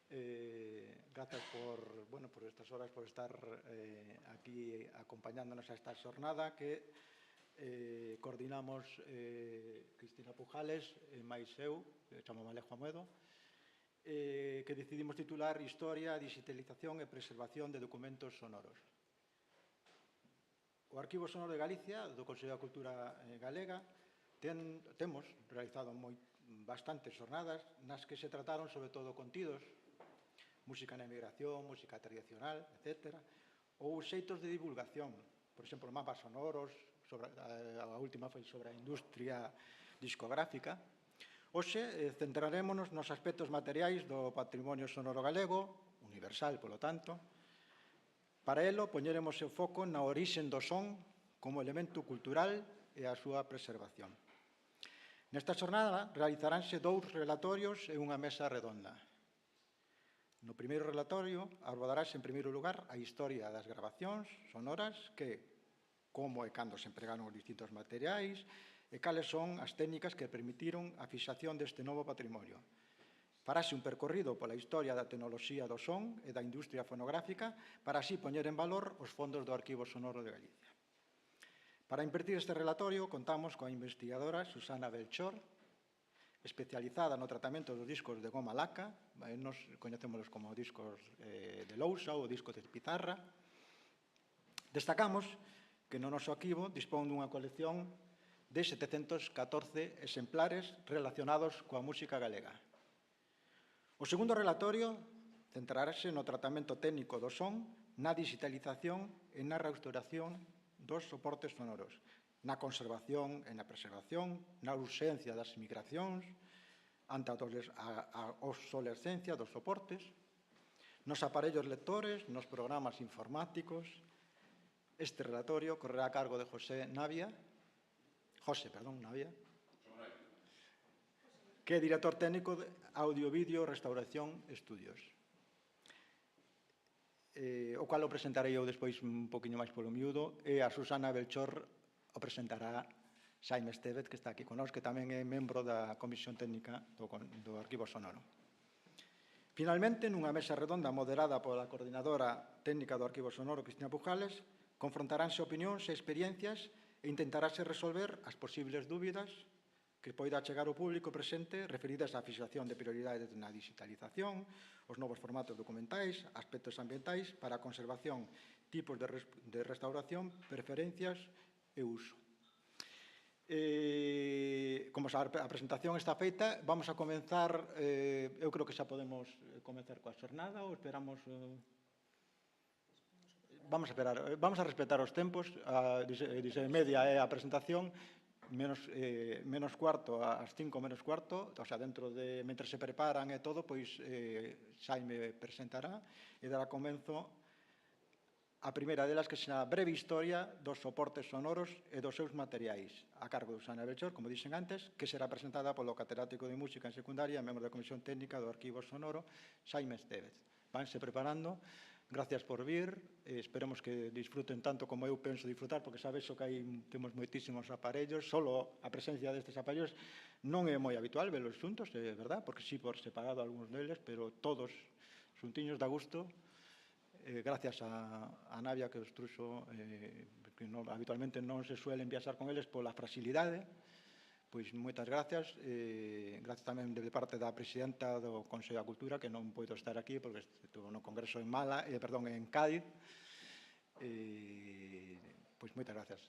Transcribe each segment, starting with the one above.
Gracias por estas horas, por estar aquí acompañándonos a esta jornada que coordinamos Cristina Pujales, máis eu, chamome Alejo Amoedo, que decidimos titular Historia, Digitalización e Preservación de Documentos Sonoros. O Arquivo Sonoro de Galicia, do Consello da Cultura Galega, temos realizado bastantes jornadas nas que se trataron sobre todo contidos, música na emigración, música tradicional, etc. Ou xeitos de divulgación, por exemplo, mapas sonoros, a última foi sobre a industria discográfica. Hoxe centrarémonos nos aspectos materiais do patrimonio sonoro galego, universal, polo tanto. Para elo, poñeremos o foco na orixen do son como elemento cultural e a súa preservación. Nesta xornada realizaránse 2 relatorios e unha mesa redonda. No primeiro relatorio abordarase, en primeiro lugar, a historia das grabacións sonoras como e cando se empregaron os distintos materiais e cales son as técnicas que permitiron a fixación deste novo patrimonio. Farase un percorrido pola historia da tecnoloxía do son e da industria fonográfica para así poñer en valor os fondos do Arquivo Sonoro de Galicia. Para impartir este relatorio contamos coa investigadora Susana Belchor, especializada no tratamento dos discos de goma laca, nos coñecémolos como discos de lousa ou discos de pizarra. Destacamos que no noso arquivo dispón dunha colección de 714 exemplares relacionados coa música galega. O segundo relatorio centrarase no tratamento técnico do son, na digitalización e na restauración dos soportes sonoros, na conservación e na preservación, na urxencia das migracións, ante a obsolescencia dos soportes, nos aparellos lectores, nos programas informáticos. Este relatorio correrá a cargo de José Navia, que é director técnico de Audio Vídeo Restauración Estudios, o cual o presentarei eu despois un poquinho máis polo miúdo, e a Susana Belchor o presentará Xaime Estévez, que está aquí connosco, que tamén é membro da Comisión Técnica do Arquivo Sonoro. Finalmente, nunha mesa redonda moderada pola coordinadora técnica do Arquivo Sonoro, Cristina Pujales, confrontaránse opinións e experiencias e intentarase resolver as posibles dúbidas que poida chegar ao público presente referidas á fixación de prioridades na digitalización, os novos formatos documentais, aspectos ambientais para a conservación, tipos de restauración, preferencias e uso. Como a presentación está feita, vamos a comenzar, eu creo que xa podemos comenzar coa xornada ou esperamos... Vamos a respetar os tempos, a 10:30 é a presentación, menos cuarto, ás 5 menos cuarto, o sea, mentre se preparan e todo, pois Xaime presentará e dará comenzo a primeira delas, que será a breve historia dos soportes sonoros e dos seus materiais, a cargo de Susana Belchor, como dixen antes, que será presentada polo catedrático de Música en Secundaria, membro da Comisión Técnica do Arquivo Sonoro, Xaime Estévez. Vanse preparando. Gracias por vir. Esperemos que disfruten tanto como eu penso disfrutar, porque sabes que temos moitísimos aparellos. Solo a presencia destes aparellos non é moi habitual velos xuntos, é verdad, porque sí por separado algúns deles, pero todos xuntiños da gusto. Gracias a Navia que os truxo, que habitualmente non se suelen viaxar con eles pola fragilidade. Pois moitas gracias. Gracias tamén de parte da presidenta do Consello da Cultura, que non poido estar aquí porque estuvo no congreso en Cádiz. Pois moitas gracias.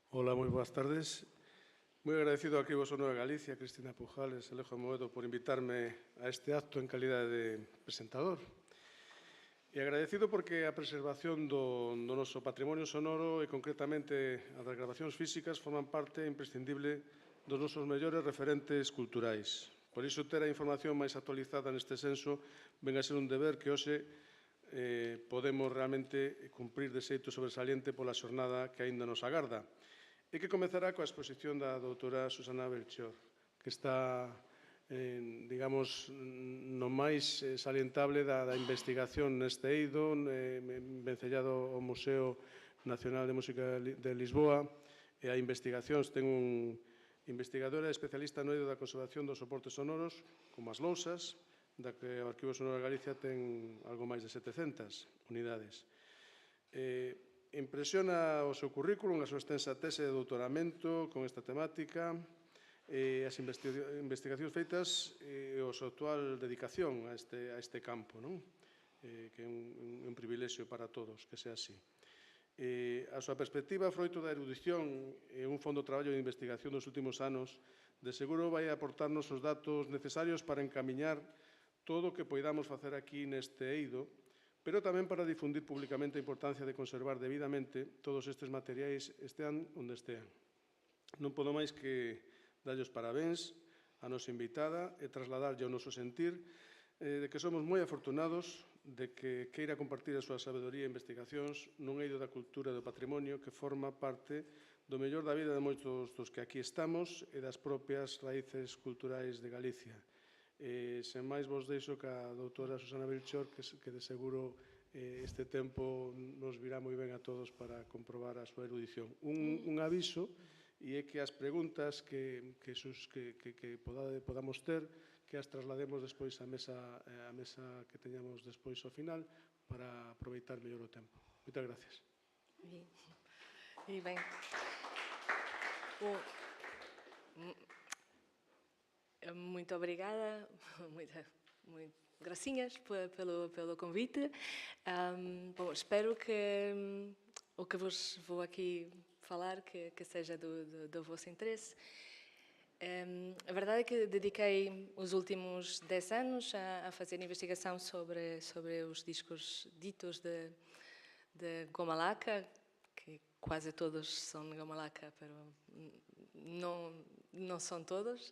Hola, moi boas tardes. Moi agradecido aquí vos Sonora Galicia, Cristina Pujales, Alejo Moedo, por invitarme a este acto en calidade de presentador. E agradecido porque a preservación do noso patrimonio sonoro e concretamente a das grabacións físicas forman parte imprescindible dos nosos mellores referentes culturais. Por iso ter a información máis actualizada neste senso ven a ser un deber que hoxe podemos realmente cumprir de xeito sobresaliente pola xornada que aínda nos agarda e que comezará coa exposición da doutora Susana Belchior, que está, digamos, no máis salientable da investigación neste eido, vencellado ao Museo Nacional de Música de Lisboa, e a investigacións ten un investigadora especialista no eido da conservación dos soportes sonoros, como as lousas, da que o Arquivo Sonoro de Galicia ten algo máis de 700 unidades. Impresiona o seu currículum, a súa extensa tese de doutoramento con esta temática, as investigacións feitas e a súa actual dedicación a este campo, que é un privilexio para todos que sea así. A súa perspectiva, froito da erudición e un fondo de traballo de investigación dos últimos anos, de seguro vai aportarnos os datos necesarios para encamiñar todo o que poidamos facer aquí neste eido, pero tamén para difundir públicamente a importancia de conservar debidamente todos estes materiais estean onde estean. Non podo máis que darlle os parabéns a nosa invitada e trasladarlle o noso sentir de que somos moi afortunados de que queira compartir a súa sabedoría e investigacións nun eido da cultura e do patrimonio que forma parte do mellor da vida de moitos dos que aquí estamos e das propias raíces culturais de Galicia. Sen máis vos deixo ca doutora Susana Belchior, que de seguro este tempo nos virá moi ben a todos para comprobar a súa erudición. Un aviso, e é que as preguntas que podamos ter, que as traslademos despois á mesa que teñamos despois ao final, para aproveitar mellor o tempo. Moitas gracias. E ben, muito obrigada, muito gracinhas pelo convite. Bom, espero que o que vos vou aqui falar que seja do vosso interesse. A verdade é que dediquei os últimos 10 anos a fazer investigação sobre os discos ditos de Goma Laca, que quase todos são de Goma Laca, mas não são todos.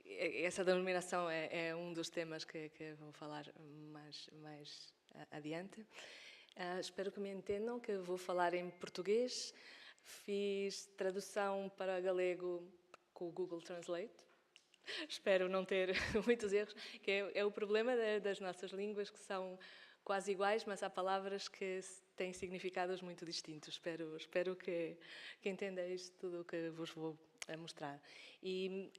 Essa denominação é um dos temas que vou falar mais adiante. Espero que me entendam, que vou falar em português. Fiz tradução para galego com o Google Translate. Espero não ter muitos erros, que é o problema das nossas línguas, que são quase iguais, mas há palavras que têm significados muito distintos. Espero que entendais tudo o que vos vou mostrar. E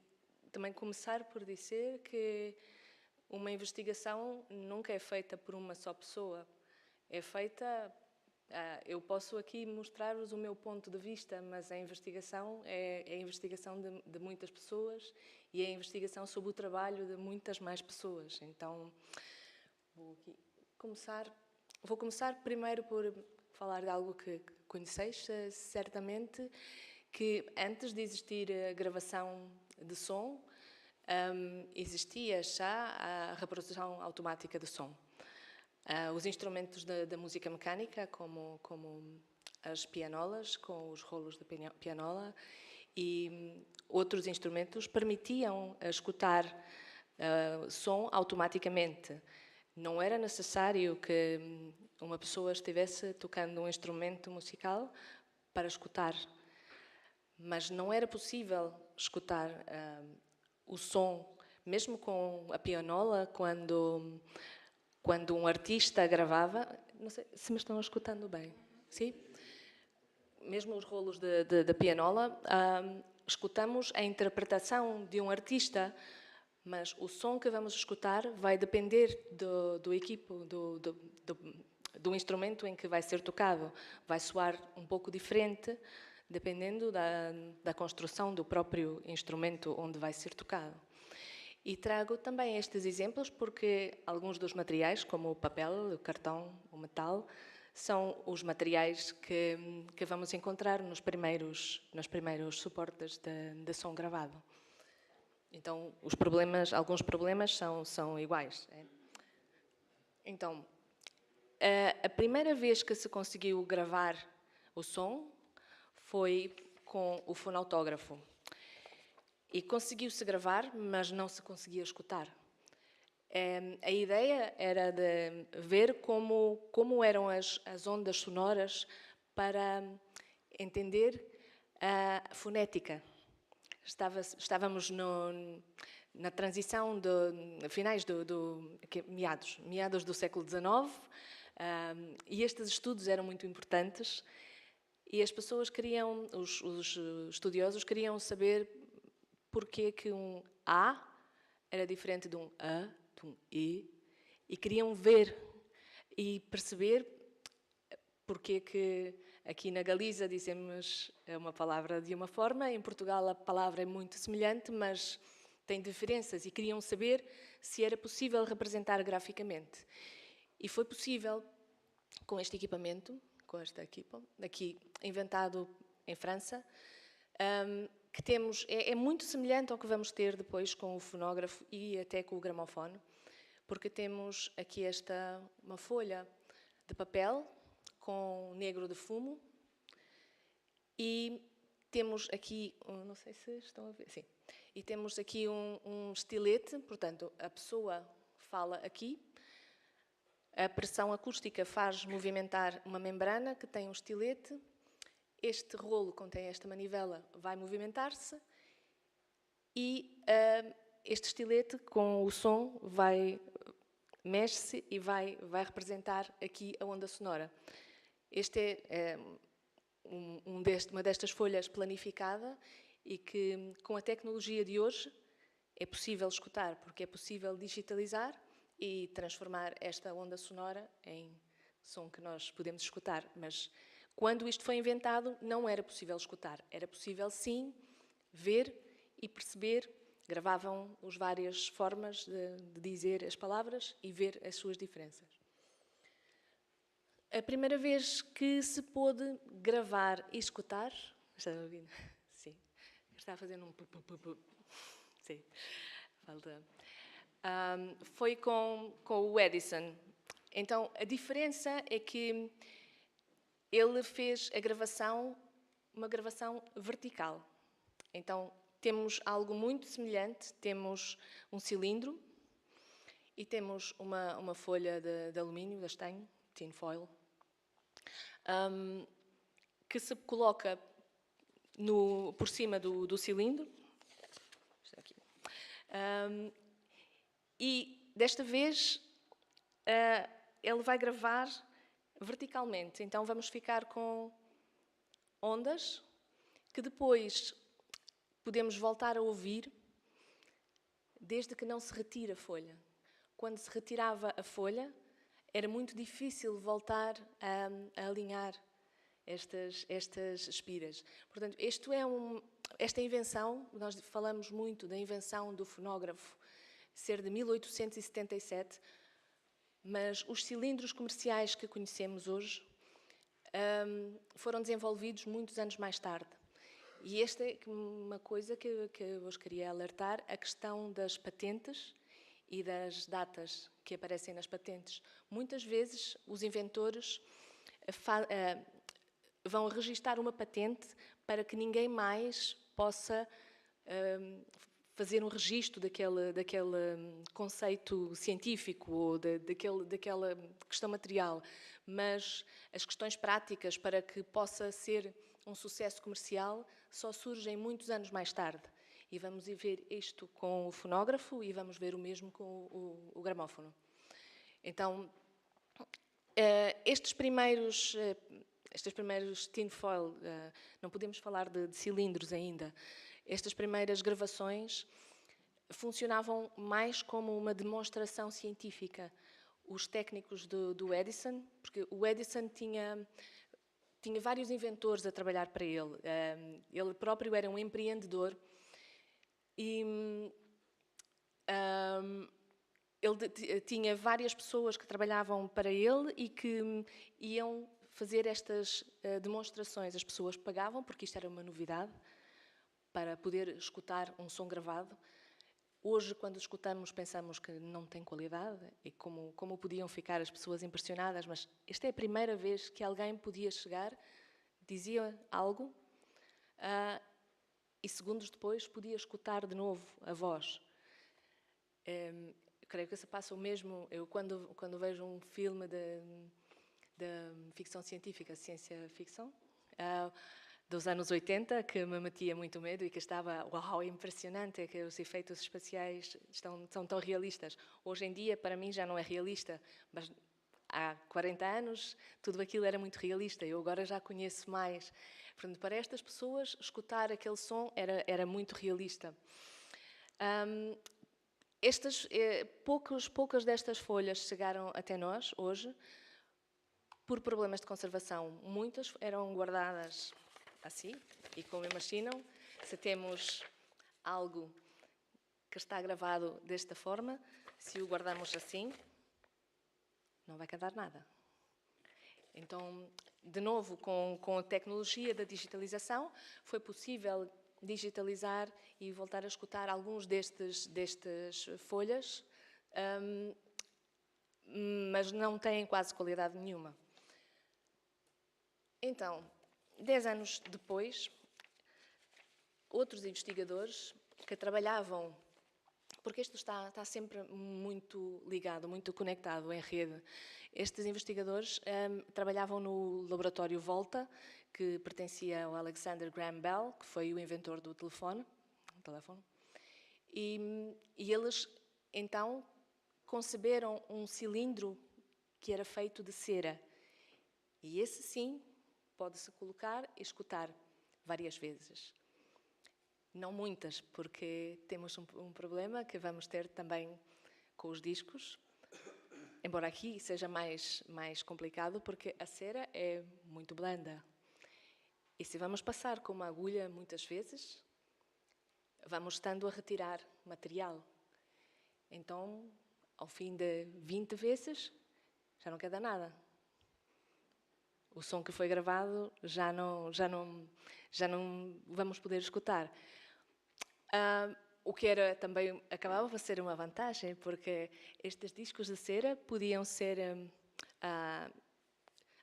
também começar por dizer que uma investigação nunca é feita por uma só pessoa. É feita... eu posso aqui mostrar-vos o meu ponto de vista, mas a investigação é a investigação de muitas pessoas e é a investigação sobre o trabalho de muitas mais pessoas. Então, vou começar primeiro por falar de algo que conheceis certamente, que antes de existir a gravação de som, existia já a reprodução automática de som. Os instrumentos da música mecânica, como as pianolas, com os rolos de pianola, e outros instrumentos permitiam escutar som automaticamente. Não era necessário que uma pessoa estivesse tocando um instrumento musical para escutar, mas não era possível escutar o som, mesmo com a pianola, quando um artista gravava. Não sei se me estão escutando bem. Sim? Mesmo os rolos da pianola, escutamos a interpretação de um artista, mas o som que vamos escutar vai depender do equipo, do instrumento em que vai ser tocado. Vai soar um pouco diferente, dependendo da construção do próprio instrumento onde vai ser tocado. E trago também estes exemplos porque alguns dos materiais, como o papel, o cartão, o metal, são os materiais que vamos encontrar nos primeiros suportes de som gravado. Então, alguns problemas são iguais. Então, a primeira vez que se conseguiu gravar o som foi com o fonautógrafo. E conseguiu-se gravar, mas não se conseguia escutar. A ideia era de ver como eram as ondas sonoras para entender a fonética. Estávamos na transição finais meados do século XIX, e estes estudos eram muito importantes, e as pessoas os estudiosos queriam saber porquê que um A era diferente de um A, de um e queriam ver e perceber porque que aqui na Galiza dizemos uma palavra de uma forma, em Portugal a palavra é muito semelhante, mas tem diferenças, e queriam saber se era possível representar graficamente. E foi possível com este equipamento, com esta equipa, aqui inventado em França, que temos, é muito semelhante ao que vamos ter depois com o fonógrafo e até com o gramofone, porque temos aqui uma folha de papel com negro de fumo, e temos aqui, não sei se estão a ver, sim, e temos aqui um estilete, portanto a pessoa fala aqui, a pressão acústica faz movimentar uma membrana que tem um estilete, este rolo contém esta manivela, vai movimentar-se, e este estilete com o som mexe-se e vai representar aqui a onda sonora. Este é uma destas folhas planificada, e que com a tecnologia de hoje é possível escutar, porque é possível digitalizar e transformar esta onda sonora em som que nós podemos escutar. Mas quando isto foi inventado não era possível escutar, era possível sim ver e perceber. Gravavam as várias formas de dizer as palavras e ver as suas diferenças. A primeira vez que se pôde gravar e escutar... Está a ouvir? Sim. Está fazendo um... Sim. Falta. Foi com o Edison. Então, a diferença é que ele fez uma gravação vertical. Então, temos algo muito semelhante. Temos um cilindro e temos uma folha de alumínio, de estanho, tin foil, que se coloca por cima do cilindro. Aqui. E desta vez ele vai gravar verticalmente. Então vamos ficar com ondas que depois podemos voltar a ouvir desde que não se retire a folha. Quando se retirava a folha, era muito difícil voltar a alinhar estas espiras. Portanto, esta invenção, nós falamos muito da invenção do fonógrafo ser de 1877, mas os cilindros comerciais que conhecemos hoje foram desenvolvidos muitos anos mais tarde. E esta é uma coisa que eu vos queria alertar, a questão das patentes e das datas que aparecem nas patentes. Muitas vezes os inventores vão registar uma patente para que ninguém mais possa fazer um registro daquele conceito científico ou daquela questão material. Mas as questões práticas para que possa ser um sucesso comercial só surgem muitos anos mais tarde. E vamos ver isto com o fonógrafo e vamos ver o mesmo com o gramófono. Então, estes primeiros tin foil, não podemos falar de cilindros ainda, estas primeiras gravações funcionavam mais como uma demonstração científica. Os técnicos do Edison, porque o Edison tinha vários inventores a trabalhar para ele. Ele próprio era um empreendedor e ele tinha várias pessoas que trabalhavam para ele e que iam fazer estas demonstrações. As pessoas pagavam, porque isto era uma novidade, para poder escutar um som gravado. Hoje, quando escutamos, pensamos que não tem qualidade e como podiam ficar as pessoas impressionadas, mas esta é a primeira vez que alguém podia chegar, dizia algo, e segundos depois podia escutar de novo a voz. Eu creio que se passa o mesmo. Eu, quando vejo um filme de ficção científica, ciência-ficção, dos anos 80, que me metia muito medo e que estava, uau, impressionante, que os efeitos espaciais são tão realistas. Hoje em dia, para mim, já não é realista, mas há 40 anos tudo aquilo era muito realista. Eu agora já conheço mais. Portanto, para estas pessoas, escutar aquele som era muito realista. Poucas destas folhas chegaram até nós hoje por problemas de conservação. Muitas eram guardadas assim, e como imaginam, se temos algo que está gravado desta forma, se o guardamos assim, não vai quedar nada. Então, de novo, com a tecnologia da digitalização, foi possível digitalizar e voltar a escutar alguns destas folhas, mas não têm quase qualidade nenhuma. Então, 10 anos depois, outros investigadores que trabalhavam, porque isto está sempre muito ligado, muito conectado em rede. Estes investigadores trabalhavam no laboratório Volta, que pertencia ao Alexander Graham Bell, que foi o inventor do telefone. E eles, então, conceberam um cilindro que era feito de cera. E esse, sim, pode-se colocar e escutar várias vezes. Não muitas, porque temos um problema que vamos ter também com os discos, embora aqui seja mais complicado, porque a cera é muito blanda. E se vamos passar com uma agulha muitas vezes, vamos estando a retirar material. Então, ao fim de 20 vezes, já não queda nada. O som que foi gravado já não vamos poder escutar. O que acabava por ser uma vantagem, porque estes discos de cera podiam ser, a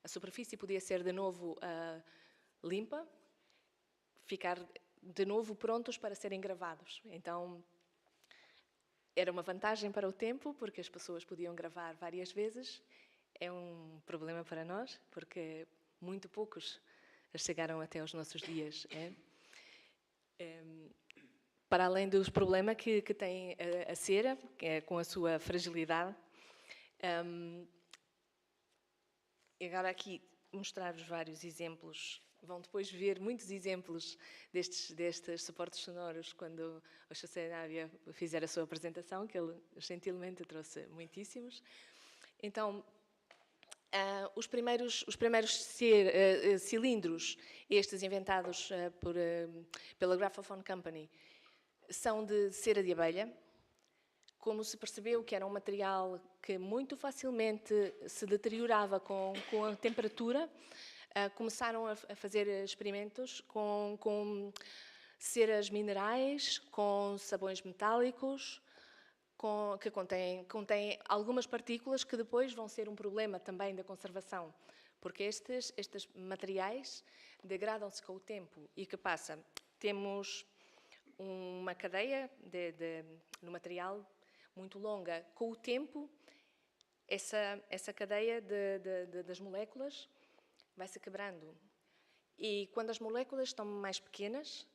superfície podia ser de novo limpa, ficar de novo prontos para serem gravados. Então, era uma vantagem para o tempo, porque as pessoas podiam gravar várias vezes. É um problema para nós, porque muito poucos chegaram até os nossos dias. Para além dos problemas que tem a cera, com a sua fragilidade. E agora aqui mostrar-vos vários exemplos. Vão depois ver muitos exemplos destes suportes sonoros quando o José Navia fizer a sua apresentação, que ele gentilmente trouxe muitíssimos. Então, os primeiros cilindros, estes inventados pela Graphophone Company, são de cera de abelha. Como se percebeu que era um material que muito facilmente se deteriorava com a temperatura, começaram a fazer experimentos com ceras minerais, com sabões metálicos, que contém algumas partículas que depois vão ser um problema também da conservação, porque estes materiais degradam-se com o tempo. E que passa? Temos uma cadeia no material muito longa. Com o tempo, essa cadeia das moléculas vai se quebrando. E quando as moléculas estão mais pequenas,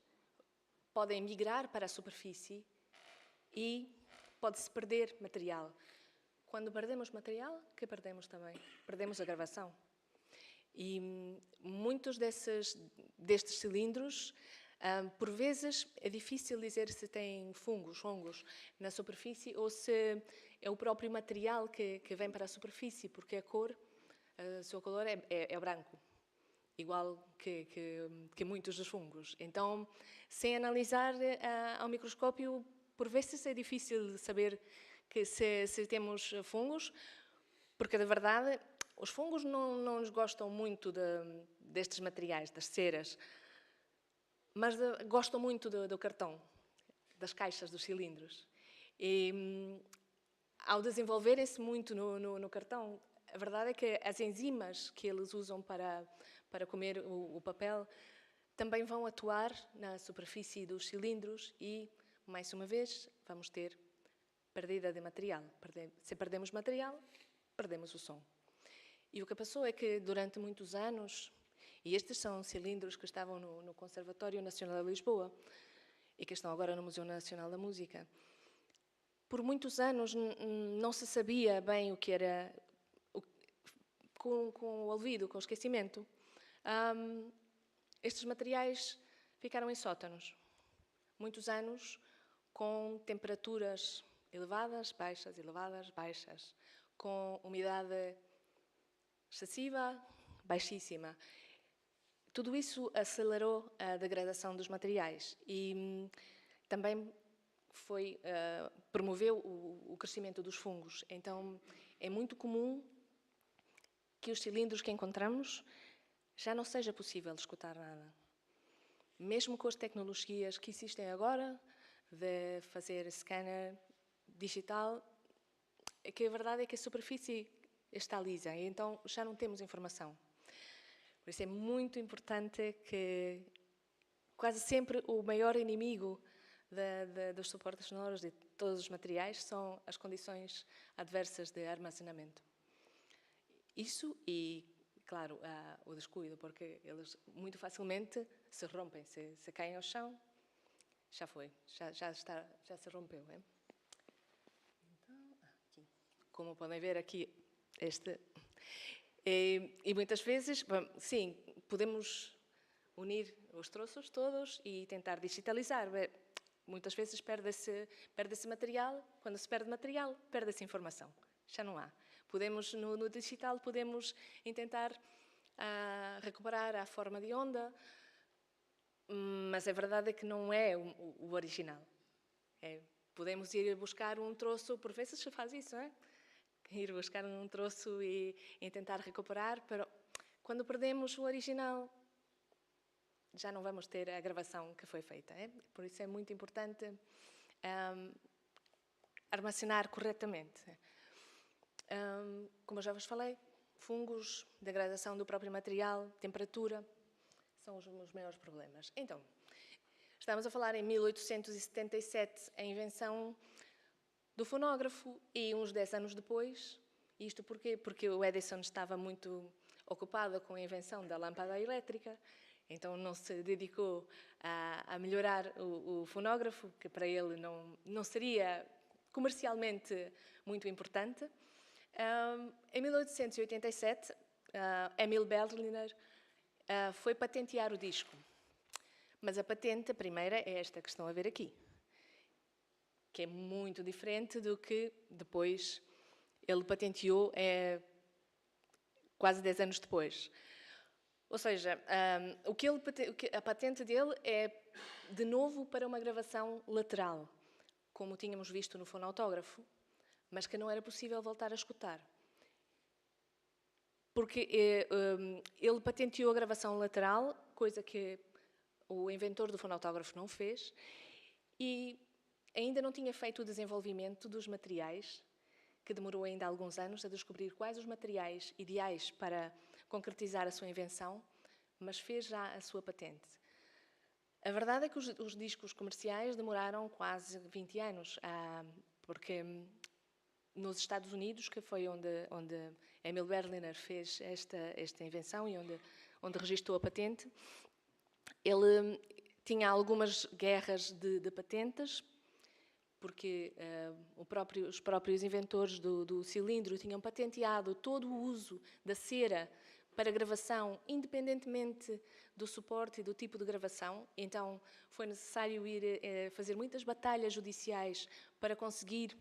podem migrar para a superfície e pode-se perder material. Quando perdemos material, o que perdemos também? Perdemos a gravação. E muitos destes cilindros, por vezes, é difícil dizer se têm fungos na superfície ou se é o próprio material que vem para a superfície, porque a sua cor é branco, igual que muitos dos fungos. Então, sem analisar ao microscópio, por vezes é difícil saber que se temos fungos, porque, de verdade, os fungos não nos gostam muito destes materiais, das ceras, mas gostam muito do cartão, das caixas, dos cilindros. E ao desenvolverem-se muito no cartão, a verdade é que as enzimas que eles usam para comer o papel também vão atuar na superfície dos cilindros e, mais uma vez, vamos ter perdida de material. Se perdemos material, perdemos o som. E o que passou é que, durante muitos anos, e estes são cilindros que estavam no Conservatório Nacional de Lisboa e que estão agora no Museu Nacional da Música, por muitos anos não se sabia bem o que era, com o olvido, com o esquecimento. Estes materiais ficaram em sótanos, muitos anos, com temperaturas elevadas, baixas, elevadas, baixas, com umidade excessiva, baixíssima. Tudo isso acelerou a degradação dos materiais e também promoveu o crescimento dos fungos. Então, é muito comum que os cilindros que encontramos já não seja possível escutar nada. Mesmo com as tecnologias que existem agora, de fazer scanner digital, é que a verdade é que a superfície está lisa e então já não temos informação. Por isso é muito importante que quase sempre o maior inimigo dos suportes sonoros, de todos os materiais, são as condições adversas de armazenamento. Isso e, claro, o descuido, porque eles muito facilmente se rompem, se caem ao chão, já foi, já se rompeu. Hein? Então, aqui. Como podem ver aqui, e muitas vezes, bom, sim, podemos unir os troços todos e tentar digitalizar. Muitas vezes perde-se material. Quando se perde material, perde-se informação. Já não há. No digital podemos tentar recuperar a forma de onda, mas a verdade é que não é o original. Podemos ir buscar um troço, por vezes se faz isso, ir buscar um troço e tentar recuperar, mas quando perdemos o original, já não vamos ter a gravação que foi feita. Por isso é muito importante armazenar corretamente. Como eu já vos falei, fungos, degradação do próprio material, temperatura, são os maiores problemas. Então, estamos a falar em 1877, a invenção do fonógrafo, e uns 10 anos depois, isto porquê? Porque o Edison estava muito ocupado com a invenção da lâmpada elétrica, então não se dedicou a melhorar o fonógrafo, que para ele não seria comercialmente muito importante. Em 1887, Emil Berliner foi patentear o disco. Mas a patente, a primeira, é esta que estão a ver aqui, que é muito diferente do que depois ele patenteou quase 10 anos depois. Ou seja, a patente dele é, de novo, para uma gravação lateral, como tínhamos visto no fonautógrafo, mas que não era possível voltar a escutar. Porque ele patenteou a gravação lateral, coisa que o inventor do fonautógrafo não fez, e ainda não tinha feito o desenvolvimento dos materiais, que demorou ainda alguns anos a descobrir quais os materiais ideais para concretizar a sua invenção, mas fez já a sua patente. A verdade é que os discos comerciais demoraram quase 20 anos, porque nos Estados Unidos, que foi onde Emil Berliner fez esta invenção e onde registrou a patente, ele tinha algumas guerras de patentes, porque os próprios inventores do cilindro tinham patenteado todo o uso da cera para gravação, independentemente do suporte e do tipo de gravação. Então, foi necessário ir fazer muitas batalhas judiciais para conseguir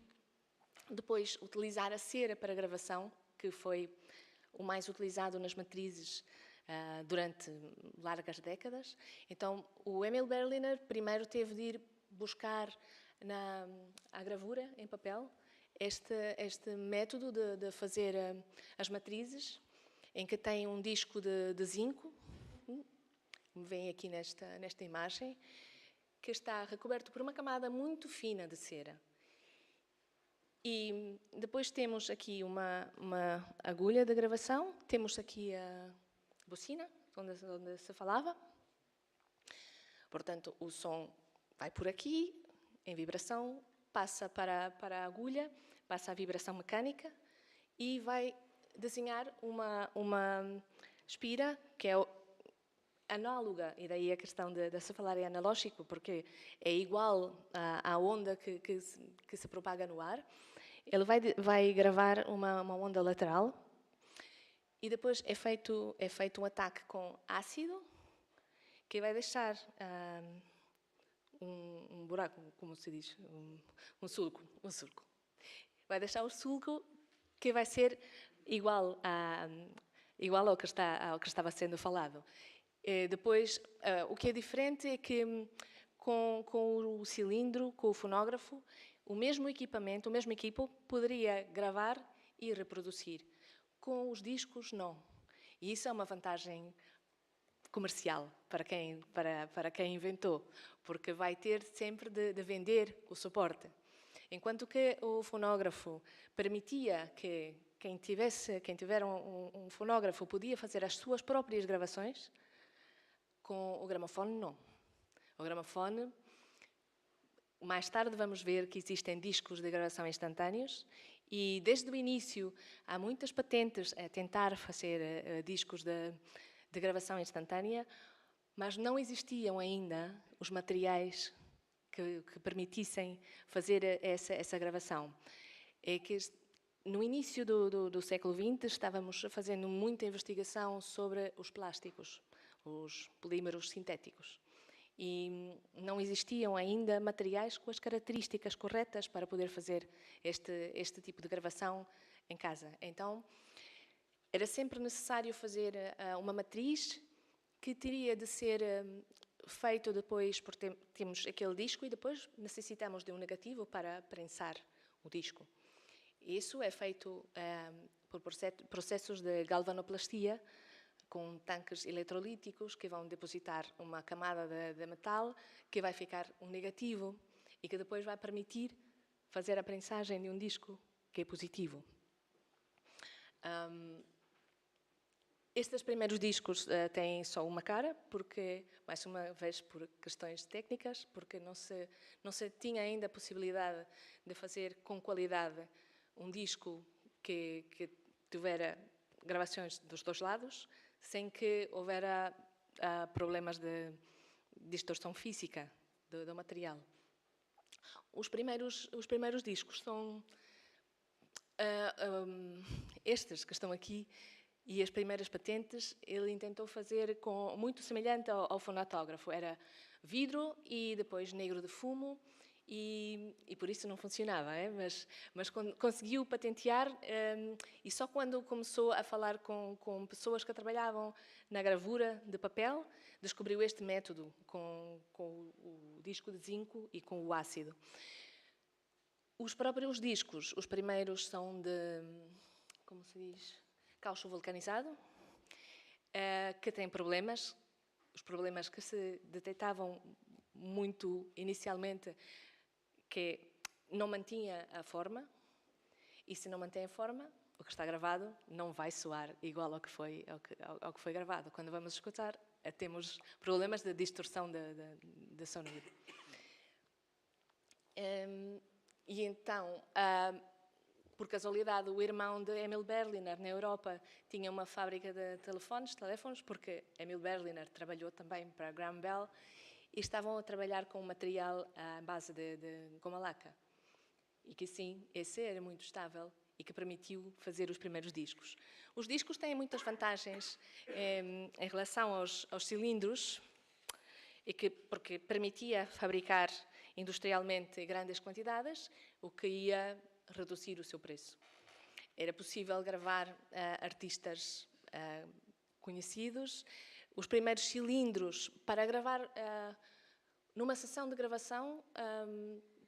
depois utilizar a cera para gravação, que foi o mais utilizado nas matrizes durante largas décadas. Então, o Emil Berliner primeiro teve de ir buscar a gravura em papel, este método de fazer as matrizes, em que tem um disco de zinco, vem aqui nesta imagem, que está recoberto por uma camada muito fina de cera. E depois temos aqui uma agulha de gravação, temos aqui a bocina, onde se falava. Portanto, o som vai por aqui, em vibração, passa para a agulha, passa a vibração mecânica e vai desenhar uma espira que é análoga, e daí a questão de se falar em analógico, porque é igual à onda que se propaga no ar. Ele vai gravar uma onda lateral e depois é feito um ataque com ácido que vai deixar um buraco, como se diz, um sulco. Vai deixar o sulco que vai ser igual ao que estava sendo falado. Depois, o que é diferente é que com o cilindro, com o fonógrafo, o mesmo equipo poderia gravar e reproduzir. Com os discos, não. E isso é uma vantagem comercial para quem inventou, porque vai ter sempre de vender o suporte. Enquanto que o fonógrafo permitia que quem tiver um fonógrafo podia fazer as suas próprias gravações, com o gramofone, não. O gramofone, mais tarde vamos ver que existem discos de gravação instantâneos e desde o início há muitas patentes a tentar fazer discos de gravação instantânea, mas não existiam ainda os materiais que permitissem fazer essa gravação. É que no início do século XX estávamos fazendo muita investigação sobre os plásticos, os polímeros sintéticos. E não existiam ainda materiais com as características corretas para poder fazer este tipo de gravação em casa. Então, era sempre necessário fazer uma matriz que teria de ser feito depois, porque temos aquele disco e depois necessitamos de um negativo para prensar o disco. Isso é feito por processos de galvanoplastia, com tanques eletrolíticos que vão depositar uma camada de metal que vai ficar um negativo e que depois vai permitir fazer a prensagem de um disco que é positivo. Estes primeiros discos têm só uma cara, porque, mais uma vez, por questões técnicas, porque não se tinha ainda a possibilidade de fazer com qualidade um disco que tivesse gravações dos dois lados, sem que houvera problemas de distorção física do material. Os primeiros discos são estes que estão aqui, e as primeiras patentes ele intentou fazer muito semelhante ao fonoautógrafo. Era vidro e depois negro de fumo, e por isso não funcionava, mas conseguiu patentear, e só quando começou a falar com pessoas que trabalhavam na gravura de papel, descobriu este método com o disco de zinco e com o ácido. Os próprios discos, os primeiros são de, como se diz, caucho vulcanizado, que tem problemas. Os problemas que se detectavam muito inicialmente, que não mantinha a forma, e se não mantém a forma, o que está gravado não vai soar igual ao que foi gravado. Quando vamos escutar, temos problemas de distorção de sonido. E então, por casualidade, o irmão de Emil Berliner, na Europa, tinha uma fábrica de teléfonos, porque Emil Berliner trabalhou também para Graham Bell, e estavam a trabalhar com um material à base de goma laca. E que sim, esse era muito estável e que permitiu fazer os primeiros discos. Os discos têm muitas vantagens em relação aos cilindros, porque permitia fabricar industrialmente grandes quantidades, o que ia reduzir o seu preço. Era possível gravar artistas conhecidos. Os primeiros cilindros, para gravar, numa sessão de gravação,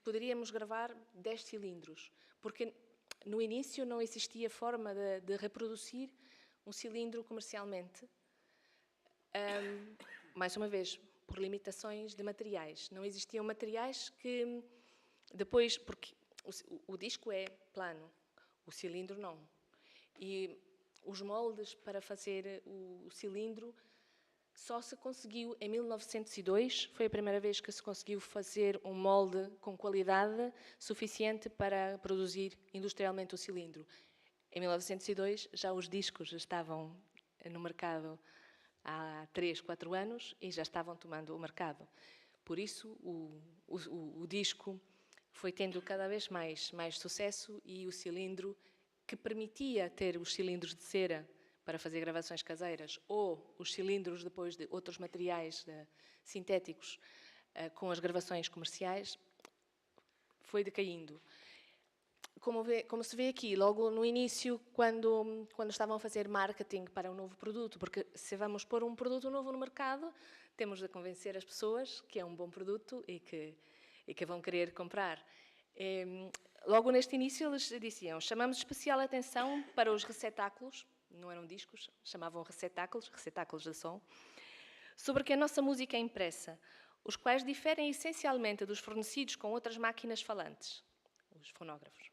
poderíamos gravar 10 cilindros, porque no início não existia forma de reproduzir um cilindro comercialmente. Mais uma vez, por limitações de materiais. Não existiam materiais que depois, porque o disco é plano, o cilindro não. E os moldes para fazer o cilindro só se conseguiu em 1902, foi a primeira vez que se conseguiu fazer um molde com qualidade suficiente para produzir industrialmente o cilindro. Em 1902 já os discos estavam no mercado há 3, 4 anos e já estavam tomando o mercado. Por isso o disco foi tendo cada vez mais sucesso e o cilindro, que permitia ter os cilindros de cera para fazer gravações caseiras ou os cilindros depois de outros materiais sintéticos com as gravações comerciais, foi decaindo. Como se vê aqui, logo no início, quando estavam a fazer marketing para um novo produto, porque se vamos pôr um produto novo no mercado, temos de convencer as pessoas que é um bom produto e que vão querer comprar. Logo neste início eles diziam: chamamos especial atenção para os receptáculos, não eram discos, chamavam receptáculos de som, sobre que a nossa música é impressa, os quais diferem essencialmente dos fornecidos com outras máquinas falantes, os fonógrafos.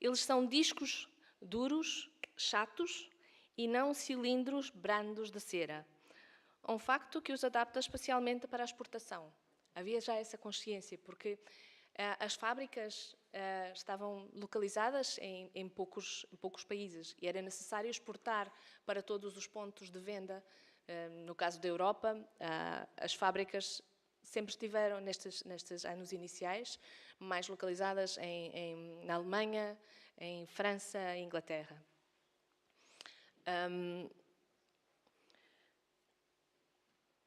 Eles são discos duros, chatos e não cilindros brandos de cera. Um facto que os adapta especialmente para a exportação. Havia já essa consciência, porque as fábricas estavam localizadas em poucos países e era necessário exportar para todos os pontos de venda. No caso da Europa, as fábricas sempre estiveram, nestes anos iniciais, mais localizadas na Alemanha, em França e Inglaterra.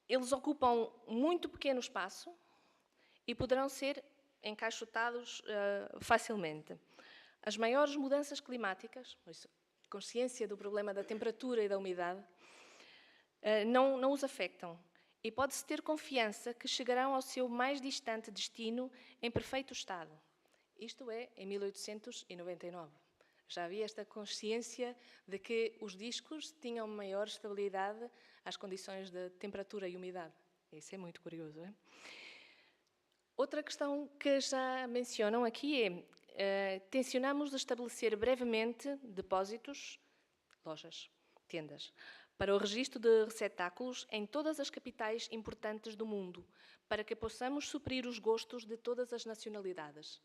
Eles ocupam muito pequeno espaço e poderão ser encaixotados facilmente. As maiores mudanças climáticas, consciência do problema da temperatura e da umidade, não os afetam. E pode-se ter confiança que chegarão ao seu mais distante destino em perfeito estado. Isto é, em 1899. Já havia esta consciência de que os discos tinham maior estabilidade às condições de temperatura e umidade. Isso é muito curioso, é? Outra questão que já mencionam aqui é: tencionamos estabelecer brevemente depósitos, lojas, tendas, para o registro de receptáculos em todas as capitais importantes do mundo, para que possamos suprir os gostos de todas as nacionalidades.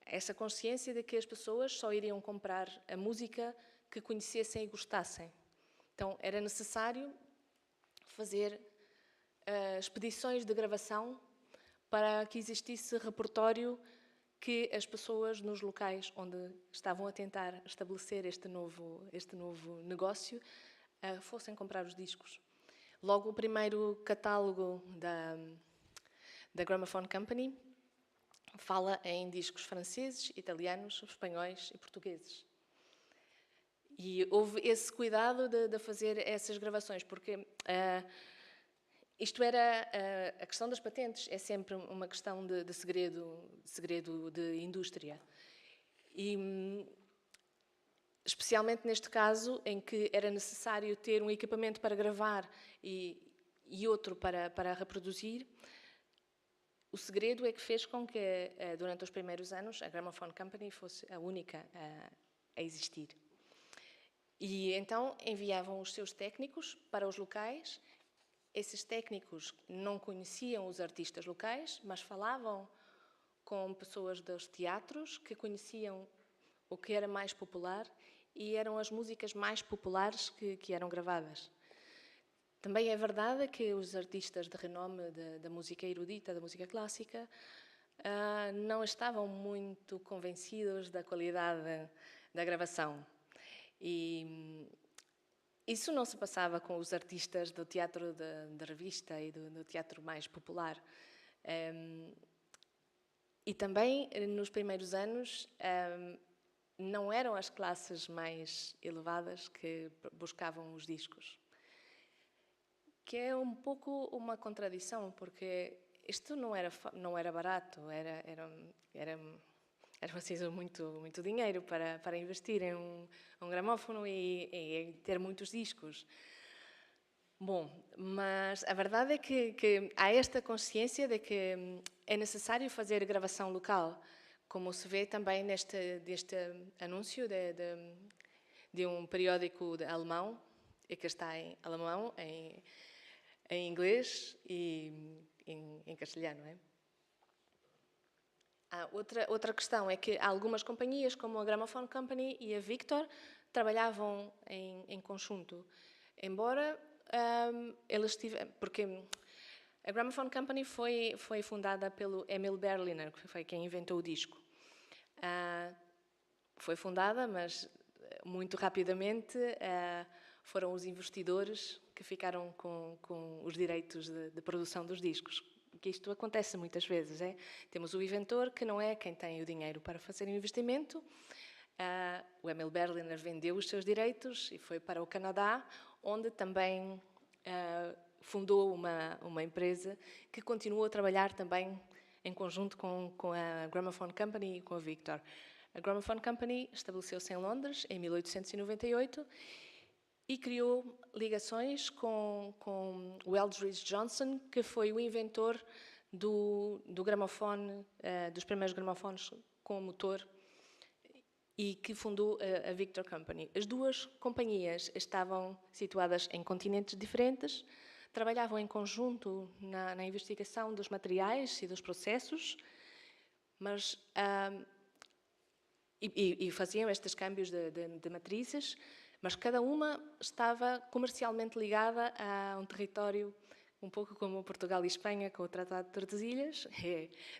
Essa consciência de que as pessoas só iriam comprar a música que conhecessem e gostassem. Então, era necessário fazer expedições de gravação para que existisse repertório que as pessoas nos locais onde estavam a tentar estabelecer este novo negócio fossem comprar os discos. Logo, o primeiro catálogo da Gramophone Company fala em discos franceses, italianos, espanhóis e portugueses. E houve esse cuidado de fazer essas gravações, porque isto era a questão das patentes, é sempre uma questão de segredo de indústria. E especialmente neste caso, em que era necessário ter um equipamento para gravar e outro para reproduzir, o segredo é que fez com que, durante os primeiros anos, a Gramophone Company fosse a única a existir. E então enviavam os seus técnicos para os locais. Esses técnicos não conheciam os artistas locais, mas falavam com pessoas dos teatros que conheciam o que era mais popular e eram as músicas mais populares que eram gravadas. Também é verdade que os artistas de renome da música erudita, da música clássica, não estavam muito convencidos da qualidade da gravação. E isso não se passava com os artistas do teatro de revista e do teatro mais popular. E também, nos primeiros anos, não eram as classes mais elevadas que buscavam os discos. Que é um pouco uma contradição, porque isto não era barato, era preciso muito dinheiro para investir em um gramófono e ter muitos discos. Bom, mas a verdade é que há esta consciência de que é necessário fazer gravação local, como se vê também deste anúncio de um periódico alemão, que está em alemão, em inglês e em castelhano. Outra questão é que algumas companhias, como a Gramophone Company e a Victor, trabalhavam em conjunto, embora eles tivessem... Porque a Gramophone Company foi fundada pelo Emil Berliner, que foi quem inventou o disco. Foi fundada, mas muito rapidamente foram os investidores que ficaram com os direitos de produção dos discos. Que isto acontece muitas vezes. Temos o inventor, que não é quem tem o dinheiro para fazer o investimento. O Emil Berliner vendeu os seus direitos e foi para o Canadá, onde também fundou uma empresa que continuou a trabalhar também em conjunto com a Gramophone Company e com a Victor. A Gramophone Company estabeleceu-se em Londres em 1898 e criou ligações com o Eldridge Johnson, que foi o inventor do gramofone, dos primeiros gramofones com motor, e que fundou a Victor Company. As duas companhias estavam situadas em continentes diferentes, trabalhavam em conjunto na investigação dos materiais e dos processos, mas e faziam estes câmbios de matrizes, mas cada uma estava comercialmente ligada a um território, um pouco como Portugal e Espanha com o Tratado de Tordesilhas.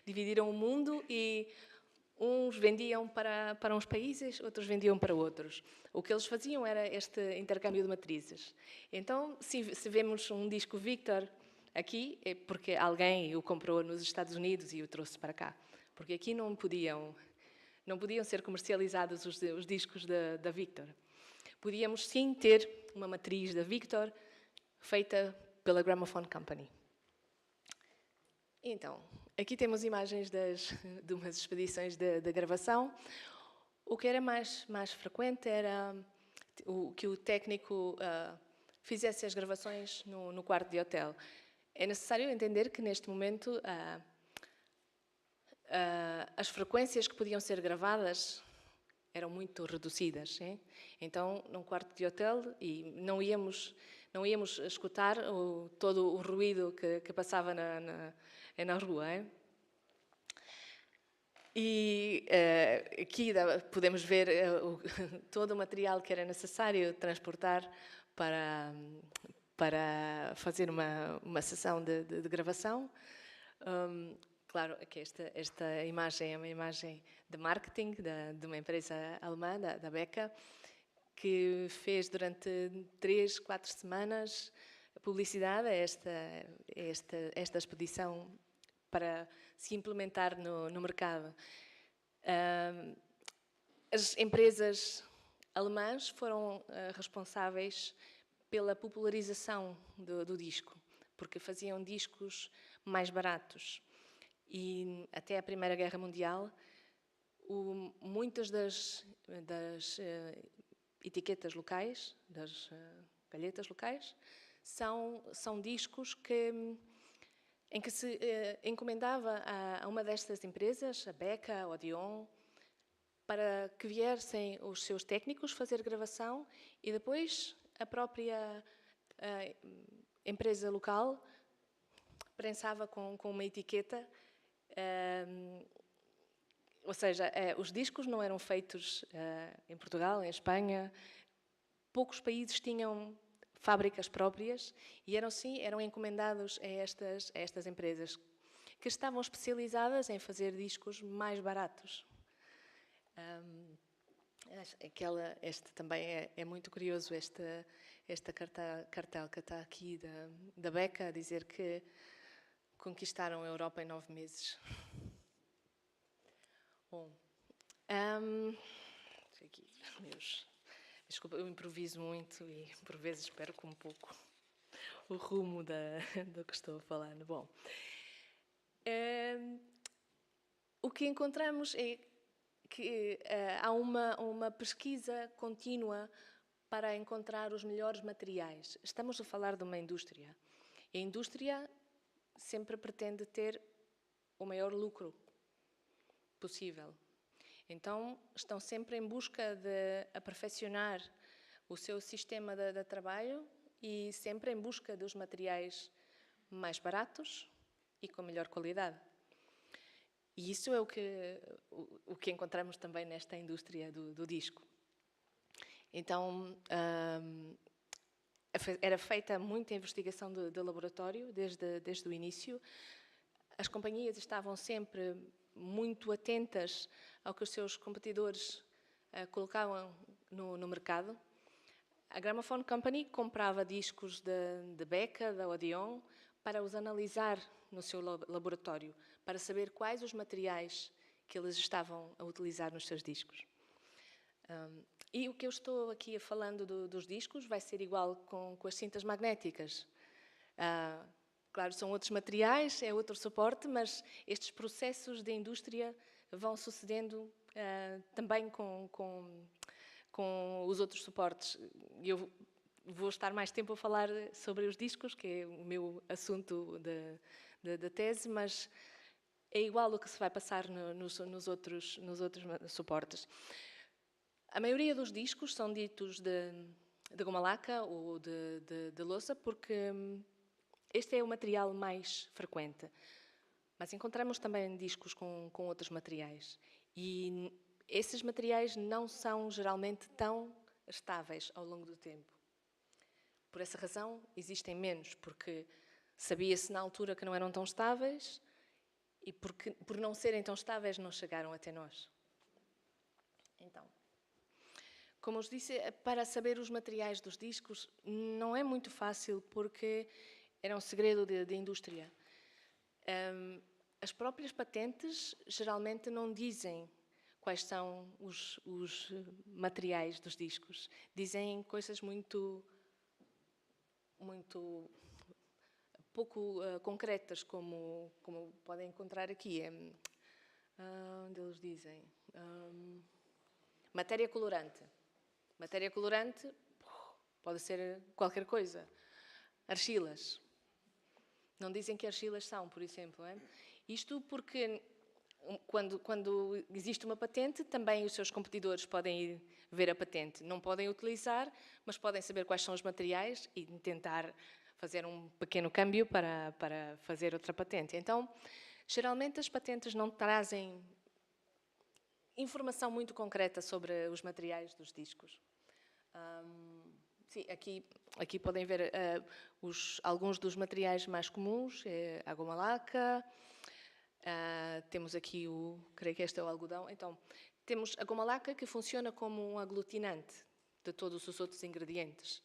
Dividiram o mundo e uns vendiam para uns países, outros vendiam para outros. O que eles faziam era este intercâmbio de matrizes. Então, se vemos um disco Victor aqui, é porque alguém o comprou nos Estados Unidos e o trouxe para cá. Porque aqui não podiam ser comercializados os discos da Victor. Podíamos sim ter uma matriz da Victor feita pela Gramophone Company. Então, aqui temos imagens de umas expedições de gravação. O que era mais frequente era que o técnico fizesse as gravações no quarto de hotel. É necessário entender que neste momento as frequências que podiam ser gravadas eram muito reduzidas. Então, num quarto de hotel, e não íamos escutar todo o ruído que passava na rua. E aqui podemos ver todo o material que era necessário transportar para fazer uma sessão de gravação. Claro que esta imagem é uma imagem de marketing de uma empresa alemã, da Beca, que fez durante 3, 4 semanas publicidade a esta expedição para se implementar no mercado. As empresas alemãs foram responsáveis pela popularização do disco, porque faziam discos mais baratos. E até a Primeira Guerra Mundial, muitas das etiquetas locais, das galhetas locais, são discos em que se encomendava a uma destas empresas, a Beca, a Odeon, para que viessem os seus técnicos fazer gravação e depois a própria empresa local prensava com uma etiqueta. Ou seja, os discos não eram feitos em Portugal, em Espanha. Poucos países tinham fábricas próprias e eram encomendados a estas empresas que estavam especializadas em fazer discos mais baratos. Este também é muito curioso, este cartel que está aqui da Beca, a dizer que conquistaram a Europa em 9 meses. Bom, aqui, desculpa, eu improviso muito e por vezes perco um pouco o rumo do que estou a falar. Bom, o que encontramos é que há uma pesquisa contínua para encontrar os melhores materiais. Estamos a falar de uma indústria. E a indústria sempre pretende ter o maior lucro possível. Então, estão sempre em busca de aperfeiçoar o seu sistema de trabalho e sempre em busca dos materiais mais baratos e com melhor qualidade. E isso é o que encontramos também nesta indústria do disco. Então, era feita muita investigação de laboratório desde o início. As companhias estavam sempre muito atentas ao que os seus competidores colocavam no mercado. A Gramophone Company comprava discos de Decca, da Odeon, para os analisar no seu laboratório, para saber quais os materiais que eles estavam a utilizar nos seus discos. E o que eu estou aqui falando dos discos vai ser igual com as cintas magnéticas. Claro, são outros materiais, é outro suporte, mas estes processos de indústria vão sucedendo também com os outros suportes. Eu vou estar mais tempo a falar sobre os discos, que é o meu assunto da tese, mas é igual o que se vai passar nos outros suportes. A maioria dos discos são ditos de goma laca ou de louça, porque este é o material mais frequente. Mas encontramos também discos com outros materiais. E esses materiais não são geralmente tão estáveis ao longo do tempo. Por essa razão, existem menos, porque sabia-se na altura que não eram tão estáveis e porque, por não serem tão estáveis, não chegaram até nós. Então, como eu disse, para saber os materiais dos discos não é muito fácil, porque era um segredo de indústria. As próprias patentes geralmente não dizem quais são os materiais dos discos. Dizem coisas muito pouco concretas, como podem encontrar aqui. Onde eles dizem? Matéria colorante. Matéria colorante pode ser qualquer coisa. Argilas. Não dizem que argilas são, por exemplo. Isto porque quando existe uma patente, também os seus competidores podem ir ver a patente. Não podem utilizar, mas podem saber quais são os materiais e tentar fazer um pequeno câmbio para fazer outra patente. Então, geralmente as patentes não trazem informação muito concreta sobre os materiais dos discos. Sim, aqui podem ver alguns dos materiais mais comuns, a goma laca, temos aqui creio que este é o algodão. Então, temos a goma laca, que funciona como um aglutinante de todos os outros ingredientes.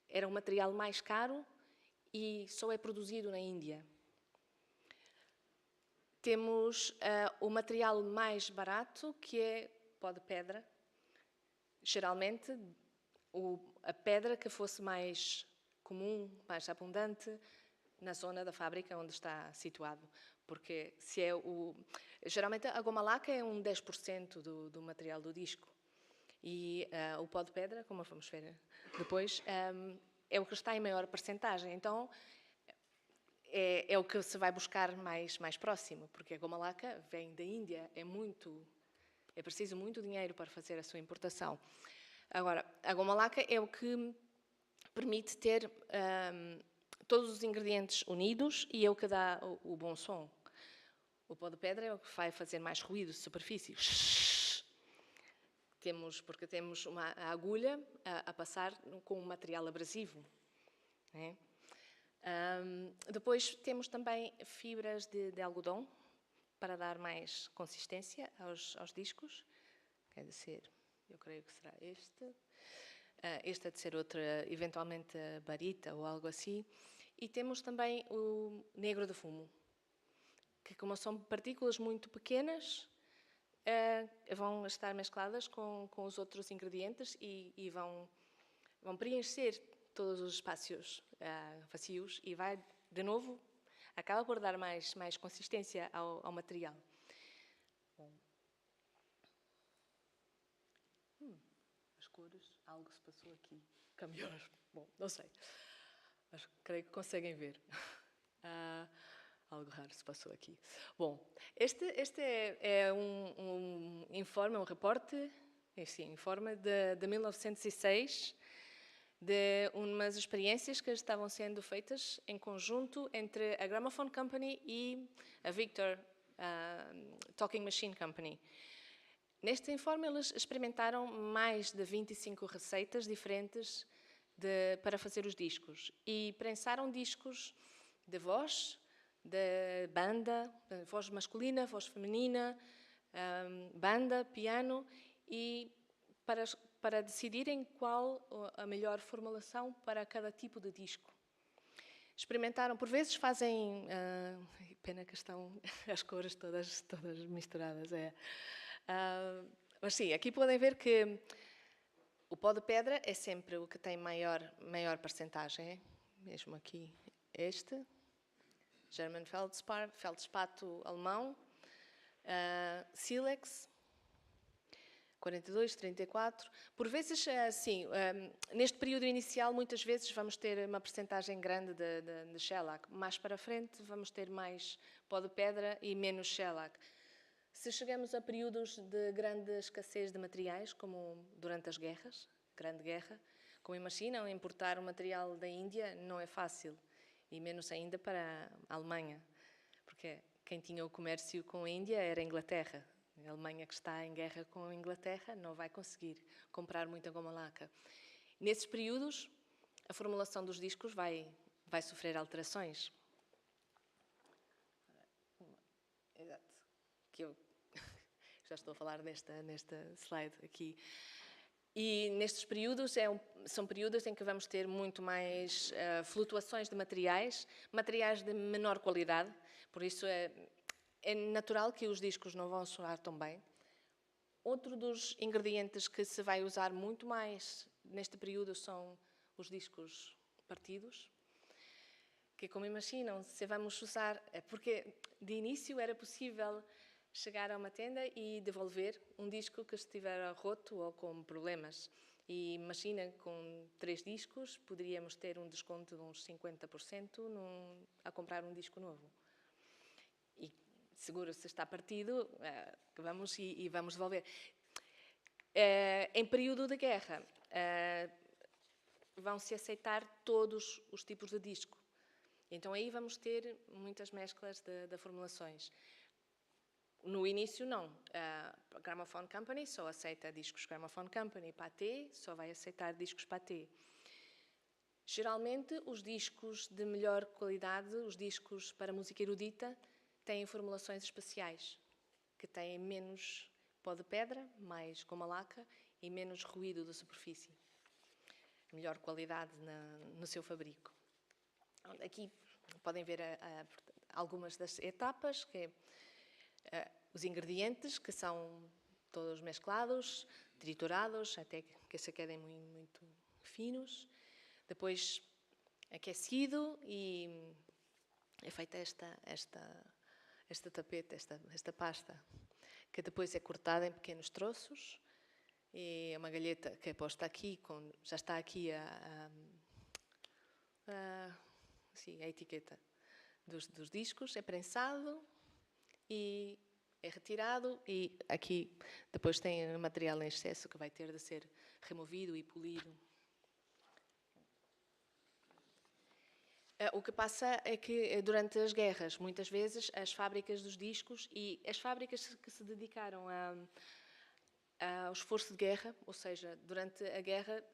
Era um material mais caro e só é produzido na Índia. Temos o material mais barato, que é pó de pedra. Geralmente, a pedra que fosse mais comum, mais abundante, na zona da fábrica onde está situado. Porque geralmente a goma laca é 10% do material do disco. E o pó de pedra, como vamos ver depois, é o que está em maior percentagem. Então, é o que se vai buscar mais próximo, porque a goma laca vem da Índia, é preciso muito dinheiro para fazer a sua importação. Agora, a goma laca é o que permite ter todos os ingredientes unidos e é o que dá o bom som. O pó de pedra é o que vai fazer mais ruído de superfície. Porque temos a agulha a passar com um material abrasivo. Depois temos também fibras de algodão para dar mais consistência aos discos. Quer dizer, eu creio que será este. Este é de ser outra, eventualmente a barita ou algo assim. E temos também o negro de fumo, que, como são partículas muito pequenas, vão estar mescladas com os outros ingredientes e vão preencher todos os espaços vazios e vai, de novo, acaba por dar mais consistência ao material. Bom. algo se passou aqui. Cambiou. Bom, não sei. Mas creio que conseguem ver. Algo raro se passou aqui. Bom, este é um informe, um reporte, sim, informe de 1906, de umas experiências que estavam sendo feitas em conjunto entre a Gramophone Company e a Victor Talking Machine Company. Neste informe, eles experimentaram mais de 25 receitas diferentes para fazer os discos e prensaram discos de voz, de banda, voz masculina, voz feminina, banda, piano, e para decidirem qual a melhor formulação para cada tipo de disco. Experimentaram, por vezes fazem, pena que estão as cores todas misturadas, mas sim, aqui podem ver que o pó de pedra é sempre o que tem maior percentagem, mesmo aqui este, German Feldspato alemão, Silex, 42, 34. Por vezes, sim, neste período inicial, muitas vezes vamos ter uma percentagem grande de shellac. Mais para frente, vamos ter mais pó de pedra e menos shellac. Se chegamos a períodos de grande escassez de materiais, como durante as guerras, Grande Guerra, como imaginam, importar o material da Índia não é fácil, e menos ainda para a Alemanha, porque quem tinha o comércio com a Índia era a Inglaterra. A Alemanha, que está em guerra com a Inglaterra, não vai conseguir comprar muita goma laca. Nesses períodos, a formulação dos discos vai sofrer alterações. Exato. Que eu já estou a falar nesta slide aqui. E nestes períodos, são períodos em que vamos ter muito mais flutuações de materiais de menor qualidade, por isso é natural que os discos não vão soar tão bem. Outro dos ingredientes que se vai usar muito mais neste período são os discos partidos, que, como imaginam, se vamos usar... Porque de início era possível chegar a uma tenda e devolver um disco que estiver roto ou com problemas. E imagina, com 3 discos, poderíamos ter um desconto de uns 50% a comprar um disco novo. E seguro, se está partido, vamos devolver. Em período de guerra, vão-se aceitar todos os tipos de disco. Então aí vamos ter muitas mesclas de formulações. No início, não. A Gramophone Company só aceita discos Gramophone Company. Pathé só vai aceitar discos Pathé. Geralmente, os discos de melhor qualidade, os discos para música erudita, têm formulações especiais, que têm menos pó de pedra, mais goma laca e menos ruído da superfície. Melhor qualidade no seu fabrico. Aqui podem ver algumas das etapas, que é os ingredientes, que são todos mesclados, triturados, até que se quedem muito finos. Depois aquecido e é feita esta tapete, esta pasta, que depois é cortada em pequenos troços. E é uma galheta que é posta aqui, já está aqui a etiqueta dos discos, é prensado e é retirado, e aqui depois tem material em excesso que vai ter de ser removido e polido. O que passa é que durante as guerras, muitas vezes, as fábricas dos discos e as fábricas que se dedicaram ao esforço de guerra, ou seja, durante a guerra,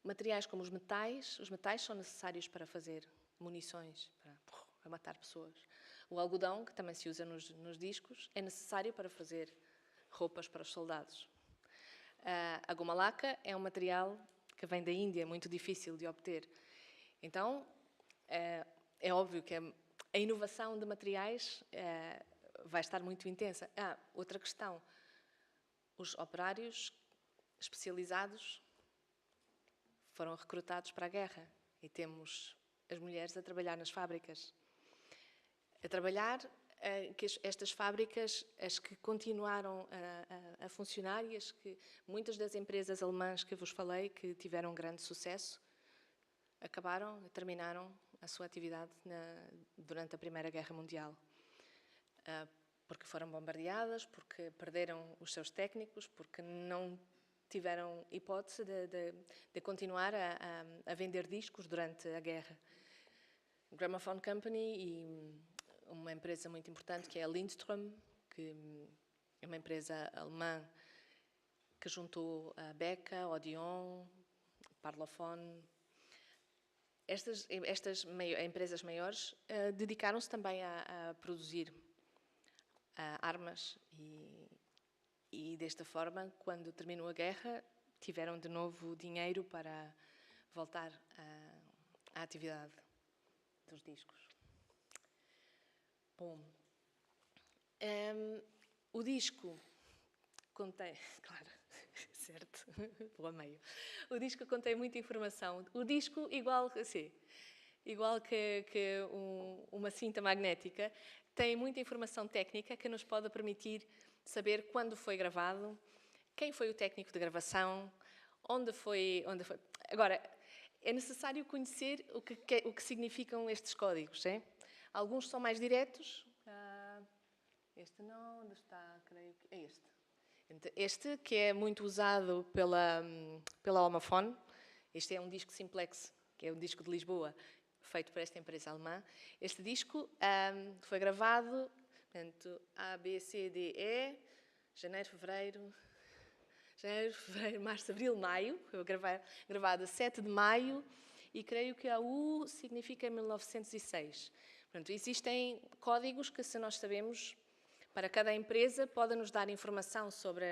materiais como os metais são necessários para fazer munições, para matar pessoas. O algodão, que também se usa nos discos, é necessário para fazer roupas para os soldados. A goma laca é um material que vem da Índia, muito difícil de obter. Então, é óbvio que a inovação de materiais vai estar muito intensa. Outra questão, os operários especializados foram recrutados para a guerra e temos as mulheres a trabalhar nas fábricas. A trabalhar que estas fábricas, as que continuaram a funcionar e muitas das empresas alemãs que vos falei, que tiveram grande sucesso, terminaram a sua atividade durante a Primeira Guerra Mundial. Porque foram bombardeadas, porque perderam os seus técnicos, porque não tiveram hipótese de continuar a vender discos durante a guerra. Gramophone Company e uma empresa muito importante que é a Lindström, que é uma empresa alemã que juntou a Beca, Odeon, Parlophone. Estas empresas maiores dedicaram-se também a produzir armas e desta forma, quando terminou a guerra, tiveram de novo dinheiro para voltar à atividade dos discos. Bom, o disco contém, claro, certo, vou a meio. O disco contém muita informação. O disco, igual que uma cinta magnética, tem muita informação técnica que nos pode permitir saber quando foi gravado, quem foi o técnico de gravação, onde foi. Agora, é necessário conhecer o que significam estes códigos. Alguns são mais diretos. Este não, onde está? Creio que é este. Este, que é muito usado pela Homophone. Este é um disco simplex, que é um disco de Lisboa, feito por esta empresa alemã. Este disco foi gravado, portanto, A, B, C, D, E, janeiro, fevereiro, março, abril, maio. Foi gravado a 7 de maio e creio que a U significa 1906. Portanto, existem códigos que, se nós sabemos, para cada empresa, podem nos dar informação sobre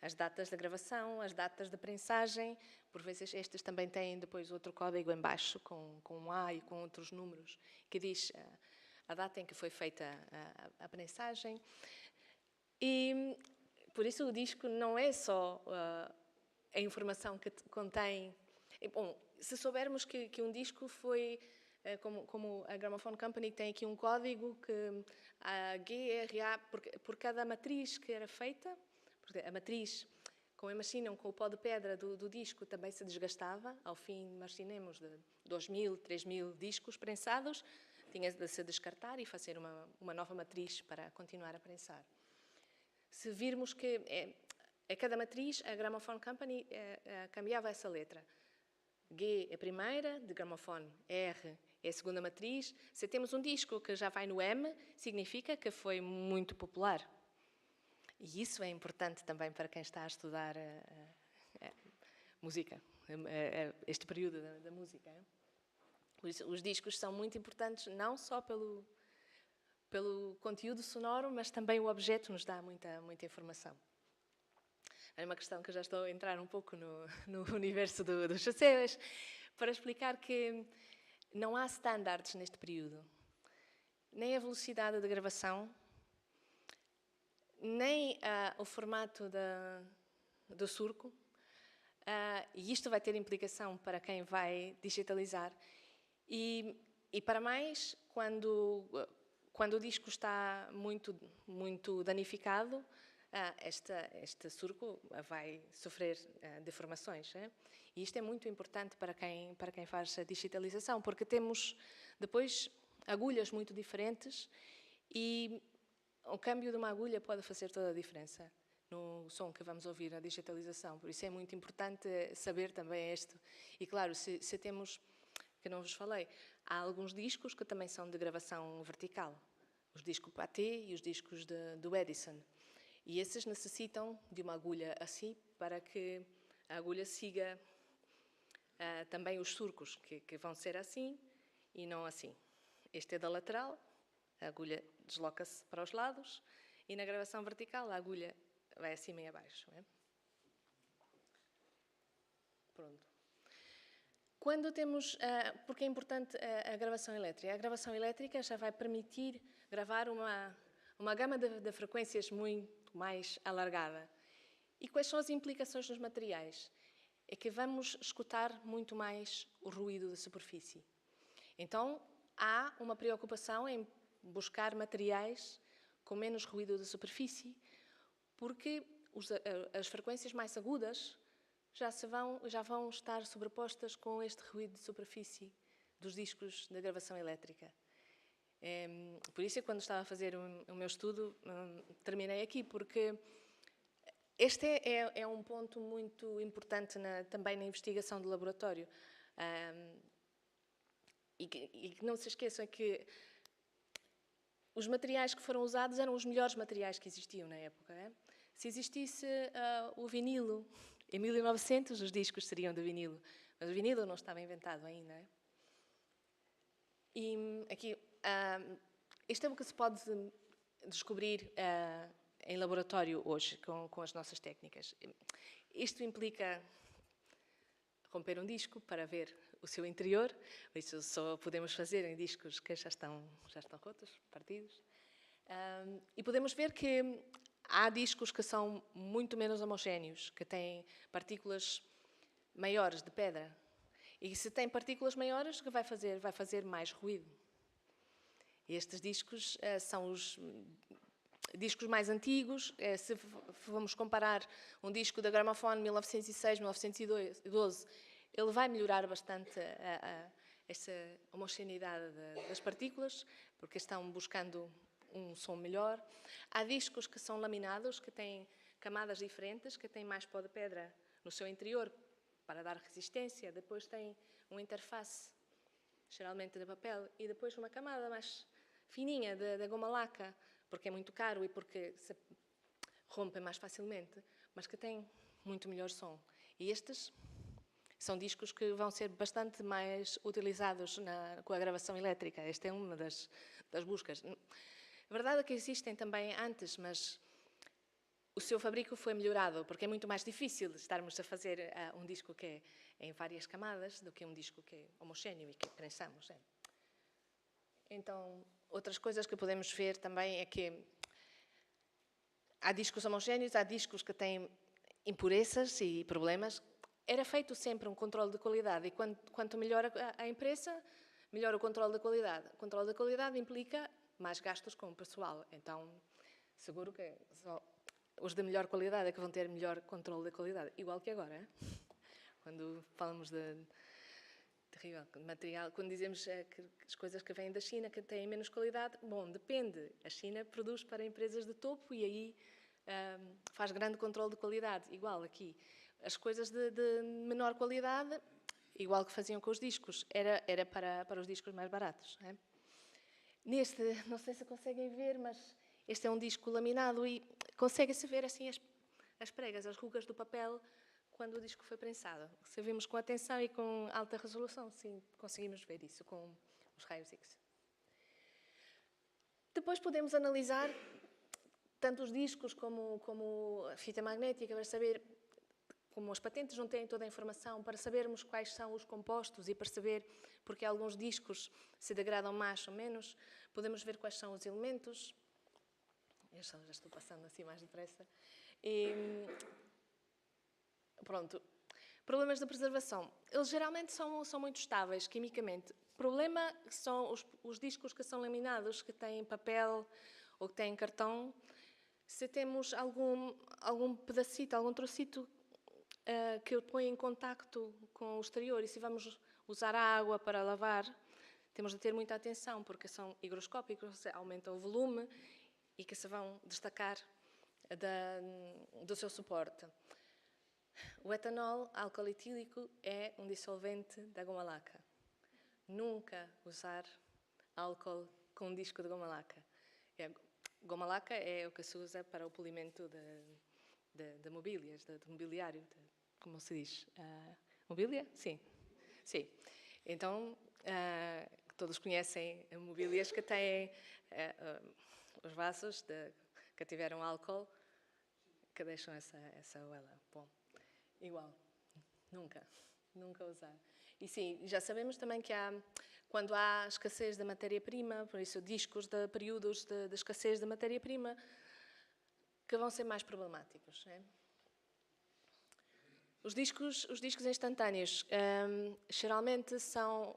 as datas da gravação, as datas da prensagem. Por vezes, estas também têm depois outro código em baixo, com um A e com outros números, que diz a data em que foi feita a prensagem. E, por isso, o disco não é só a informação que contém. Bom, se soubermos que um disco foi, como a Gramophone Company tem aqui um código que a GRA, por cada matriz que era feita, porque a matriz, como imaginam, com o pó de pedra do disco também se desgastava. Ao fim, imaginemos, de 2.000, 3.000 discos prensados, tinha de se descartar e fazer uma nova matriz para continuar a prensar. Se virmos que a cada matriz, a Gramophone Company cambiava essa letra. G é a primeira, de gramofone. R é a segunda matriz. Se temos um disco que já vai no M, significa que foi muito popular. E isso é importante também para quem está a estudar música, este período da música. Por isso, os discos são muito importantes, não só pelo conteúdo sonoro, mas também o objeto nos dá muita informação. É uma questão que eu já estou a entrar um pouco no universo dos chassés, para explicar que não há standards neste período. Nem a velocidade de gravação, nem o formato do surco. E isto vai ter implicação para quem vai digitalizar. E para mais, quando o disco está muito danificado, este surco vai sofrer deformações. E isto é muito importante para quem faz a digitalização, porque temos depois agulhas muito diferentes e o câmbio de uma agulha pode fazer toda a diferença no som que vamos ouvir na digitalização. Por isso é muito importante saber também isto. E claro, se temos, que não vos falei, há alguns discos que também são de gravação vertical. Os discos Pathé e os discos do Edison. E esses necessitam de uma agulha assim para que a agulha siga também os surcos, que vão ser assim e não assim. Este é da lateral, a agulha desloca-se para os lados e na gravação vertical a agulha vai acima e abaixo. Pronto. Quando temos, porque é importante a gravação elétrica? A gravação elétrica já vai permitir gravar uma gama de frequências muito mais alargada. E quais são as implicações nos materiais? É que vamos escutar muito mais o ruído da superfície. Então, há uma preocupação em buscar materiais com menos ruído da superfície, porque as frequências mais agudas já vão estar sobrepostas com este ruído de superfície dos discos da gravação elétrica. Por isso é que quando estava a fazer o meu estudo, terminei aqui, porque este é um ponto muito importante também na investigação de laboratório. E que não se esqueçam que os materiais que foram usados eram os melhores materiais que existiam na época. Se existisse o vinilo, em 1900 os discos seriam de vinilo, mas o vinilo não estava inventado ainda. E aqui, isto é o que se pode descobrir em laboratório hoje com as nossas técnicas. Isto implica romper um disco para ver o seu interior. Isso só podemos fazer em discos que já estão rotos, partidos. E podemos ver que há discos que são muito menos homogéneos, que têm partículas maiores de pedra. E se tem partículas maiores, o que vai fazer mais ruído. E estes discos são os discos mais antigos. Se vamos comparar um disco da Gramophone 1906, 1912, ele vai melhorar bastante essa homogeneidade das partículas, porque estão buscando um som melhor. Há discos que são laminados, que têm camadas diferentes, que têm mais pó de pedra no seu interior para dar resistência. Depois tem uma interface, geralmente de papel, e depois uma camada mais fininha de goma laca, porque é muito caro e porque se rompe mais facilmente, mas que tem muito melhor som. E estes são discos que vão ser bastante mais utilizados com a gravação elétrica. Esta é uma das buscas. A verdade é que existem também antes, mas o seu fabrico foi melhorado, porque é muito mais difícil estarmos a fazer um disco que é em várias camadas do que um disco que é homogéneo e que prensamos. Então, outras coisas que podemos ver também é que há discos homogéneos, há discos que têm impurezas e problemas. Era feito sempre um controle de qualidade e quanto melhor a empresa, melhor o controle de qualidade. O controle de qualidade implica mais gastos com o pessoal. Então, seguro que só os de melhor qualidade é que vão ter melhor controle de qualidade. Igual que agora, quando falamos de material, quando dizemos que as coisas que vêm da China que têm menos qualidade, bom, depende. A China produz para empresas de topo e aí faz grande controle de qualidade. Igual aqui. As coisas de menor qualidade, igual que faziam com os discos, era para os discos mais baratos. Neste, não sei se conseguem ver, mas este é um disco laminado e consegue-se ver assim as pregas, as rugas do papel, quando o disco foi prensado. Se vemos com atenção e com alta resolução, sim, conseguimos ver isso com os raios X. Depois podemos analisar tanto os discos como a fita magnética para saber, como as patentes não têm toda a informação, para sabermos quais são os compostos e perceber porque alguns discos se degradam mais ou menos, podemos ver quais são os elementos. Eu já estou passando assim mais depressa. E, pronto. Problemas de preservação. Eles geralmente são muito estáveis quimicamente. O problema são os discos que são laminados, que têm papel ou que têm cartão. Se temos algum pedacito, algum trocito que eu ponho em contacto com o exterior e se vamos usar a água para lavar, temos de ter muita atenção porque são higroscópicos, aumentam o volume e que se vão destacar do seu suporte. O etanol, álcool etílico, é um dissolvente da goma laca. Nunca usar álcool com um disco de goma laca. Goma laca é o que se usa para o polimento de mobílias, de mobiliário, como se diz? Mobília? Sim. Sim. Então, todos conhecem mobílias que têm os vasos que tiveram álcool, que deixam essa oela. Bom, igual. Nunca usar. E sim, já sabemos também que quando há escassez de matéria-prima, por isso discos de períodos de escassez de matéria-prima, que vão ser mais problemáticos. Os discos instantâneos geralmente são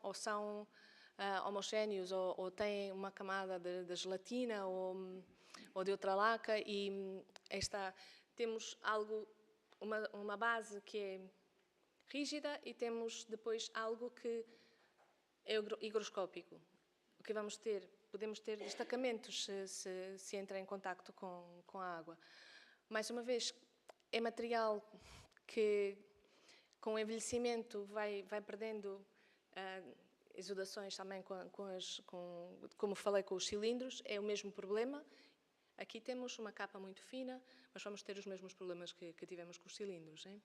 homogéneos ou têm uma camada de gelatina ou ou de outra laca, e temos uma base que é rígida e temos depois algo que é higroscópico. O que podemos ter destacamentos se entra em contacto com a água. Mais uma vez, é material que com o envelhecimento vai perdendo exudações também como falei, com os cilindros, é o mesmo problema. Aqui temos uma capa muito fina, mas vamos ter os mesmos problemas que tivemos com os cilindros. Hein?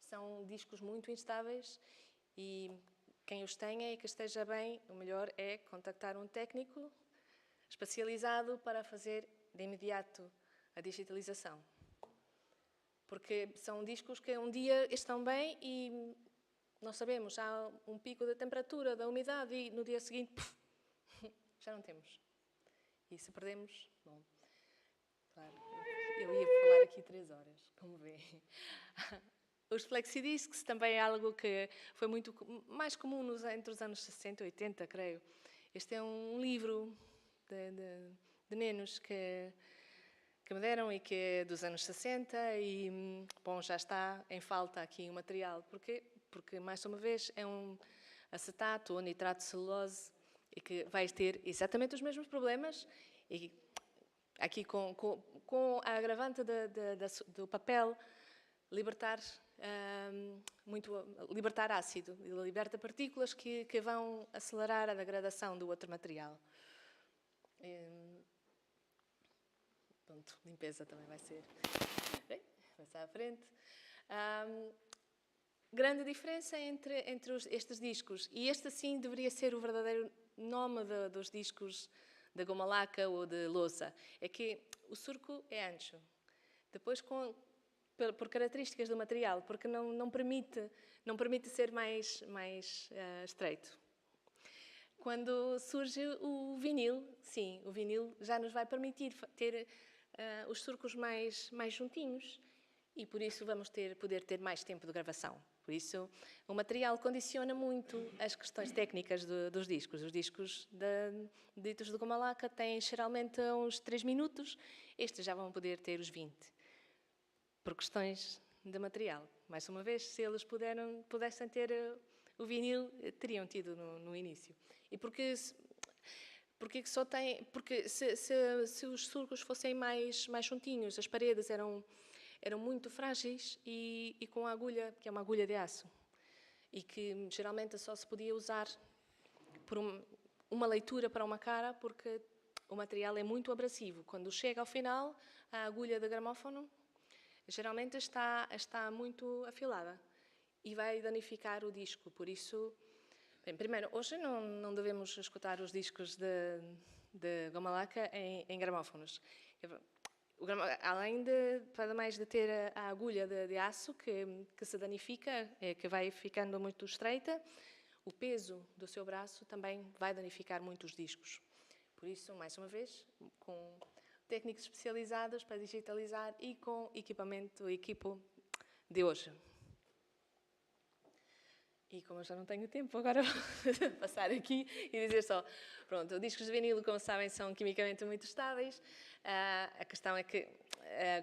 São discos muito instáveis e quem os tenha e que esteja bem, o melhor é contactar um técnico especializado para fazer de imediato a digitalização. Porque são discos que um dia estão bem e nós sabemos, há um pico da temperatura, da umidade e no dia seguinte, já não temos. E se perdemos, bom, claro, eu ia falar aqui 3 horas, como vê. Os flexidiscs também é algo que foi muito mais comum entre os anos 60 e 80, creio. Este é um livro de nenos que me deram e que é dos anos 60 e, bom, já está em falta aqui o material. Porque, mais uma vez, é um acetato ou nitrato de celulose e que vai ter exatamente os mesmos problemas e aqui com a agravante do papel libertar ácido, liberta partículas que vão acelerar a degradação do outro material. Pronto, limpeza também vai ser. Passar à frente. Grande diferença entre estes discos, e este sim deveria ser o verdadeiro nome dos discos de goma laca ou de louça, é que o surco é ancho. Depois, por características do material, porque não permite ser mais estreito. Quando surge o vinil, sim, o vinil já nos vai permitir ter os surcos mais juntinhos e por isso vamos poder ter mais tempo de gravação. Por isso, o material condiciona muito as questões técnicas dos discos. Os discos ditos de goma laca têm geralmente uns 3 minutos, estes já vão poder ter os 20. Por questões de material. Mais uma vez, se eles pudessem ter o vinil, teriam tido no início. E porque se os surcos fossem mais juntinhos, as paredes eram muito frágeis e com a agulha, que é uma agulha de aço, e que geralmente só se podia usar por uma leitura para uma cara, porque o material é muito abrasivo. Quando chega ao final, a agulha de gramófono geralmente está muito afilada e vai danificar o disco. Por isso, bem, primeiro, hoje não devemos escutar os discos de goma laca em gramófonos. Além para mais de ter a agulha de aço que se danifica, que vai ficando muito estreita, o peso do seu braço também vai danificar muito os discos. Por isso, mais uma vez, com técnicos especializados para digitalizar e com equipo de hoje. E como eu já não tenho tempo, agora vou passar aqui e dizer só, pronto, os discos de vinilo, como sabem, são quimicamente muito estáveis. A questão é que,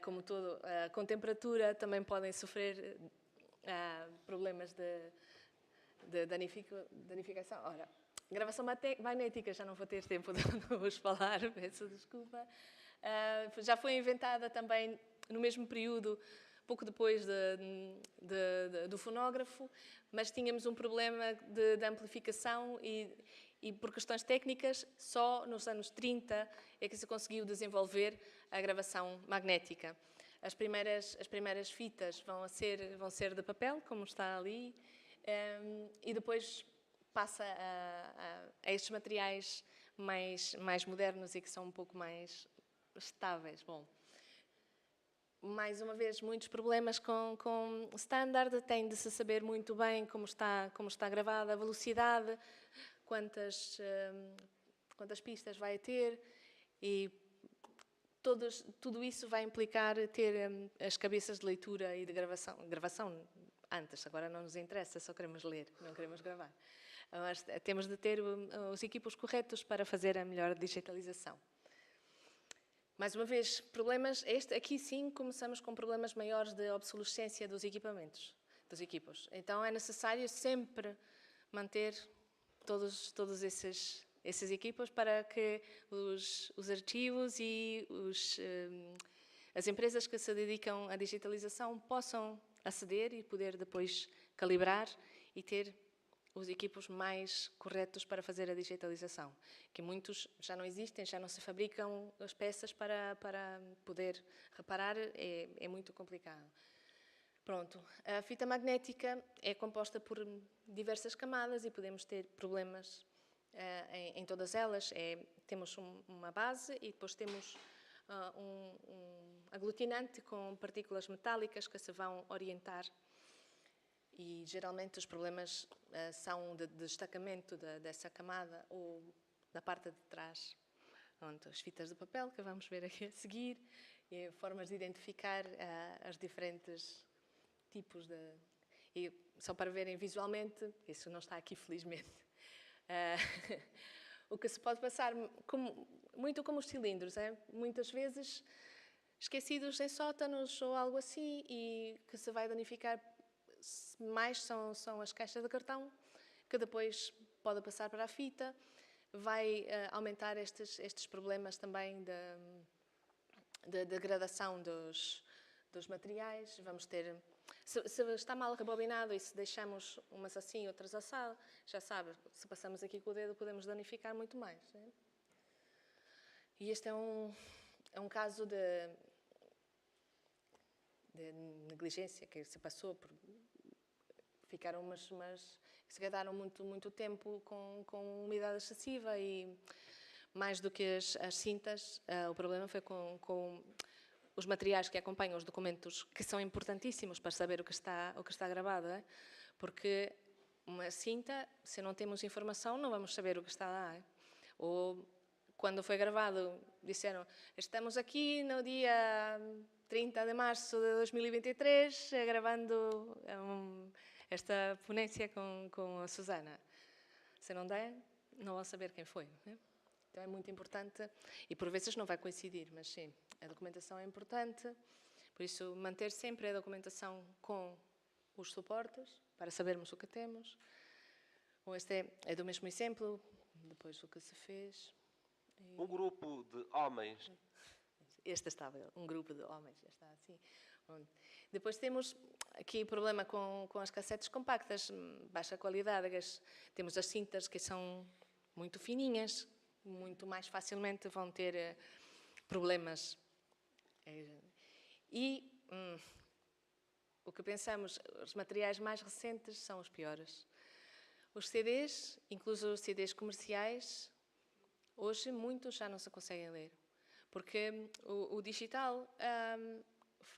como tudo, com temperatura também podem sofrer problemas de danificação. Ora, gravação magnética, já não vou ter tempo de vos falar, peço desculpa. Já foi inventada também no mesmo período, pouco depois do fonógrafo, mas tínhamos um problema de amplificação e por questões técnicas, só nos anos 30 é que se conseguiu desenvolver a gravação magnética. As primeiras fitas vão ser de papel, como está ali, e depois passa a estes materiais mais modernos e que são um pouco mais estáveis. Bom, mais uma vez, muitos problemas com standard, tem de se saber muito bem como está gravada, a velocidade, quantas pistas vai ter e tudo isso vai implicar ter as cabeças de leitura e de gravação antes, agora não nos interessa, só queremos ler, não queremos gravar. Mas temos de ter os equipos corretos para fazer a melhor digitalização. Mais uma vez, problemas, aqui sim começamos com problemas maiores de obsolescência dos equipamentos, dos equipos. Então é necessário sempre manter todos esses equipos para que os arquivos e as empresas que se dedicam à digitalização possam aceder e poder depois calibrar e ter os equipos mais corretos para fazer a digitalização. Que muitos já não existem, já não se fabricam as peças para poder reparar, é muito complicado. Pronto, a fita magnética é composta por diversas camadas e podemos ter problemas em todas elas. Temos uma base e depois temos um aglutinante com partículas metálicas que se vão orientar. E geralmente os problemas são de destacamento dessa camada ou da parte de trás. Pronto, as fitas de papel que vamos ver aqui a seguir, e formas de identificar as diferentes tipos de... E só para verem visualmente, isso não está aqui felizmente. O que se pode passar, muito como os cilindros, muitas vezes esquecidos em sótanos ou algo assim, e que se vai danificar mais são as caixas de cartão, que depois pode passar para a fita, vai aumentar estes problemas também de degradação dos materiais. Vamos ter, se está mal rebobinado e se deixamos umas assim, outras assado, já sabe, se passamos aqui com o dedo podemos danificar muito mais. E este é um caso de negligência que se passou por... Ficaram que se quedaram muito tempo com umidade excessiva e mais do que as cintas, o problema foi com os materiais que acompanham os documentos, que são importantíssimos para saber o que está gravado, porque uma cinta, se não temos informação, não vamos saber o que está lá. Ou quando foi gravado, disseram, estamos aqui no dia 30 de março de 2023, gravando esta ponência com a Susana. Se não der, não vão saber quem foi. Então é muito importante, e por vezes não vai coincidir, mas sim, a documentação é importante, por isso manter sempre a documentação com os suportes, para sabermos o que temos. Este é do mesmo exemplo, depois o que se fez. Um grupo de homens. Este estava, um grupo de homens, já está assim. Depois temos aqui o problema com as cassetes compactas, baixa qualidade. Temos as cintas que são muito fininhas, muito mais facilmente vão ter problemas. E o que pensamos, os materiais mais recentes são os piores. Os CDs, inclusive os CDs comerciais, hoje muitos já não se conseguem ler. Porque o digital,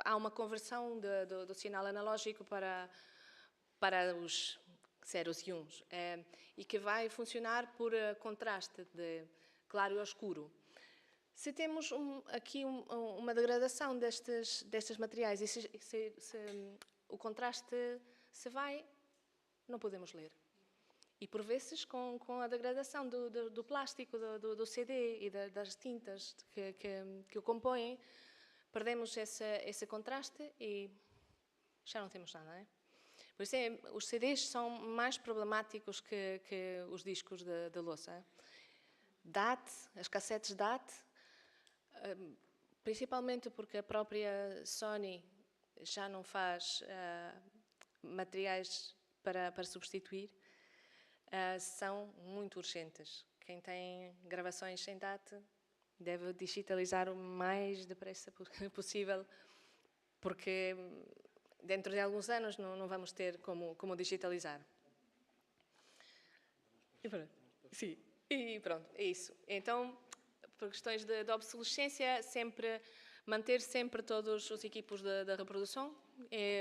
há uma conversão do sinal analógico para os zeros e uns, e que vai funcionar por contraste de claro e escuro. Se temos aqui uma degradação destes materiais e se o contraste se vai, não podemos ler. E por vezes, com a degradação do plástico, do CD e das tintas que o compõem, perdemos esse contraste e já não temos nada. Por isso, os CDs são mais problemáticos que os discos de louça. DAT, as cassetes DAT, principalmente porque a própria Sony já não faz materiais para substituir, são muito urgentes. Quem tem gravações em DAT deve digitalizar o mais depressa possível, porque dentro de alguns anos não vamos ter como digitalizar. E pronto. Sim, e pronto, é isso. Então, por questões de obsolescência, manter sempre todos os equipos de reprodução,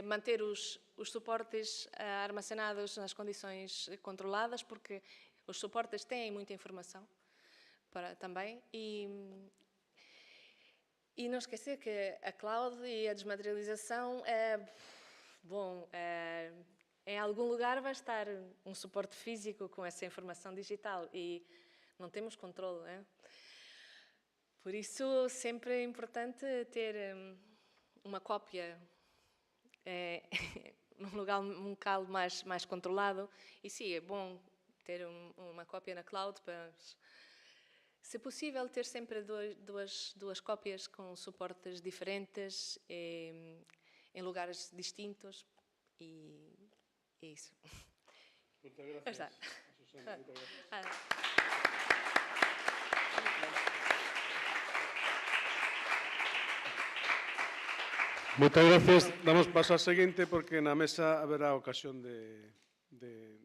manter os suportes armazenados nas condições controladas, porque os suportes têm muita informação também, e não esquecer que a cloud e a desmaterialização em algum lugar vai estar um suporte físico com essa informação digital e não temos controle, Por isso, sempre é importante ter uma cópia num local mais controlado. E sim, é bom ter uma cópia na cloud, mas, se possível, ter sempre duas cópias com suportes diferentes em lugares distintos. E é isso. Muchas gracias, Susana. Muchas gracias. Moitas gracias. Damos paso ao seguinte porque na mesa haberá ocasión de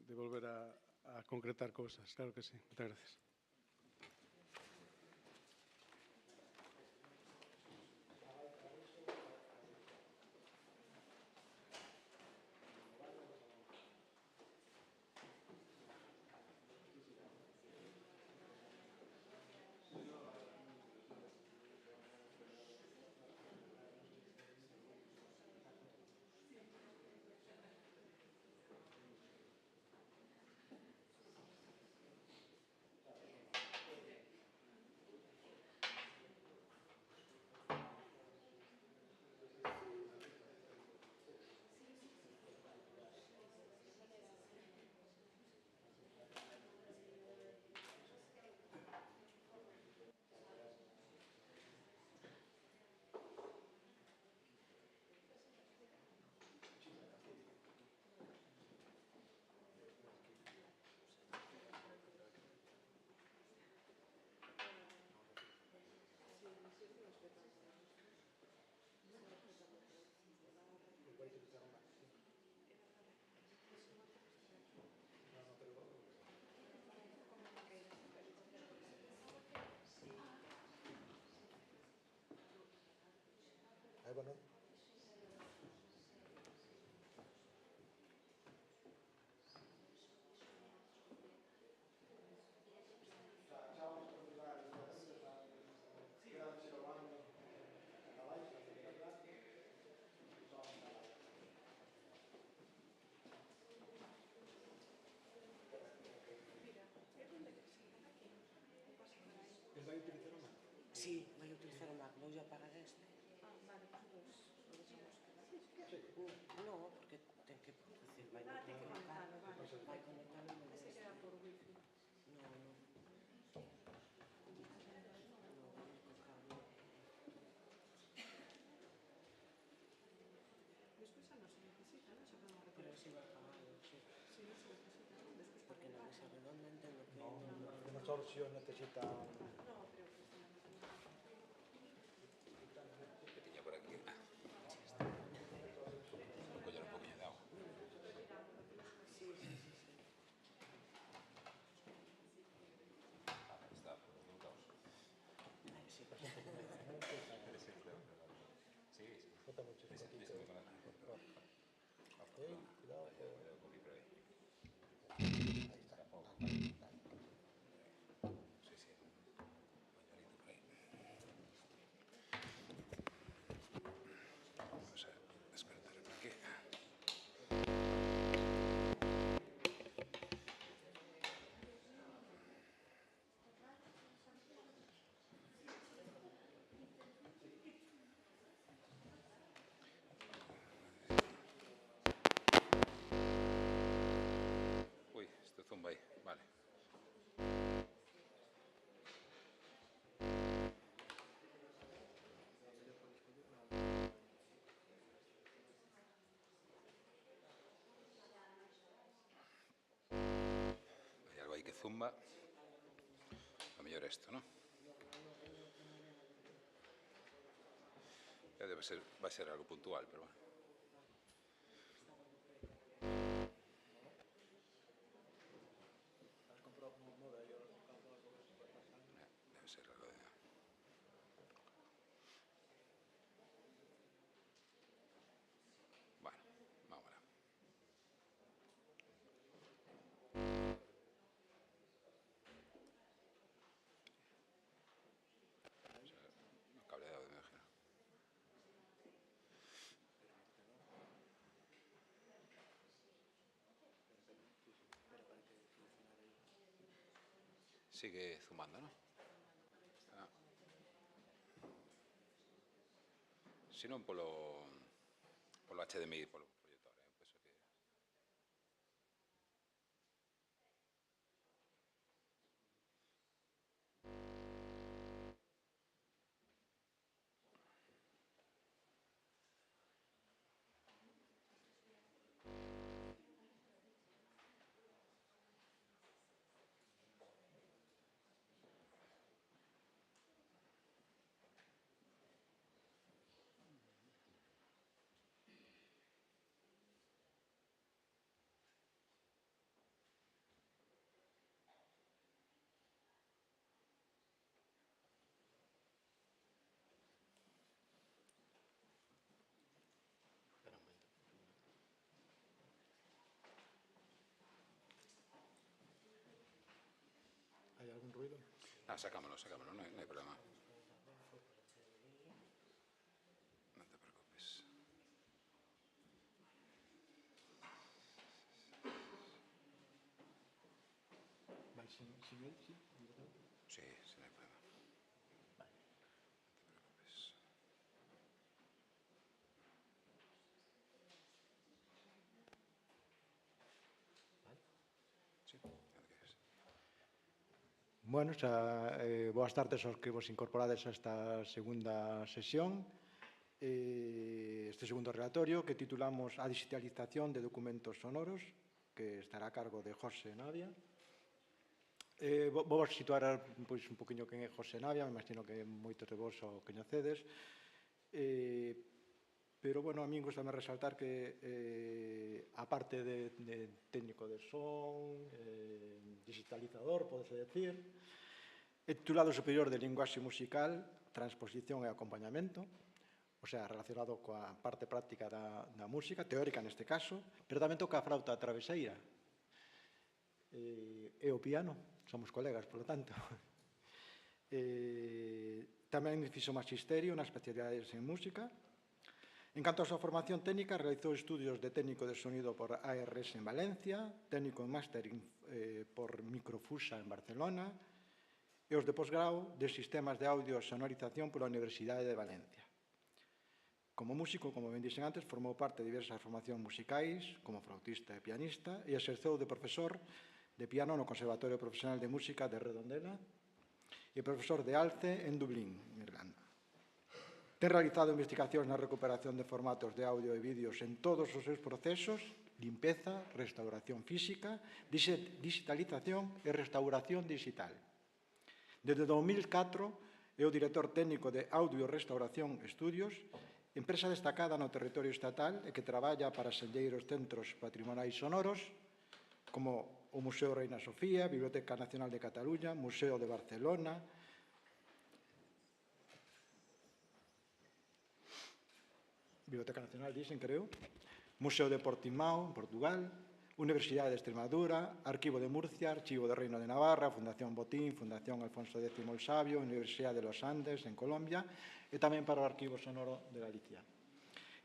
volver a concretar cousas. Claro que sí. Moitas gracias. Bueno. Sí, vai utilizar o Mac, vou a apagar este. No, porque ten que decir, vai conectalo, vai conectalo no este. No, no. No, vai co cable. Pero ese va apagado, sí. Porque na mesa redonda entendo que No, una solución necesita... Que tenía por aquí. Un collar un poquillo de agua. Está por los caos. Sí. Sí, sí. Falta mucho. Cuidado. Vamos a despertar por aquí. Uy, esto zumba ahí. Vale. Hay algo ahí que zumba. Lo mejor esto, ¿no? Ya va a ser algo puntual, pero bueno. Debe ser algo de... Bueno, vamos a ver. Un cableado, me imagino. Sigue zumbando, ¿no? Ah. senón polo HDMI, polo proyector. Penso que... Hai algún ruido? Sacámoslo, non hai problema. Non te preocupes. Vai sin el, sí? Sí, non hai problema. Non te preocupes. Sí, cando queres. Bueno, boas tardes aos que vos incorporades a esta segunda sesión. Este segundo relatorio que titulamos A digitalización de documentos sonoros, que estará a cargo de José Navia. Vou situar pois, un poquinho quen é José Navia, me imagino que moitos de vos o coñecedes. Pero, bueno, a min gustame resaltar que, aparte de técnico de son, digitalizador, podese decir, é titulado superior de linguaxe musical, transposición e acompañamento, o sea, relacionado coa parte práctica da música, teórica neste caso, pero tamén toca a flauta traveseira e o piano, somos colegas, polo tanto. Tamén fixo magisterio nas especialidades en música. En canto a súa formación técnica, realizou estudios de técnico de sonido por ARS en Valencia, técnico en mastering por Microfusa en Barcelona e os de posgrau de sistemas de audio e sonorización pola Universidade de Valencia. Como músico, como ben dixen antes, formou parte de diversas formacións musicais, como flautista e pianista, e exerceu de profesor de piano no Conservatorio Profesional de Música de Redondela e profesor de alce en Dublín, en Irlanda. Ten realizado investigacións na recuperación de formatos de audio e vídeos en todos os seus procesos, limpeza, restauración física, digitalización e restauración digital. Desde 2004 é o director técnico de Audio Restauración Estudios, empresa destacada no territorio estatal e que traballa para selleiros centros patrimoniais sonoros como o Museo Reina Sofía, Biblioteca Nacional de Cataluña, Museo de Barcelona, Biblioteca Nacional, dicen, creo, Museo de Portimao, en Portugal, Universidade de Extremadura, Arquivo de Murcia, Archivo do Reino de Navarra, Fundación Botín, Fundación Alfonso X el Sabio, Universidade de los Andes, en Colombia, e tamén para o Arquivo Sonoro de Galicia,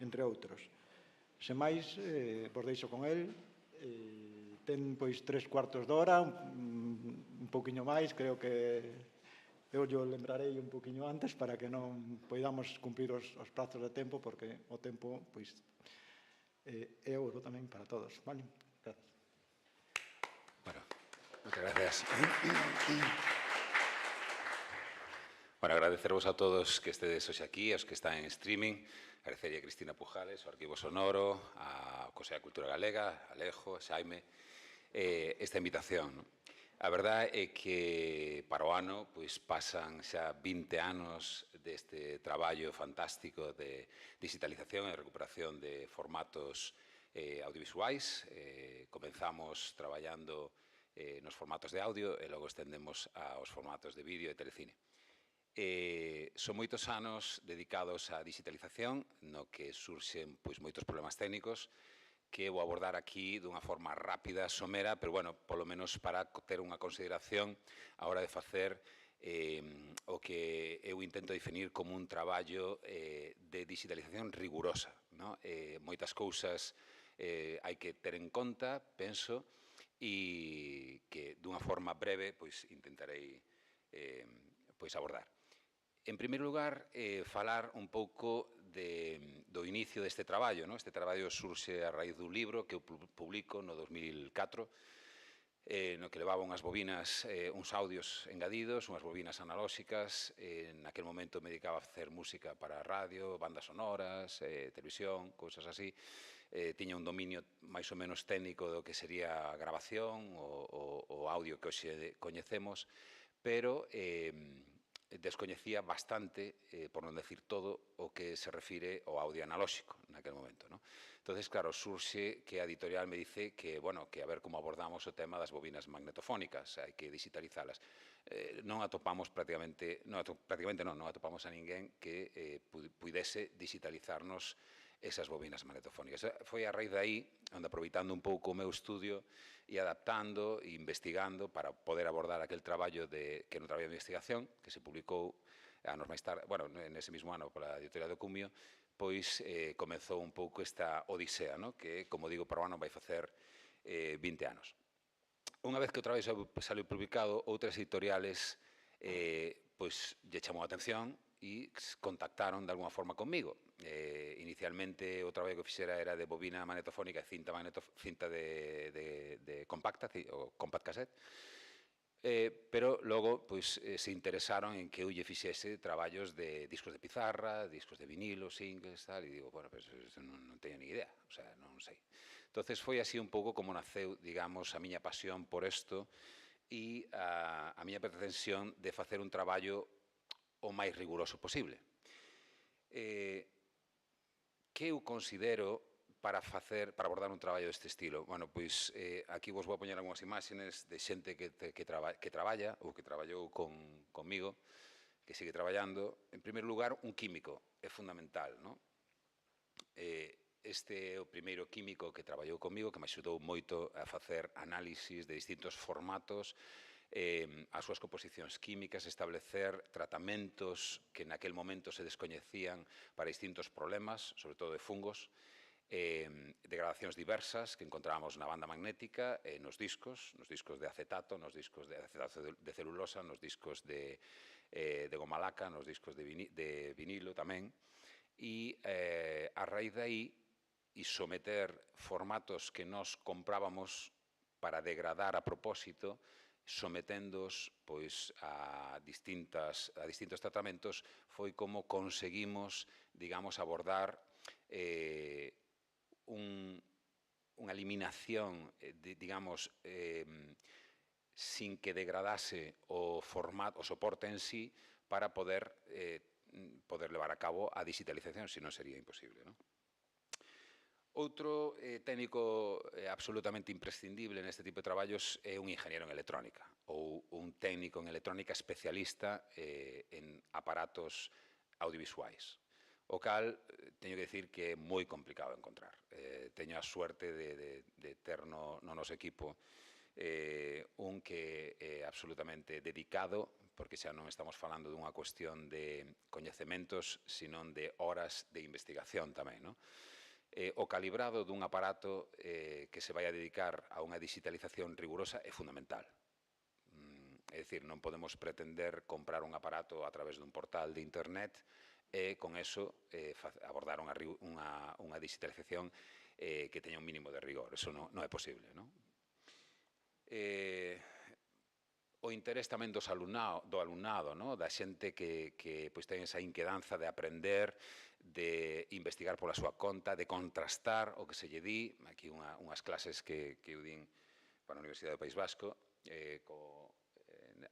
entre outros. Sen máis, vos deixo con el. Ten, pois, 3/4 de hora, un pouquiño máis, creo que eu yo lembrarei un pouquiño antes para que non poidamos cumprir os prazos de tempo, porque o tempo, pois, é ouro tamén para todos. Vale? Gracias. Bueno, moitas gracias. Bueno, agradecervos a todos que estedes hoxe aquí, aos que están en streaming, agradecerlle a Cristina Pujales, ao Arquivo Sonoro, a Consello da Cultura Galega, a Alejo, a Xaime, esta invitación. A verdade é que para o ano pasan xa 20 anos deste traballo fantástico de digitalización e recuperación de formatos audiovisuais. Comenzamos traballando nos formatos de audio e logo estendemos aos formatos de vídeo e telecine. Son moitos anos dedicados á digitalización, no que surxen moitos problemas técnicos que vou abordar aquí dunha forma rápida, somera, pero, bueno, polo menos para ter unha consideración a hora de facer o que eu intento definir como un traballo de digitalización rigurosa. Moitas cousas hai que ter en conta, penso, e que dunha forma breve intentarei abordar. En primeiro lugar, falar un pouco do inicio deste traballo. Este traballo surxe a raíz dun libro que eu publico no 2004, no que levaba unhas bobinas, uns audios engadidos, unhas bobinas analóxicas. Naquel momento me dedicaba a facer música para radio, bandas sonoras, televisión, cousas así. Tiña un dominio máis ou menos técnico do que sería a grabación, o audio que hoxe coñecemos, pero descoñecía bastante, por non decir todo, o que se refire ao audio analóxico naquel momento. Entonces, claro, surxe que a editorial me dice que, bueno, que a ver como abordamos o tema das bobinas magnetofónicas, hai que digitalizalas. Non atopamos non atopamos a ninguén que pudese digitalizarnos esas bobinas magnetofónicas. Foi a raíz de aí, onde aproveitando un pouco o meu estudio e adaptando e investigando para poder abordar aquel traballo que era un traballo de investigación que se publicou anos máis tarde, bueno, nese mesmo ano pola editorial do Cumio, pois comezou un pouco esta odisea, que, como digo, para o ano vai facer 20 anos. Unha vez que o traballo saliu publicado, outras editoriales pois lle chamou a atención e contactaron de alguma forma conmigo. Inicialmente o traballo que fixera era de bobina magnetofónica e cinta de compacta, o compact cassette, pero logo se interesaron en que eu lle fixese traballos de discos de pizarra, discos de vinilo, singles, tal, e digo, bueno, non teño ni idea, o sea, non sei. Entonces foi así un pouco como naceu, digamos, a miña pasión por isto e a miña pretensión de facer un traballo o máis riguroso posible. Que eu considero para abordar un traballo deste estilo? Bueno, pois aquí vos vou a poñer algunhas imaxes de xente que traballa ou que traballou conmigo, que sigue traballando. En primeiro lugar, un químico é fundamental. Este é o primeiro químico que traballou comigo, que me axudou moito a facer análisis de distintos formatos, as súas composicións químicas, establecer tratamentos que naquel momento se descoñecían para distintos problemas, sobre todo de fungos, degradacións diversas que encontrábamos na banda magnética, nos discos de acetato, nos discos de acetato de celulosa, nos discos de goma laca, nos discos de vinilo tamén, e a raíz de aí e someter formatos que nos comprábamos para degradar a propósito, someténdoos a distintos tratamentos, foi como conseguimos, digamos, abordar unha eliminación, digamos, sin que degradase o soporte en sí para poder levar a cabo a digitalización, senón sería imposible. Outro técnico absolutamente imprescindible neste tipo de traballos é un ingeniero en electrónica ou un técnico en electrónica especialista en aparatos audiovisuais, o cal teño que decir que é moi complicado de encontrar. Teño a suerte de ter no noso equipo un que é absolutamente dedicado, porque xa non estamos falando dunha cuestión de coñecementos, senón de horas de investigación tamén. O calibrado dun aparato que se vai a dedicar a unha digitalización rigurosa é fundamental. É dicir, non podemos pretender comprar un aparato a través dun portal de internet e con eso abordar unha digitalización que teña un mínimo de rigor. Eso non é posible. O interés tamén do alumnado, da xente que ten esa inquedanza de aprender, de investigar pola súa conta, de contrastar o que se lle di. Aquí unhas clases que eu din para a Universidade do País Vasco.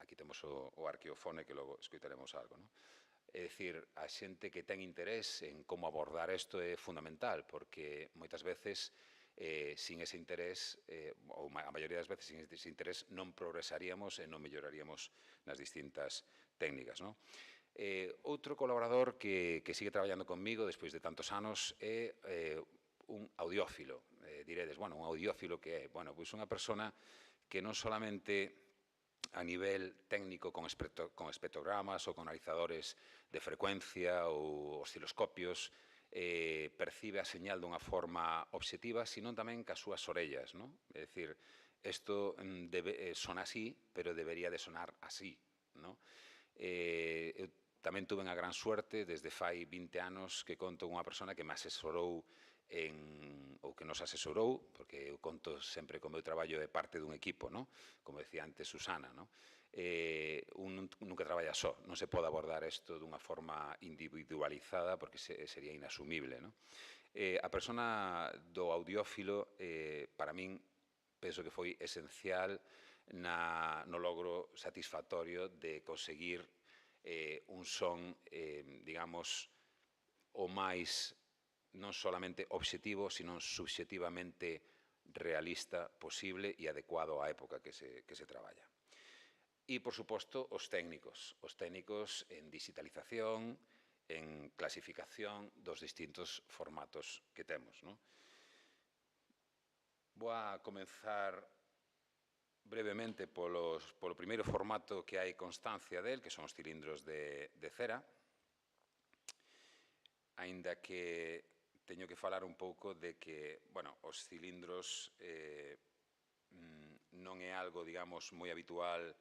Aquí temos o arqueofone que logo escoitaremos algo. É dicir, a xente que ten interés en como abordar isto é fundamental, porque moitas veces sin ese interés, ou a maioría das veces sin ese interés, non progresaríamos e non melloraríamos nas distintas técnicas. Outro colaborador que sigue traballando conmigo despois de tantos anos é un audiófilo. Diredes, bueno, un audiófilo que é? Bueno, pois unha persona que non solamente a nivel técnico con espectrogramas ou con analizadores de frecuencia ou osciloscopios percibe a señal dunha forma obxectiva, senón tamén cas súas orellas. É dicir, isto sona así, pero debería de sonar así. Eu tamén tuve a gran suerte, desde fai 20 anos, que conto unha persona que me asesorou ou que nos asesorou, porque eu conto sempre que o meu traballo é parte dun equipo, como decía antes Susana. Un nunca traballa só, non se pode abordar isto dunha forma individualizada porque sería inasumible. A persona do audiófilo, para min, penso que foi esencial no logro satisfactorio de conseguir un son, digamos, o máis non solamente obxectivo, sino subxectivamente realista posible e adecuado á época que se traballa. E, por suposto, os técnicos en digitalización, en clasificación dos distintos formatos que temos. Vou a comenzar brevemente polo primeiro formato que hai constancia del, que son os cilindros de cera, aínda que teño que falar un pouco de que, os cilindros non é algo, digamos, moi habitual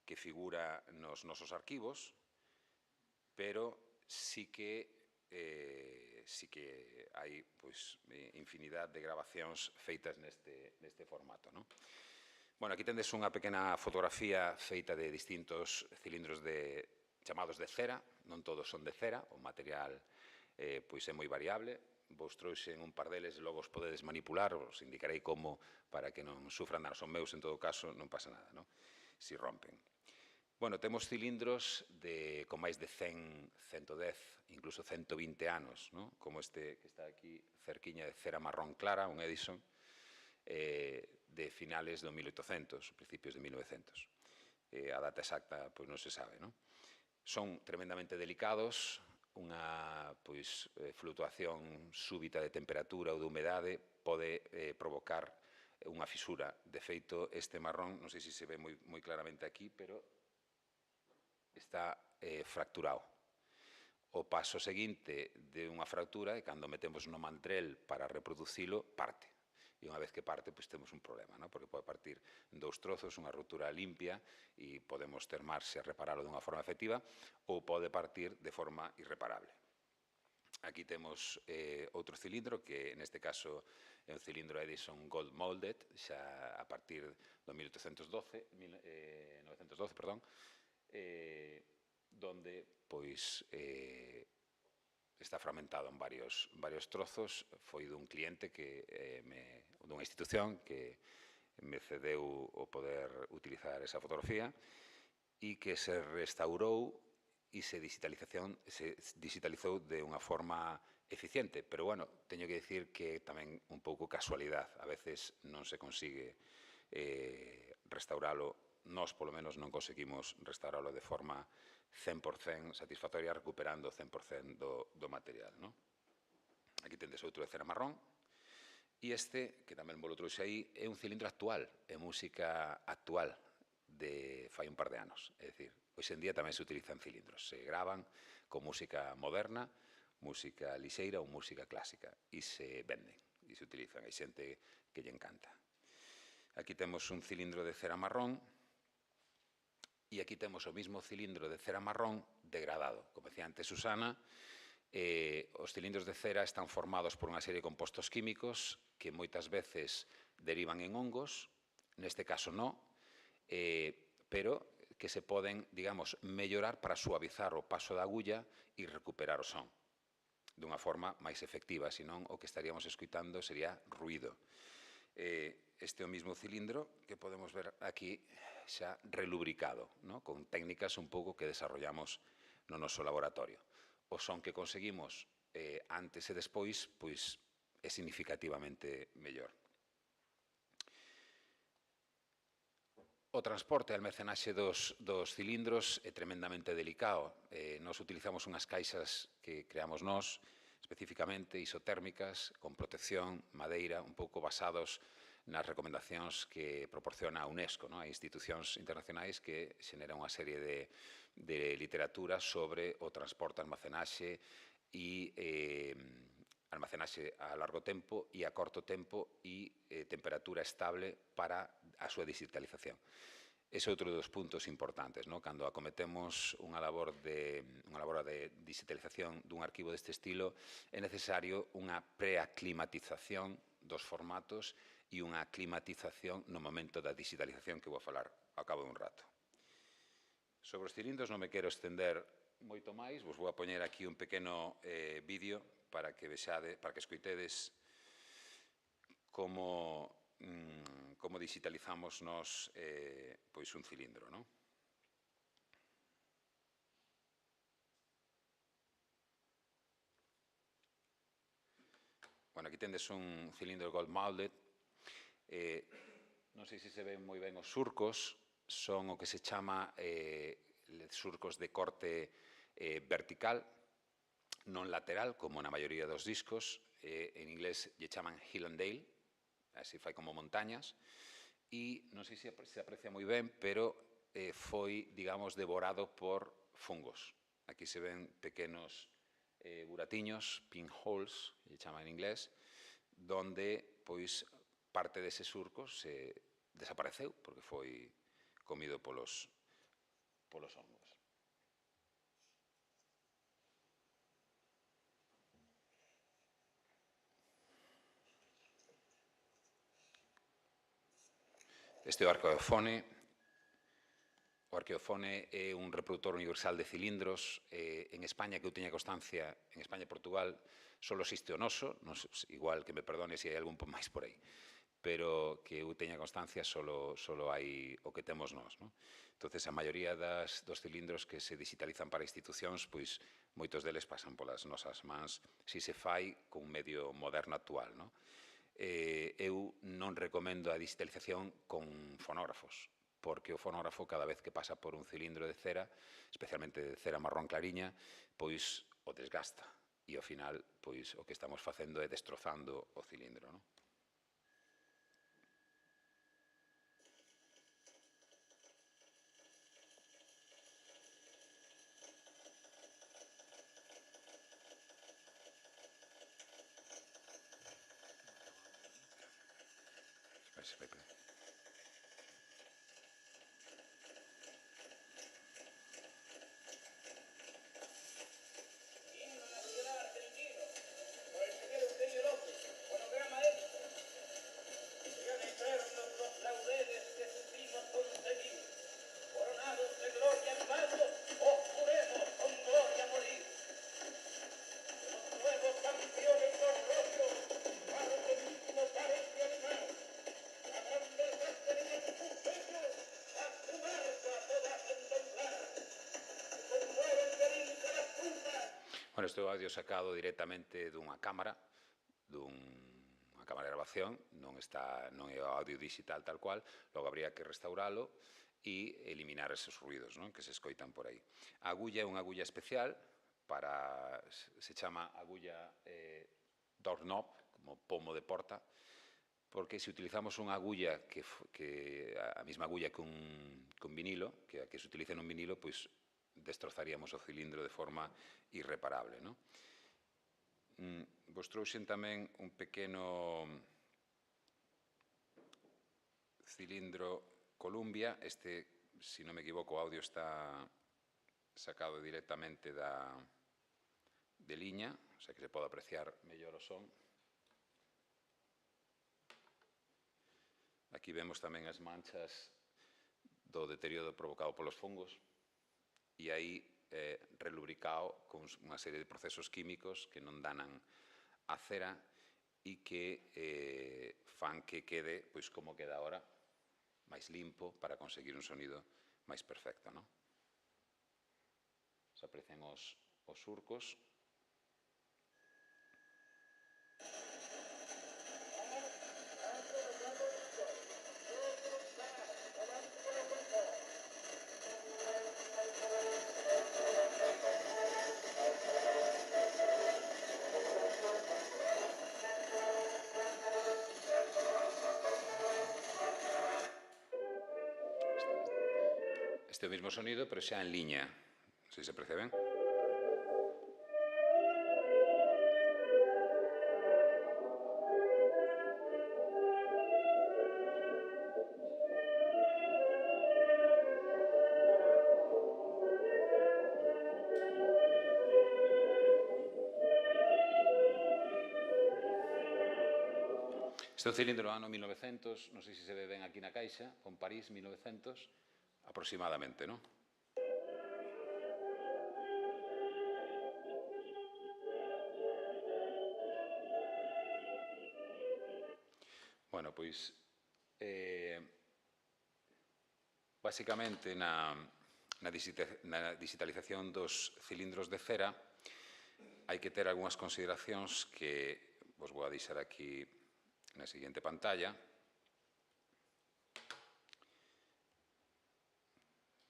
que figura nos nosos arquivos, pero sí que hai infinidade de grabacións feitas neste formato. Aquí tendes unha pequena fotografía feita de distintos cilindros chamados de cera, non todos son de cera, o material é moi variable. Vos trouxen un par deles e logo os podedes manipular, os indicarei como para que non sufran danos. Son meus, en todo caso, non pasa nada, si rompen. Temos cilindros con máis de 100, 110, incluso 120 anos, como este que está aquí cerquiña de cera marrón clara, un Edison, de finales do 1800, principios de 1900. A data exacta non se sabe. Son tremendamente delicados, unha flutuación súbita de temperatura ou de humedade pode provocar unha fisura. De feito, este marrón, non sei se se ve moi claramente aquí, pero está fracturado. O paso seguinte de unha fractura é cando metemos no mantrel para reproducilo, parte. E unha vez que parte, temos un problema, porque pode partir en dous trozos, unha ruptura limpia, e podemos ter marxe a reparalo dunha forma efectiva, ou pode partir de forma irreparable. Aquí temos outro cilindro, que neste caso é un cilindro Edison Gold Molded, xa a partir do 1912, donde está fragmentado en varios trozos. Foi dun cliente, dunha institución, que me cedeu o poder utilizar esa fotografía e que se restaurou e se digitalizou de unha forma eficiente. Pero, teño que dicir que tamén un pouco casualidade. A veces non se consigue restauralo. Nós, polo menos, non conseguimos restauralo de forma 100% satisfactoria, recuperando 100% do material. Aquí tendes outro de cera marrón. E este, que tamén vos lo trouxe aí, é un cilindro actual, é música actual de fai un par de anos. É dicir, hoxe en día tamén se utilizan cilindros. Se gravan con música moderna, música lixeira ou música clásica. E se venden, e se utilizan. Hai xente que lle encanta. Aquí temos un cilindro de cera marrón. E aquí temos o mismo cilindro de cera marrón degradado. Como decía antes Susana, os cilindros de cera están formados por unha serie de compostos químicos que moitas veces derivan en hongos, neste caso non, pero que se poden, digamos, mellorar para suavizar o paso da agulla e recuperar o son dunha forma máis efectiva, senón o que estaríamos escoitando sería ruído. Este é o mismo cilindro que podemos ver aquí xa relubricado, con técnicas un pouco que desarrollamos no noso laboratorio. O son que conseguimos antes e despois é significativamente mellor. O transporte e almacenaxe dos cilindros é tremendamente delicado. Nos utilizamos unhas caixas que creamos nós, especificamente isotérmicas, con protección, madeira, un pouco basados nas recomendacións que proporciona a UNESCO, a institucións internacionais que xeneran unha serie de literatura sobre o transporte, almacenaxe e almacenaxe a largo tempo e a corto tempo e temperatura estable para a súa digitalización. Ese é outro dos puntos importantes, no? Cando acometemos unha labor de digitalización dun arquivo deste estilo, é necesario unha preaclimatización dos formatos e unha climatización no momento da digitalización que vou falar ao cabo dun rato. Sobre os cilindros non me quero estender moito máis, vos vou a poñer aquí un pequeno vídeo para que escoitedes como digitalizamos nos pois un cilindro, non? Bueno, aquí tendes un cilindro gold molded. Non sei se se ven moi ben os surcos, son o que se chama surcos de corte vertical, non lateral, como na maioría dos discos. En inglés lle chaman hill and dale, así fai como montañas, e non sei se aprecia moi ben, pero foi, digamos, devorado por fungos. Aquí se ven pequenos buratiños, pinholes, lle chaman en inglés, donde, pois, parte deses surcos desapareceu, porque foi comido polos hongos. Este é o arqueofone. O arqueofone é un reproductor universal de cilindros. En España, que eu teña constancia, en España e Portugal, só existe o noso, igual que me perdone se hai algún máis por aí, pero que eu teña constancia só hai o que temos nós. Entón, a maioría dos cilindros que se digitalizan para institucións, pois moitos deles pasan polas nosas mans, se fai con un medio moderno actual. Eu non recomendo a digitalización con fonógrafos, porque o fonógrafo, cada vez que pasa por un cilindro de cera, especialmente de cera marrón clariña, pois o desgasta. E ao final, pois o que estamos facendo é destrozando o cilindro. Bueno, este é o audio sacado directamente dunha cámara de grabación, non é o audio digital tal cual, logo habría que restauralo e eliminar esos ruidos que se escoitan por aí. A agulla é unha agulla especial, se chama agulla doorknob, como pomo de porta, porque se utilizamos unha agulla a mesma agulla que un vinilo, que se utiliza nun vinilo, pois destrozaríamos o cilindro de forma irreparable. Vos trouxen tamén un pequeno cilindro Columbia. Este, se non me equivoco, o audio está sacado directamente de liña, o sea que se pode apreciar mellor o son. Aquí vemos tamén as manchas do deterioro provocado polos fungos, e aí relubricado con unha serie de procesos químicos que non danan a cera e que fan que quede, pois como queda agora, máis limpo para conseguir un sonido máis perfecto. Se aprecian os surcos. Este é o mesmo sonido, pero xa en liña. Non sei se aprecia ben. Este é un cilindro do ano 1900, non sei se se ve ben aquí na caixa, con París 1900, aproximadamente, non? Bueno, pois, basicamente, na digitalización dos cilindros de cera hai que ter algunhas consideracións que vos vou a deixar aquí na seguinte pantalla. Non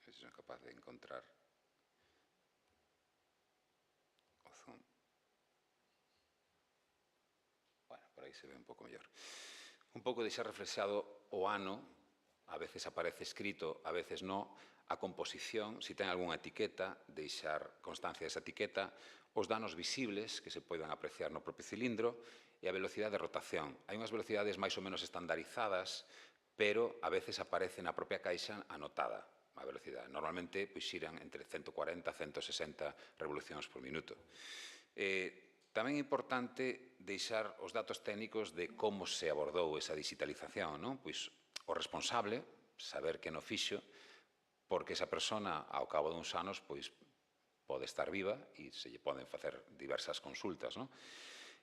sei se son capaz de encontrar o zoom. Bueno, por aí se ve un pouco mellor. Un pouco deixar reflexado o ano, a veces aparece escrito, a veces no, a composición, se ten algunha etiqueta, deixar constancia desa etiqueta, os danos visibles que se poidan apreciar no propio cilindro e a velocidade de rotación. Hai unhas velocidades máis ou menos estandarizadas, pero a veces aparece na propia caixa anotada a velocidade. Normalmente xiran entre 140 e 160 revolucións por minuto. Tamén é importante deixar os datos técnicos de como se abordou esa digitalización, non? Pois o responsable, saber que no fixo, porque esa persona, ao cabo duns anos, pois pode estar viva e se lle poden facer diversas consultas, non?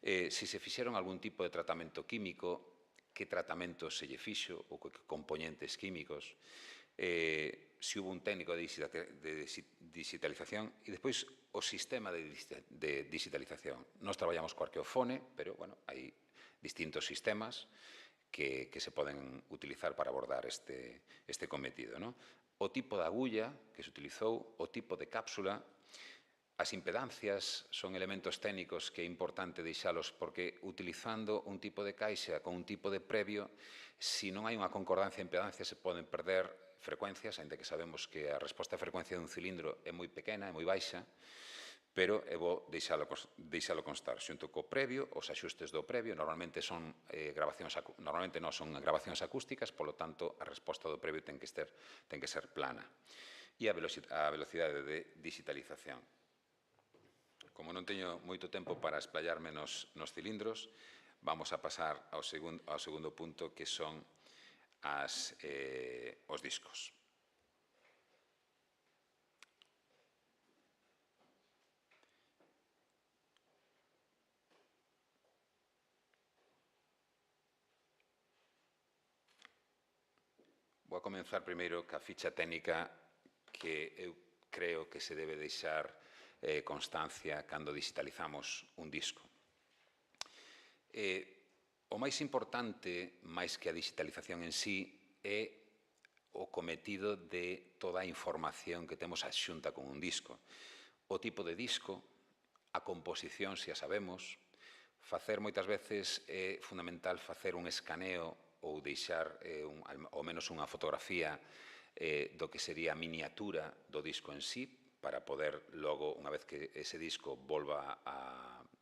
Se se fixeron algún tipo de tratamento químico, que tratamento se lle fixo ou que componentes químicos, se hubo un técnico de digitalización e despois o sistema de digitalización. Nos traballamos co Arqueofone, pero, bueno, hai distintos sistemas que se poden utilizar para abordar este cometido, non? O tipo de agulla que se utilizou, o tipo de cápsula, as impedancias son elementos técnicos que é importante deixalos porque utilizando un tipo de caixa con un tipo de previo, se non hai unha concordancia de impedancias se poden perder frecuencias, ainda que sabemos que a resposta a frecuencia dun cilindro é moi pequena, é moi baixa, pero é bo deixalo constar. Xunto co previo, os axustes do previo, normalmente son grabacións acústicas, polo tanto, a resposta do previo ten que ser plana. E a velocidade de digitalización. Como non teño moito tempo para explayarme nos cilindros, vamos a pasar ao segundo punto, que son os discos. Vou a comenzar primeiro ca ficha técnica que eu creo que se debe deixar constancia cando digitalizamos un disco. O máis importante, máis que a digitalización en sí, é o cometido de toda a información que temos adxunta con un disco. O tipo de disco, a composición, se a sabemos, facer moitas veces é fundamental facer un escaneo ou deixar ao menos unha fotografía do que sería a miniatura do disco en sí, para poder logo, unha vez que ese disco volva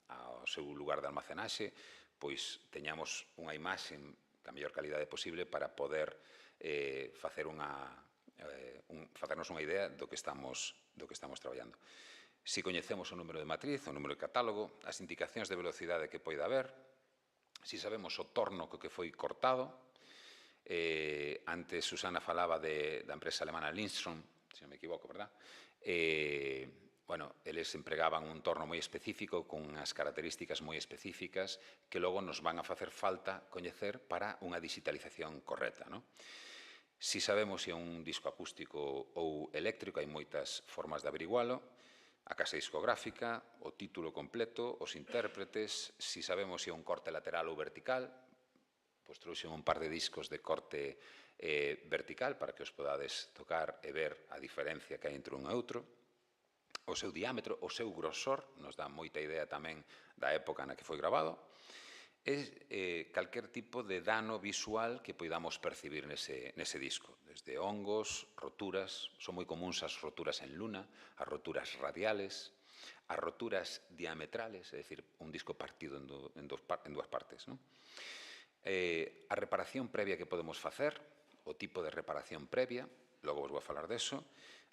ao seu lugar de almacenaxe, pois teñamos unha imaxe da mellor calidade posible para poder facernos unha idea do que estamos traballando. Se coñecemos o número de matriz, o número de catálogo, as indicacións de velocidade que poida haber, se sabemos o torno co que foi cortado, antes Susana falaba da empresa alemana Lindström, se non me equivoco, verdad? Bueno, eles empregaban un torno moi específico con unhas características moi específicas que logo nos van a facer falta coñecer para unha digitalización correcta, non? Si sabemos se é un disco acústico ou eléctrico, hai moitas formas de averigualo, a casa discográfica, o título completo, os intérpretes, si sabemos se é un corte lateral ou vertical, pois trouxen un par de discos de corte vertical para que os podades tocar e ver a diferencia que hai entre un e outro. O seu diámetro, o seu grosor, nos dá moita idea tamén da época na que foi grabado. É calquer tipo de dano visual que poidamos percibir nese disco. Desde hongos, roturas, son moi comuns as roturas en luna, as roturas radiales, as roturas diametrales, é dicir, un disco partido en dúas partes, non? A reparación previa que podemos facer, o tipo de reparación previa, logo vos vou a falar deso,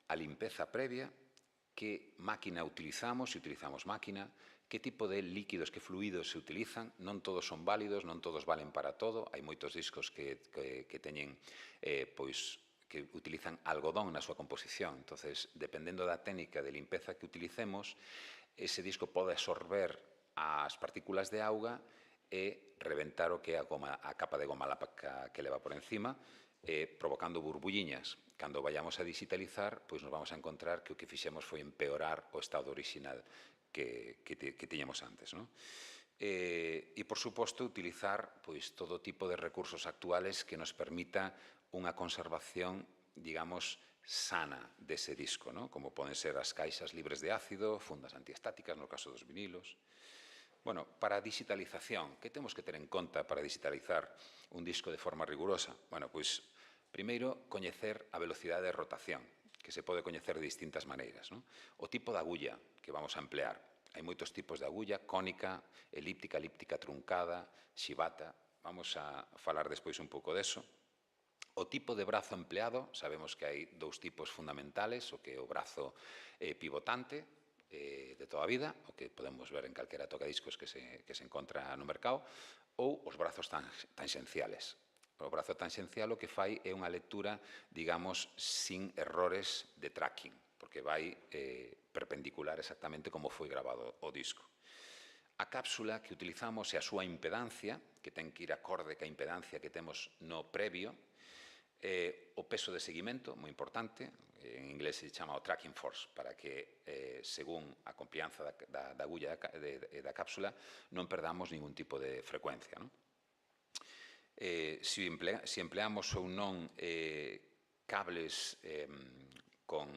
a limpeza previa, que máquina utilizamos, se utilizamos máquina, que tipo de líquidos, que fluidos se utilizan. Non todos son válidos, non todos valen para todo. Hai moitos discos que teñen, pois, que utilizan algodón na súa composición. Entonces, dependendo da técnica de limpeza que utilicemos, ese disco pode absorber as partículas de auga e reventar o que é a capa de goma laca que leva por encima, provocando burbulliñas. Cando vayamos a digitalizar, pois nos vamos a encontrar que o que fixemos foi empeorar o estado original que tiñamos antes, non? E, por suposto, utilizar pois todo tipo de recursos actuales que nos permita unha conservación, digamos, sana dese disco, non? Como poden ser as caixas libres de ácido, fundas antiestáticas, no caso dos vinilos. Bueno, para a digitalización, que temos que ter en conta para digitalizar un disco de forma rigurosa? Bueno, pois, primeiro, coñecer a velocidade de rotación, que se pode coñecer de distintas maneiras, non? O tipo de agulla que vamos a emplear. Hai moitos tipos de agulla, cónica, elíptica, elíptica truncada, xibata. Vamos a falar despois un pouco deso. O tipo de brazo empleado, sabemos que hai dous tipos fundamentales, o que é o brazo pivotante, de toda a vida, o que podemos ver en calquera tocadiscos que se encontra no mercado, ou os brazos tangenciales. O brazo tangencial o que fai é unha lectura, digamos, sin errores de tracking, porque vai perpendicular exactamente como foi grabado o disco. A cápsula que utilizamos é a súa impedancia, que ten que ir acorde ca impedancia que temos no previo, o peso de seguimento, moi importante, en inglés se chama o tracking force, para que, según a complianza da agulla e da cápsula, non perdamos ningún tipo de frecuencia, non? Se empleamos ou non cables con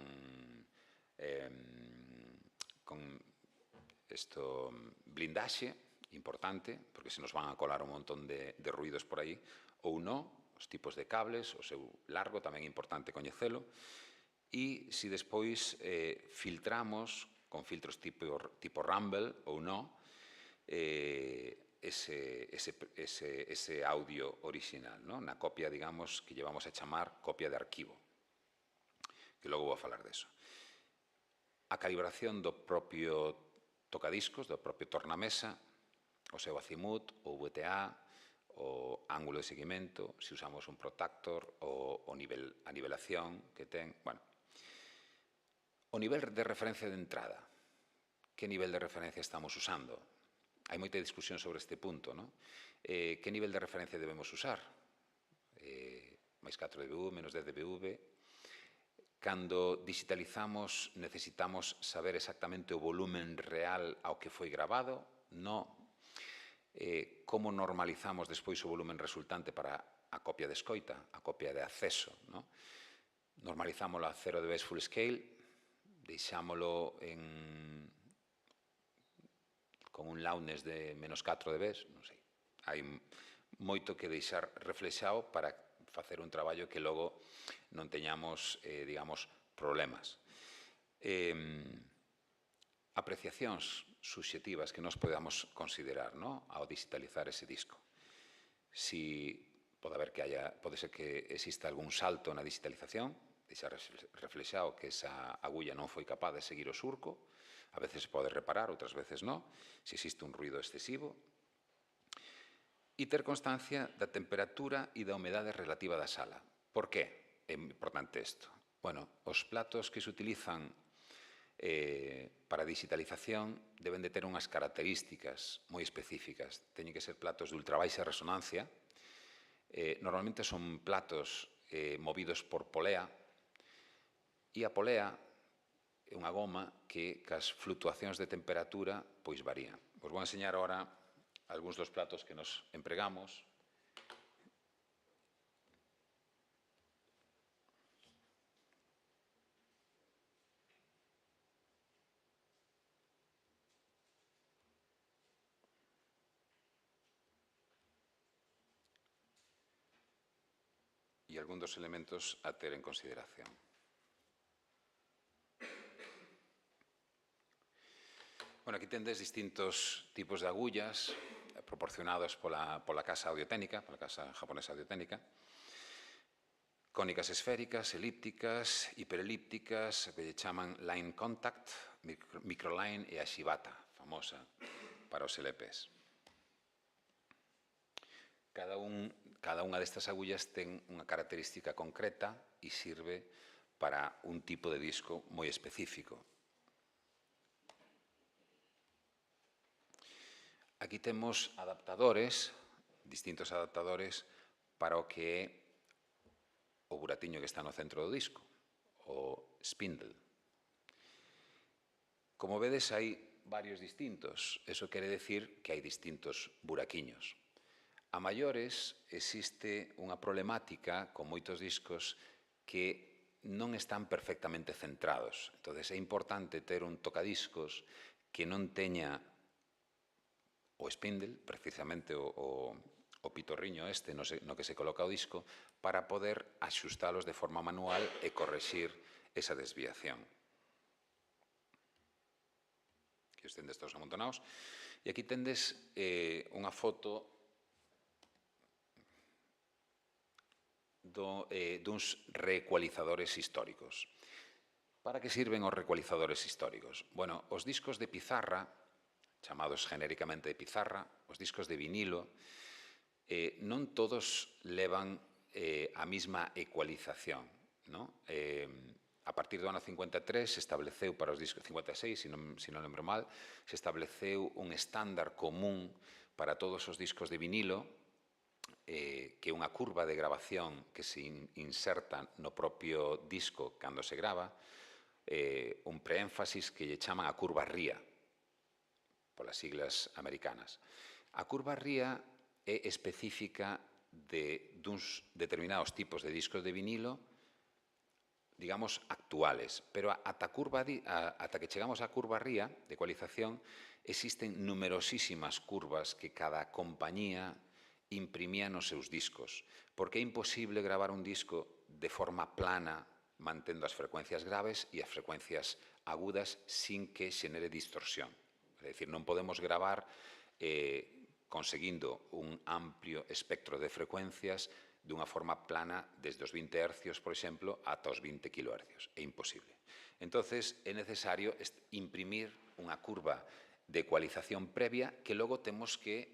blindaxe, importante, porque se nos van a colar un montón de ruidos por aí, ou non, os tipos de cables, o seu largo, tamén é importante coñecelo, e se despois filtramos con filtros tipo Rumble ou non, ese audio original, na copia, digamos, que llevamos a chamar copia de arquivo, que logo vou a falar deso. A calibración do propio tocadiscos, do propio tornamesa, o seu azimut, o VTA, o ángulo de seguimento, se usamos un protactor, a nivelación que ten, bueno. O nivel de referencia de entrada, que nivel de referencia estamos usando? Hai moita discusión sobre este punto, non? Que nivel de referencia debemos usar? Máis 4 dBV, menos 10 dBV. Cando digitalizamos, necesitamos saber exactamente o volumen real ao que foi grabado? Non. Como normalizamos despois o volumen resultante para a copia de escoita, a copia de acceso, non? Normalizámolo a 0 dB full scale, deixámolo con un loudness de menos 4 dB, non sei. Hai moito que deixar reflexado para facer un traballo que logo non teñamos, digamos, problemas. Apreciacións subxetivas que nos podamos considerar ao digitalizar ese disco. Si pode ser que exista algún salto na digitalización, deixar reflexado que esa agulla non foi capaz de seguir o surco, a veces se pode reparar, outras veces non, se existe un ruido excesivo, e ter constancia da temperatura e da humedade relativa da sala. Por que é importante isto? Bueno, os platos que se utilizan para a digitalización deben de ter unhas características moi específicas. Teñen que ser platos de ultra baixa resonancia. Normalmente son platos movidos por polea, e a polea é unha goma que cas fluctuacións de temperatura pois varían. Vos vou enseñar agora algúns dos platos que nos empregamos. E algún dos elementos a ter en consideración. Bueno, aquí tendes distintos tipos de agullas proporcionados pola casa audiotécnica, pola casa japonesa audiotécnica. Cónicas esféricas, elípticas, hiperelípticas, que lle chaman line contact, microline e a shibata, famosa para os LPs. Cada unha destas agullas ten unha característica concreta e sirve para un tipo de disco moi específico. Aquí temos adaptadores, distintos adaptadores para o que é o buratiño que está no centro do disco, o spindle. Como vedes, hai varios distintos. Eso quere decir que hai distintos buraquiños. A maiores, existe unha problemática con moitos discos que non están perfectamente centrados. Entón, é importante ter un tocadiscos que non teña o spindle, precisamente o pitorriño este no que se coloca o disco, para poder axustalos de forma manual e correxir esa desviación. Aquí os tendes todos amontonados. E aquí tendes unha foto duns reecualizadores históricos. Para que sirven os reecualizadores históricos? Bueno, os discos de pizarra, chamados genéricamente de pizarra, os discos de vinilo, non todos levan a mesma ecualización. A partir do ano 53 se estableceu para os discos, 56, se non lembro mal, se estableceu un estándar común para todos os discos de vinilo, que é unha curva de grabación que se inserta no propio disco cando se grava, un preénfasis que lle chaman a curva RIA, polas siglas americanas. A curva RIA é específica duns determinados tipos de discos de vinilo, digamos, actuales, pero ata que chegamos á curva RIA de ecualización, existen numerosísimas curvas que cada compañía imprimía nos seus discos, porque é imposible gravar un disco de forma plana, mantendo as frecuencias graves e as frecuencias agudas sin que xenere distorsión. É dicir, non podemos gravar conseguindo un amplio espectro de frecuencias dunha forma plana desde os 20 Hz, por exemplo, ata os 20 kHz. É imposible. Entonces, é necesario imprimir unha curva de ecualización previa que logo temos que,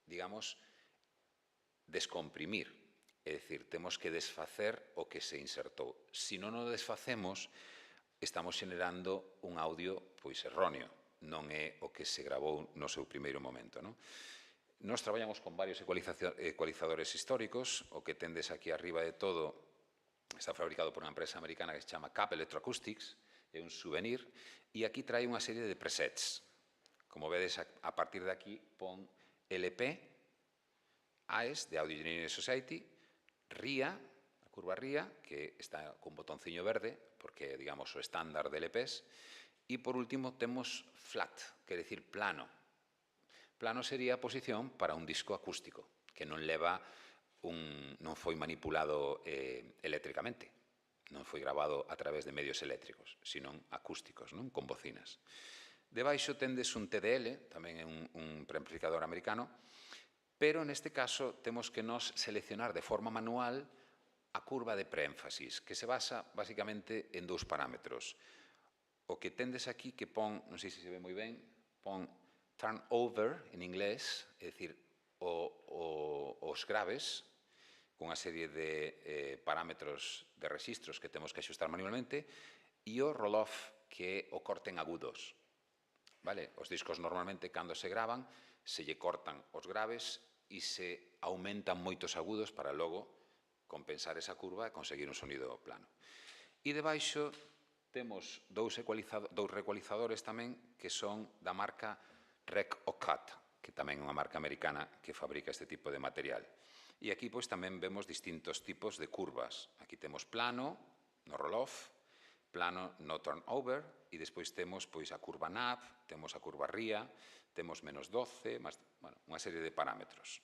digamos, descomprimir, é dicir, temos que desfacer o que se insertou. Se non o desfacemos, estamos xenerando un audio pois erróneo, non é o que se gravou no seu primeiro momento. Nós traballamos con varios ecualizadores históricos, o que tendes aquí arriba de todo está fabricado por unha empresa americana que se chama Cap Electroacoustics, é un souvenir, e aquí trae unha serie de presets. Como vedes, a partir de aquí pon LP, AES, de Audio Engineering Society, RIA, a curva RIA, que está con botonciño verde, porque é, digamos, o estándar de LPs, e, por último, temos flat, quer decir plano. Plano sería a posición para un disco acústico, que non foi manipulado eléctricamente, non foi grabado a través de medios eléctricos, sino acústicos, con bocinas. Debaixo tendes un TDL, tamén é un preamplificador americano, pero neste caso temos que nos seleccionar de forma manual a curva de preénfasis, que se basa basicamente en dous parámetros. O que tendes aquí que pon, non sei se se ve moi ben, pon turn over en inglés, é dicir, os graves, con unha serie de parámetros de registros que temos que axustar manualmente, e o roll-off, que é o corte en agudos. Os discos normalmente, cando se gravan, se lle cortan os graves e se aumentan moitos agudos para logo compensar esa curva e conseguir un sonido plano. E debaixo temos dous reecualizadores tamén que son da marca Rec Ocat, que tamén é unha marca americana que fabrica este tipo de material. E aquí tamén vemos distintos tipos de curvas. Aquí temos plano no roll-off, plano no turnover, e despois temos a curva NAV, temos a curva RIA, temos menos 12, unha serie de parámetros.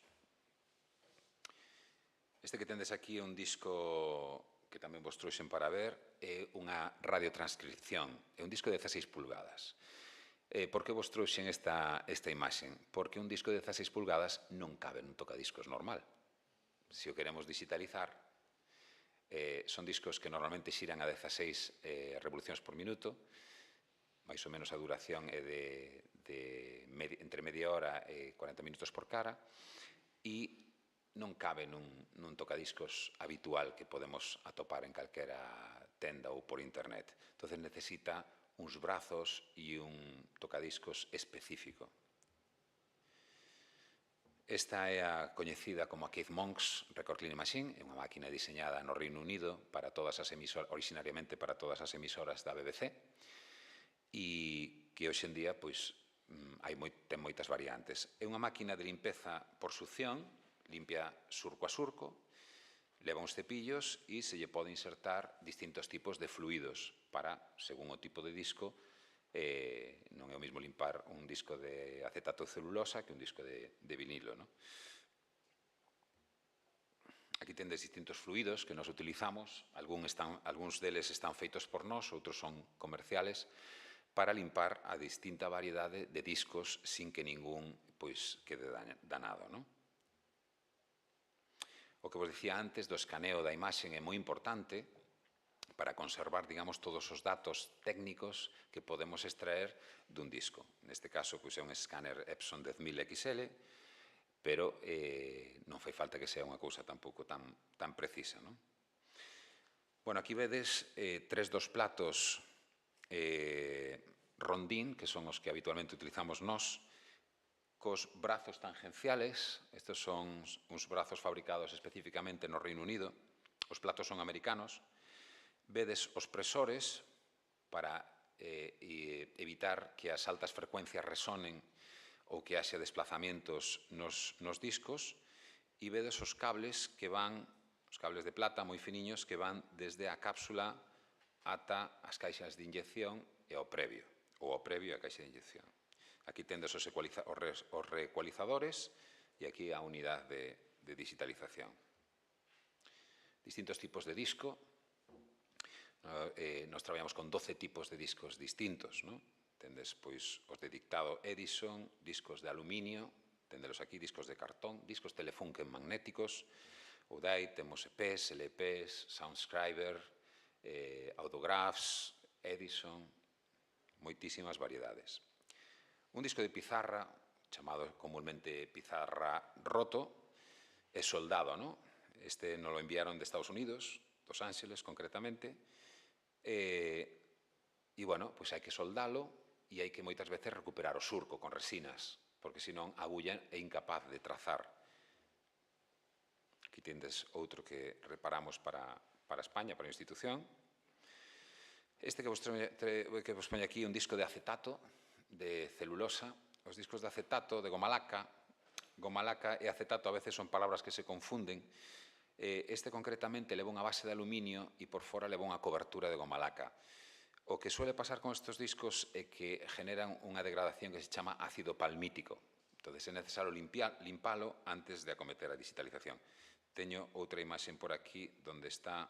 Este que tendes aquí é un disco que tamén vos trouxen para ver, é unha radiotranscripción, é un disco de 16 pulgadas. Por que vos trouxen esta imaxe? Porque un disco de 16 pulgadas non cabe nun tocadiscos normal. Se o queremos digitalizar, son discos que normalmente xiran a 16 revolucións por minuto, máis ou menos a duración é entre media hora e 40 minutos por cara, e non cabe nun tocadiscos habitual que podemos atopar en calquera tenda ou por internet. Entón, necesita uns brazos e un tocadiscos específico. Esta é a coñecida como a Keith Monk's Record Cleaning Machine, é unha máquina diseñada no Reino Unido para todas as emisoras, originariamente para todas as emisoras da BBC, e que hoxe en día ten moitas variantes. É unha máquina de limpeza por succión, limpia surco a surco, leva uns cepillos e se lle pode insertar distintos tipos de fluidos para, según o tipo de disco, non é o mesmo limpar un disco de acetato de celulosa que un disco de vinilo. Aquí tendes distintos fluidos que nos utilizamos, algúns deles están feitos por nós, outros son comerciales, para limpar a distinta variedade de discos sin que ningún quede danado. O que vos dicía antes do escaneo da imaxe é moi importante para conservar, digamos, todos os datos técnicos que podemos extraer dun disco. Neste caso, é un escáner Epson 10000 XL, pero non fai falta que sea unha cousa tampouco tan precisa. Bueno, aquí vedes 3 dos platos rondín, que son os que habitualmente utilizamos nós, cos brazos tangenciales. Estes son uns brazos fabricados especificamente no Reino Unido. Os platos son americanos. Vedes os presores para evitar que as altas frecuencias resonen ou que haxa desplazamientos nos discos. E vedes os cables de plata moi finiños que van desde a cápsula ata as caixas de inyección e ao previo, ou ao previo a caixa de inyección. Aquí tendes os reecualizadores e aquí a unidade de digitalización. Distintos tipos de disco. Nos traballamos con 12 tipos de discos distintos. Tendes os de dictado Edison, discos de aluminio, tendelos aquí, discos de cartón, discos Telefunken magnéticos, Udai, temos EPs, LPs, Soundscriber, Autographs, Edison, moitísimas variedades. Un disco de pizarra, chamado comúnmente pizarra roto, é soldado. Este nos lo enviaron de Estados Unidos, dos Ángeles concretamente, e, bueno, hai que soldalo e hai que moitas veces recuperar o surco con resinas, porque senón a agulla é incapaz de trazar. Aquí tendes outro que reparamos para España, para a institución. Este que vos poño aquí é un disco de acetato, de celulosa. Os discos de acetato, de goma laca e acetato a veces son palabras que se confunden. Este concretamente leva unha base de aluminio e por fora leva unha cobertura de goma laca. O que suele pasar con estes discos é que generan unha degradación que se chama ácido palmítico. Entón, é necesario limpalo antes de acometer a digitalización. Teño outra imaxe por aquí onde está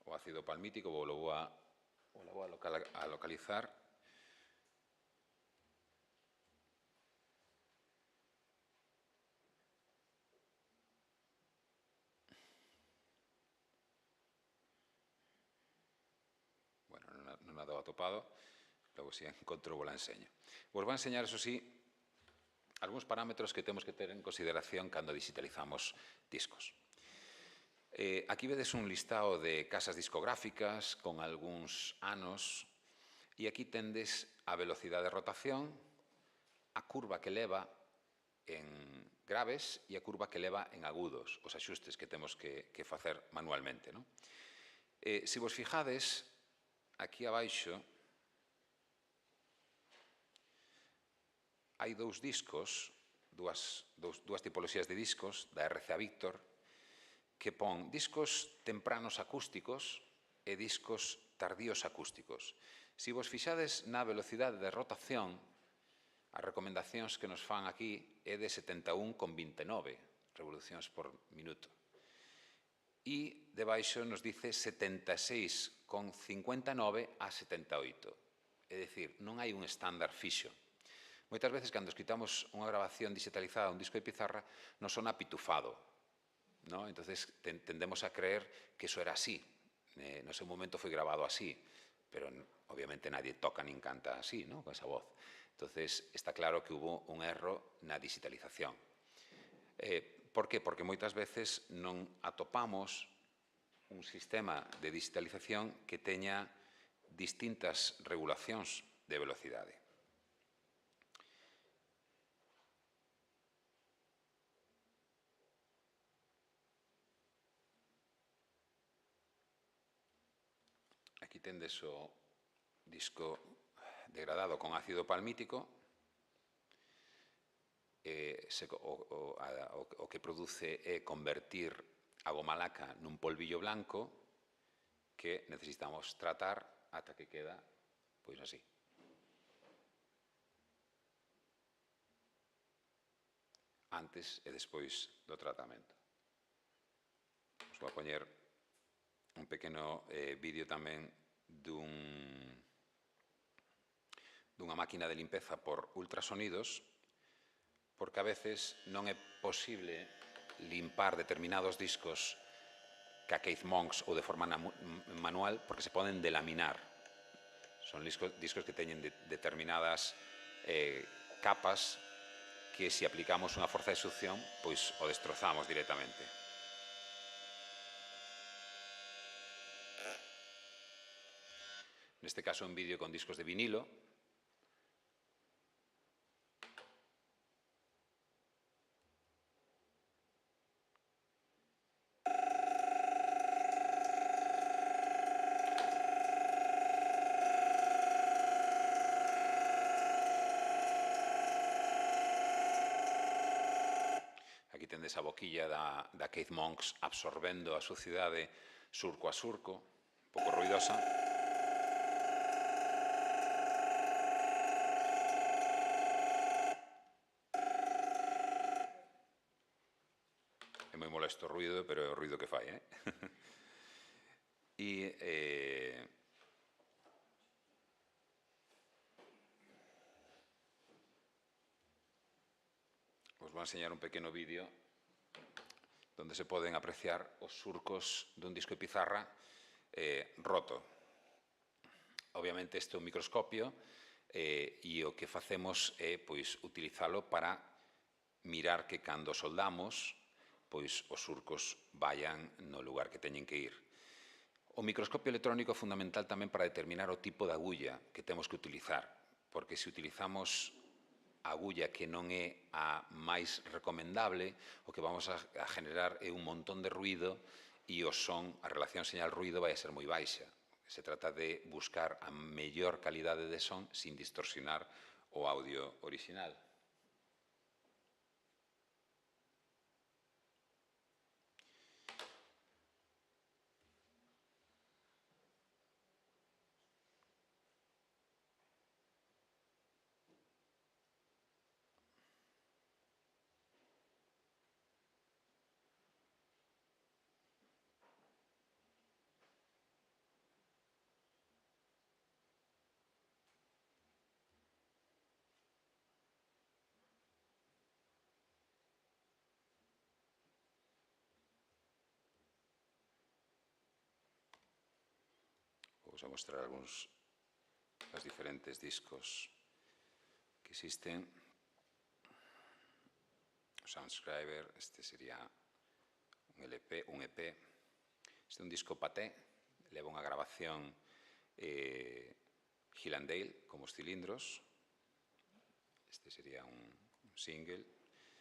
o ácido palmítico, vou a localizar. Bueno, non a dou atopado, logo se encontro vos la enseño. Vos vou a enseñar, eso sí, algúns parámetros que temos que ter en consideración cando digitalizamos discos. Aquí vedes un listado de casas discográficas con algúns anos e aquí tendes a velocidade de rotación, a curva que leva en graves e a curva que leva en agudos, os axustes que temos que facer manualmente. Se vos fijades, aquí abaixo hai dous discos, dúas tipoloxías de discos da RCA Victor, que pon discos tempranos acústicos e discos tardíos acústicos. Se vos fixades na velocidade de rotación, as recomendacións que nos fan aquí é de 71,29 revolucións por minuto. E debaixo nos dice 76,59 a 78. É dicir, non hai un estándar fixo. Moitas veces, cando escritamos unha grabación digitalizada a un disco de pizarra, nos sona pitufado. Entonces, tendemos a creer que eso era así. No seu momento foi grabado así. pero obviamente nadie toca nin canta así, ¿no? Con esa voz. Entonces, está claro que hubo un erro na digitalización. Por que? Porque moitas veces non atopamos un sistema de digitalización que teña distintas regulacións de velocidade. Aquí tendes o disco degradado con ácido palmítico, o que produce é convertir a goma laca nun polvillo blanco que necesitamos tratar ata que queda pois así. Antes e despois do tratamento. Vos vou a poñer un pequeno vídeo tamén dunha máquina de limpeza por ultrasonidos, porque a veces non é posible limpar determinados discos ca Keith Monks ou de forma manual, porque se poden delaminar. Son discos que teñen determinadas capas que, se aplicamos unha forza de succión, pois o destrozamos directamente. Neste caso, un vídeo con discos de vinilo. Aquí tendes a boquilla da Keith Monks absorbendo a suciedade surco a surco, un pouco ruidosa. É moi molesto o ruido, pero é o ruido que fai, Os vou enseñar un pequeno vídeo donde se poden apreciar os surcos dun disco de pizarra roto. Obviamente este é un microscopio e o que facemos é utilizalo para mirar que cando soldamos pois os surcos vayan no lugar que teñen que ir. O microscopio electrónico é fundamental tamén para determinar o tipo de agulla que temos que utilizar, porque se utilizamos a agulla que non é a máis recomendable, o que vamos a generar é un montón de ruido e o son, a relación señal-ruido vai a ser moi baixa. Se trata de buscar a mellor calidade de son sin distorsionar o audio original. Vou a mostrar algúns dos diferentes discos que existen. O Soundscriber, este sería un EP. Este é un disco paté, leva unha grabación Hill and Dale, como os cilindros. Este sería un single.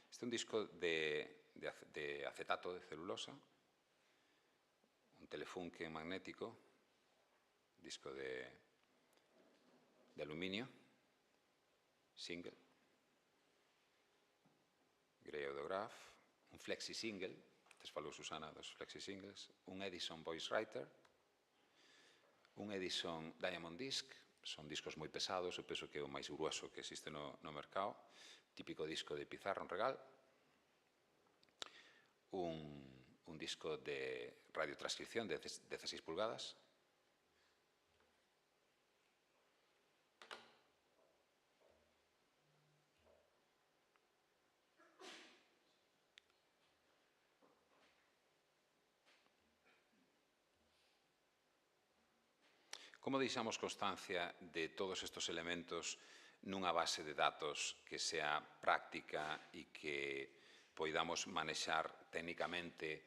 Este é un disco de acetato de celulosa, un Telefunken magnético, disco de aluminio, single, Grey Autograph, un flexi single, antes falou Susana dos flexi singles, un Edison Voice Writer, un Edison Diamond Disc, son discos moi pesados, eu penso que é o máis grueso que existe no mercado, típico disco de pizarra, un regal, un disco de radiotranscripción de 16 pulgadas, Como deixamos constancia de todos estes elementos nunha base de datos que sea práctica e que poidamos manexar técnicamente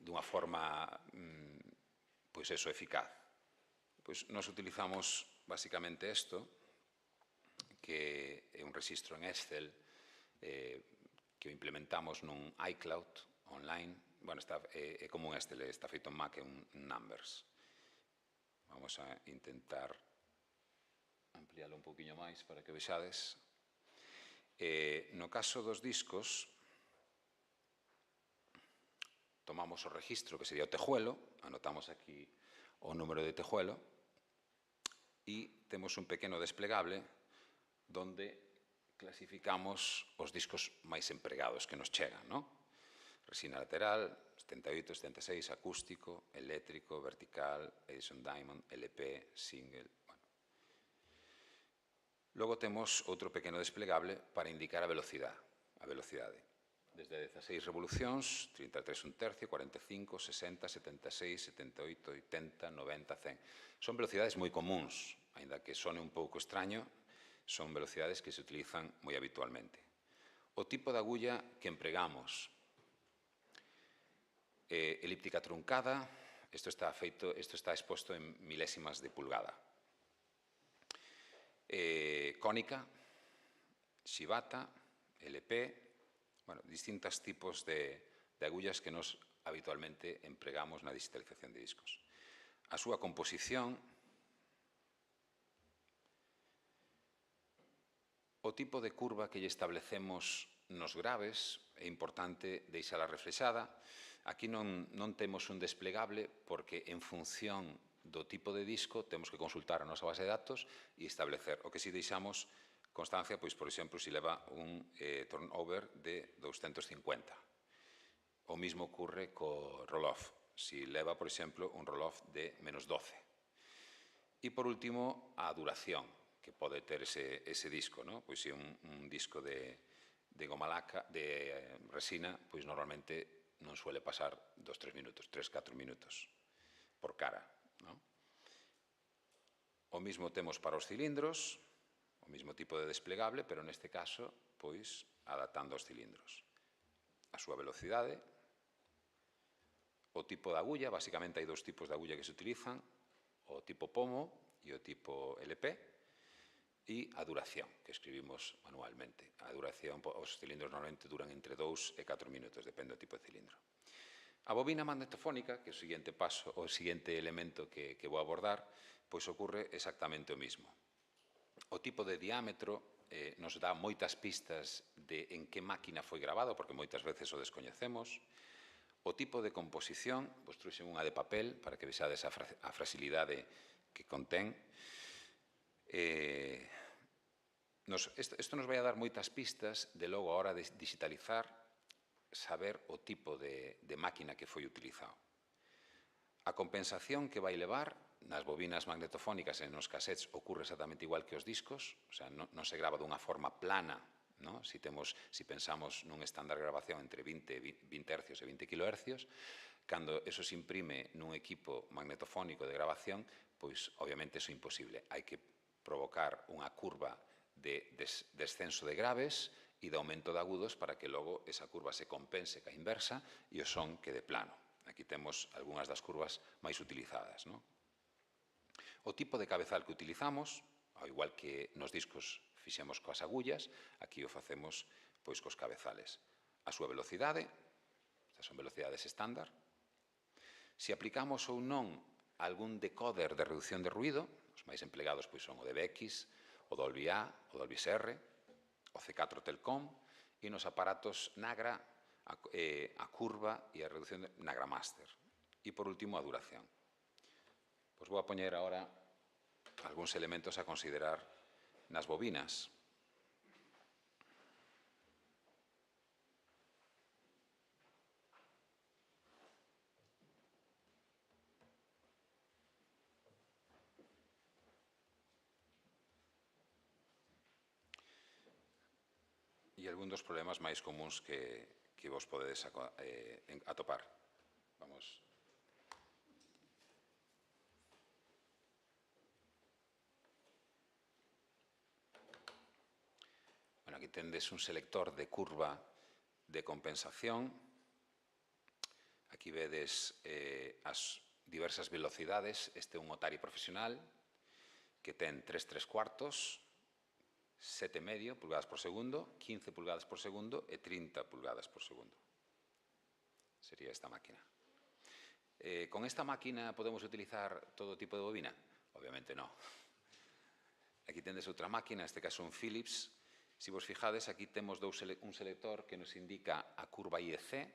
dunha forma eficaz? Nos utilizamos basicamente isto, que é un rexistro en Excel que o implementamos nun iCloud online. Bueno, é como un Excel, está feito en Mac, é un Numbers. Vamos a intentar ampliálo un poquinho máis para que vexades. No caso dos discos, tomamos o registro, que sería o tejuelo, anotamos aquí o número de tejuelo, e temos un pequeno desplegable donde clasificamos os discos máis empregados que nos chegan, non? Resina lateral, 78, 76, acústico, eléctrico, vertical, Edison Diamond, LP, single. Logo temos outro pequeno desplegable para indicar a velocidade. Desde 16 revolucións, 33 un tercio, 45, 60, 76, 78, 80, 90, 100. Son velocidades moi comuns, aínda que sone un pouco extraño, son velocidades que se utilizan moi habitualmente. O tipo de agulla que empregamos, elíptica truncada, isto está exposto en milésimas de pulgada. Cónica, shibata, LP, distintos tipos de agullas que nos habitualmente empregamos na digitalización de discos. A súa composición, o tipo de curva que lle establecemos nos graves, é importante deixala reflexada. Aquí non temos un desplegable porque en función do tipo de disco temos que consultar a nosa base de datos e establecer. O que si deixamos constancia, por exemplo, se leva un turnover de 250. O mismo ocurre co roll-off, se leva, por exemplo, un roll-off de menos 12. E, por último, a duración que pode ter ese disco. Pois se un disco de goma laca, de resina, pois normalmente non suele pasar 2-3 minutos, 3-4 minutos por cara. O mismo temos para os cilindros, o mismo tipo de desplegable, pero neste caso, pois, adaptando os cilindros. A súa velocidade, o tipo de agulla, basicamente hai dous tipos de agulla que se utilizan, o tipo pomo e o tipo LP, e a duración, que escribimos manualmente. A duración, os cilindros normalmente duran entre 2 e 4 minutos, depende do tipo de cilindro. A bobina magnetofónica, que é o seguinte paso, o seguinte elemento que vou abordar, pois ocurre exactamente o mismo. O tipo de diámetro nos dá moitas pistas de en que máquina foi grabado, porque moitas veces o descoñecemos. O tipo de composición, pois trouxen unha de papel para que vexades a fragilidade que contén. Isto nos vai a dar moitas pistas de logo a hora de digitalizar, saber o tipo de máquina que foi utilizado. A compensación que vai levar nas bobinas magnetofónicas e nos cassettes ocurre exactamente igual que os discos, o sea, non se grava dunha forma plana, si pensamos nun estándar de grabación entre 20 Hz e 20 kHz, cando eso se imprime nun equipo magnetofónico de grabación, pois obviamente iso é imposible. Hai que provocar unha curva de descenso de graves e de aumento de agudos para que logo esa curva se compense ca inversa e o son quede plano. Aquí temos algunhas das curvas máis utilizadas. O tipo de cabezal que utilizamos, ao igual que nos discos fixemos coas agullas, aquí o facemos pois cos cabezales. A súa velocidade, estas son velocidades estándar. Se aplicamos ou non algún decoder de reducción de ruído, os máis emplegados pois son o DBX, o Dolby A, o Dolby SR, o C4 Telcom, e nos aparatos Nagra, a curva e a reducción de Nagra Master. E, por último, a duración. Pois vou a poñer agora algúns elementos a considerar nas bobinas. E algún dos problemas máis comuns que vos podedes atopar. Vamos. aquí tendes un selector de curva de compensación. Aquí vedes as diversas velocidades. Este é un Otari profesional que ten 3/3, 7,5 pulgadas por segundo, 15 pulgadas por segundo e 30 pulgadas por segundo. Sería esta máquina. Con esta máquina podemos utilizar todo tipo de bobina? Obviamente no. Aquí tendes outra máquina, neste caso un Philips. Se vos fijades, aquí temos un selector que nos indica a curva IEC,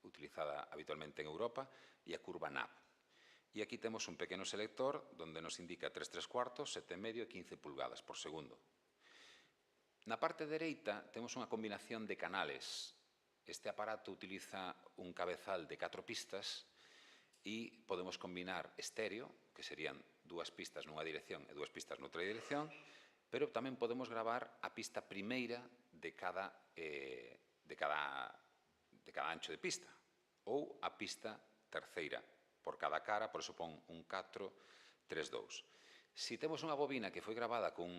utilizada habitualmente en Europa, e a curva NAP. E aquí temos un pequeno selector donde nos indica 3/3, 7,5 e 15 pulgadas por segundo. Na parte dereita temos unha combinación de canales. Este aparato utiliza un cabezal de 4 pistas e podemos combinar estéreo, que serían 2 pistas nunha dirección e 2 pistas noutra dirección, pero tamén podemos gravar a pista primeira de cada ancho de pista ou a pista terceira por cada cara, por eso pon un 4-3-2. Se temos unha bobina que foi gravada con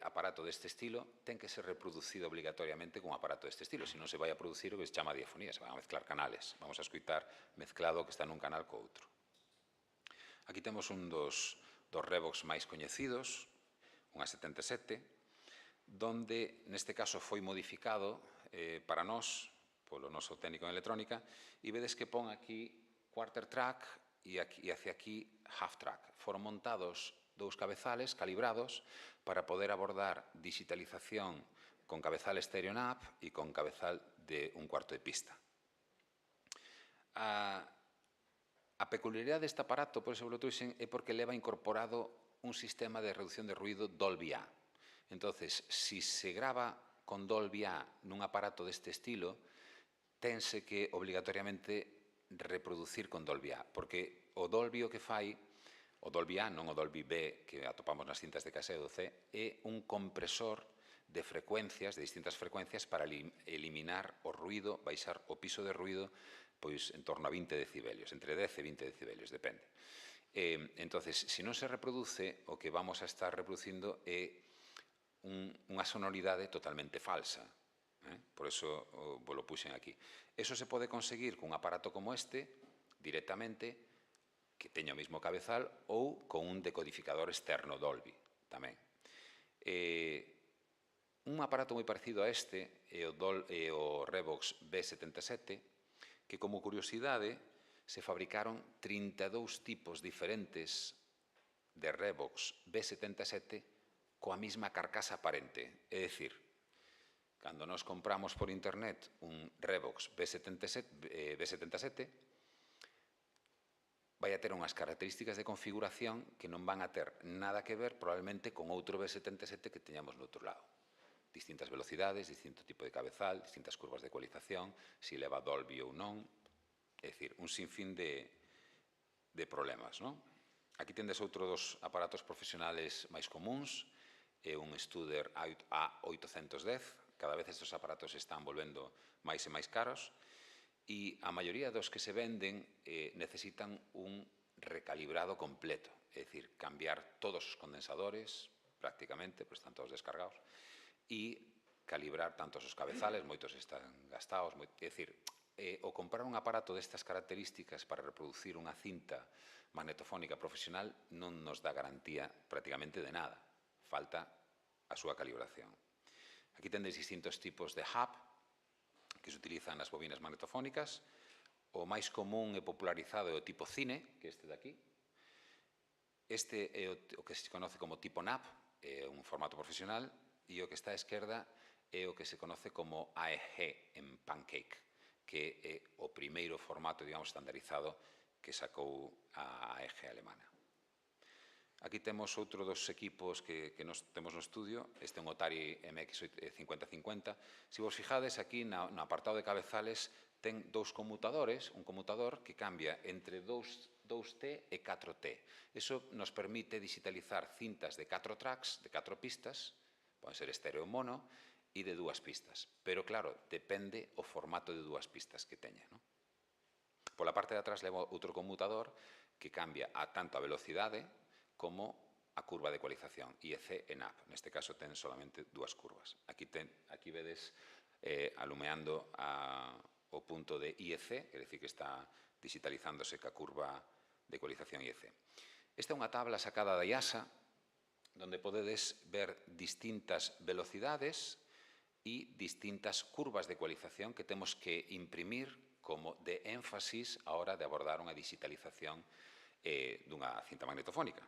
aparato deste estilo, ten que ser reproducido obligatoriamente con un aparato deste estilo, se non se vai a producir o que se chama diafonía, se van a mezclar canales. Vamos a escoitar mezclado que está nun canal co outro. Aquí temos un dos Revox máis coñecidos, unha 77, donde neste caso foi modificado para nós, polo noso técnico en electrónica, e vedes que pon aquí quarter track e hacia aquí half track. Foron montados 2 cabezales calibrados para poder abordar digitalización con cabezal estéreo NAP e con cabezal de un cuarto de pista. A peculiaridade deste aparato, por ese Bluetooth, é porque leva incorporado un sistema de reducción de ruido Dolby A. Entonces, si se grava con Dolby A nun aparato deste estilo, tense que obligatoriamente reproducir con Dolby A, porque o Dolby o que fai, o Dolby A, non o Dolby B que atopamos nas cintas de casete do C, é un compresor de frecuencias, de distintas frecuencias, para eliminar o ruido, baixar o piso de ruido, pois en torno a 20 decibelios, entre 10 e 20 decibelios, depende. Entonces, se non se reproduce, o que vamos a estar reproducindo é unha sonoridade totalmente falsa. Por eso vos lo puxen aquí. Eso se pode conseguir cun aparato como este, directamente, que teña o mesmo cabezal, ou con un decodificador externo Dolby, tamén. Un aparato moi parecido a este é o Revox B77, que como curiosidade se fabricaron 32 tipos diferentes de Revox B77 coa mesma carcasa aparente. É dicir, cando nos compramos por internet un Revox B77, vai a ter unhas características de configuración que non van a ter nada que ver probablemente con outro B77 que teñamos no outro lado. Distintas velocidades, distinto tipo de cabezal, distintas curvas de ecualización, se leva Dolby ou non, é dicir, un sinfín de problemas, non? Aquí tendes outro dos aparatos profesionales máis comuns, é un Studer A810, cada vez estes aparatos se están volvendo máis e máis caros, e a maioría dos que se venden necesitan un recalibrado completo, é dicir, cambiar todos os condensadores, prácticamente, pois están todos descargados, e calibrar tantos os cabezales, moitos están gastados, é dicir, o comprar un aparato destas características para reproducir unha cinta magnetofónica profesional non nos dá garantía prácticamente de nada, falta a súa calibración. Aquí tendes distintos tipos de hub que se utilizan nas bobinas magnetofónicas. O máis común e popularizado é o tipo cine, que é este de aquí. Este é o que se conoce como tipo NAP, é un formato profesional, e o que está á esquerda é o que se conoce como AEG en Pancake, que é o primeiro formato, digamos, estandarizado que sacou a AEG alemana. Aquí temos outro dos equipos que nos temos no estudio, este é un Otari MX5050. Se vos fijades, aquí no apartado de cabezales ten 2 conmutadores, un conmutador que cambia entre 2T e 4T. Eso nos permite digitalizar cintas de 4 tracks, de 4 pistas, poden ser estéreo ou mono, e de 2 pistas. Pero, claro, depende o formato de 2 pistas que teña. Pola parte de atrás leva outro conmutador que cambia tanto a velocidade como a curva de ecualización, IEC e NAP. Neste caso ten solamente dúas curvas. Aquí vedes alumeando o punto de IEC, quer dicir que está digitalizándose ca curva de ecualización IEC. Esta é unha tabla sacada da IASA, donde podedes ver distintas velocidades e distintas curvas de ecualización que temos que imprimir como de énfasis a hora de abordar unha digitalización dunha cinta magnetofónica.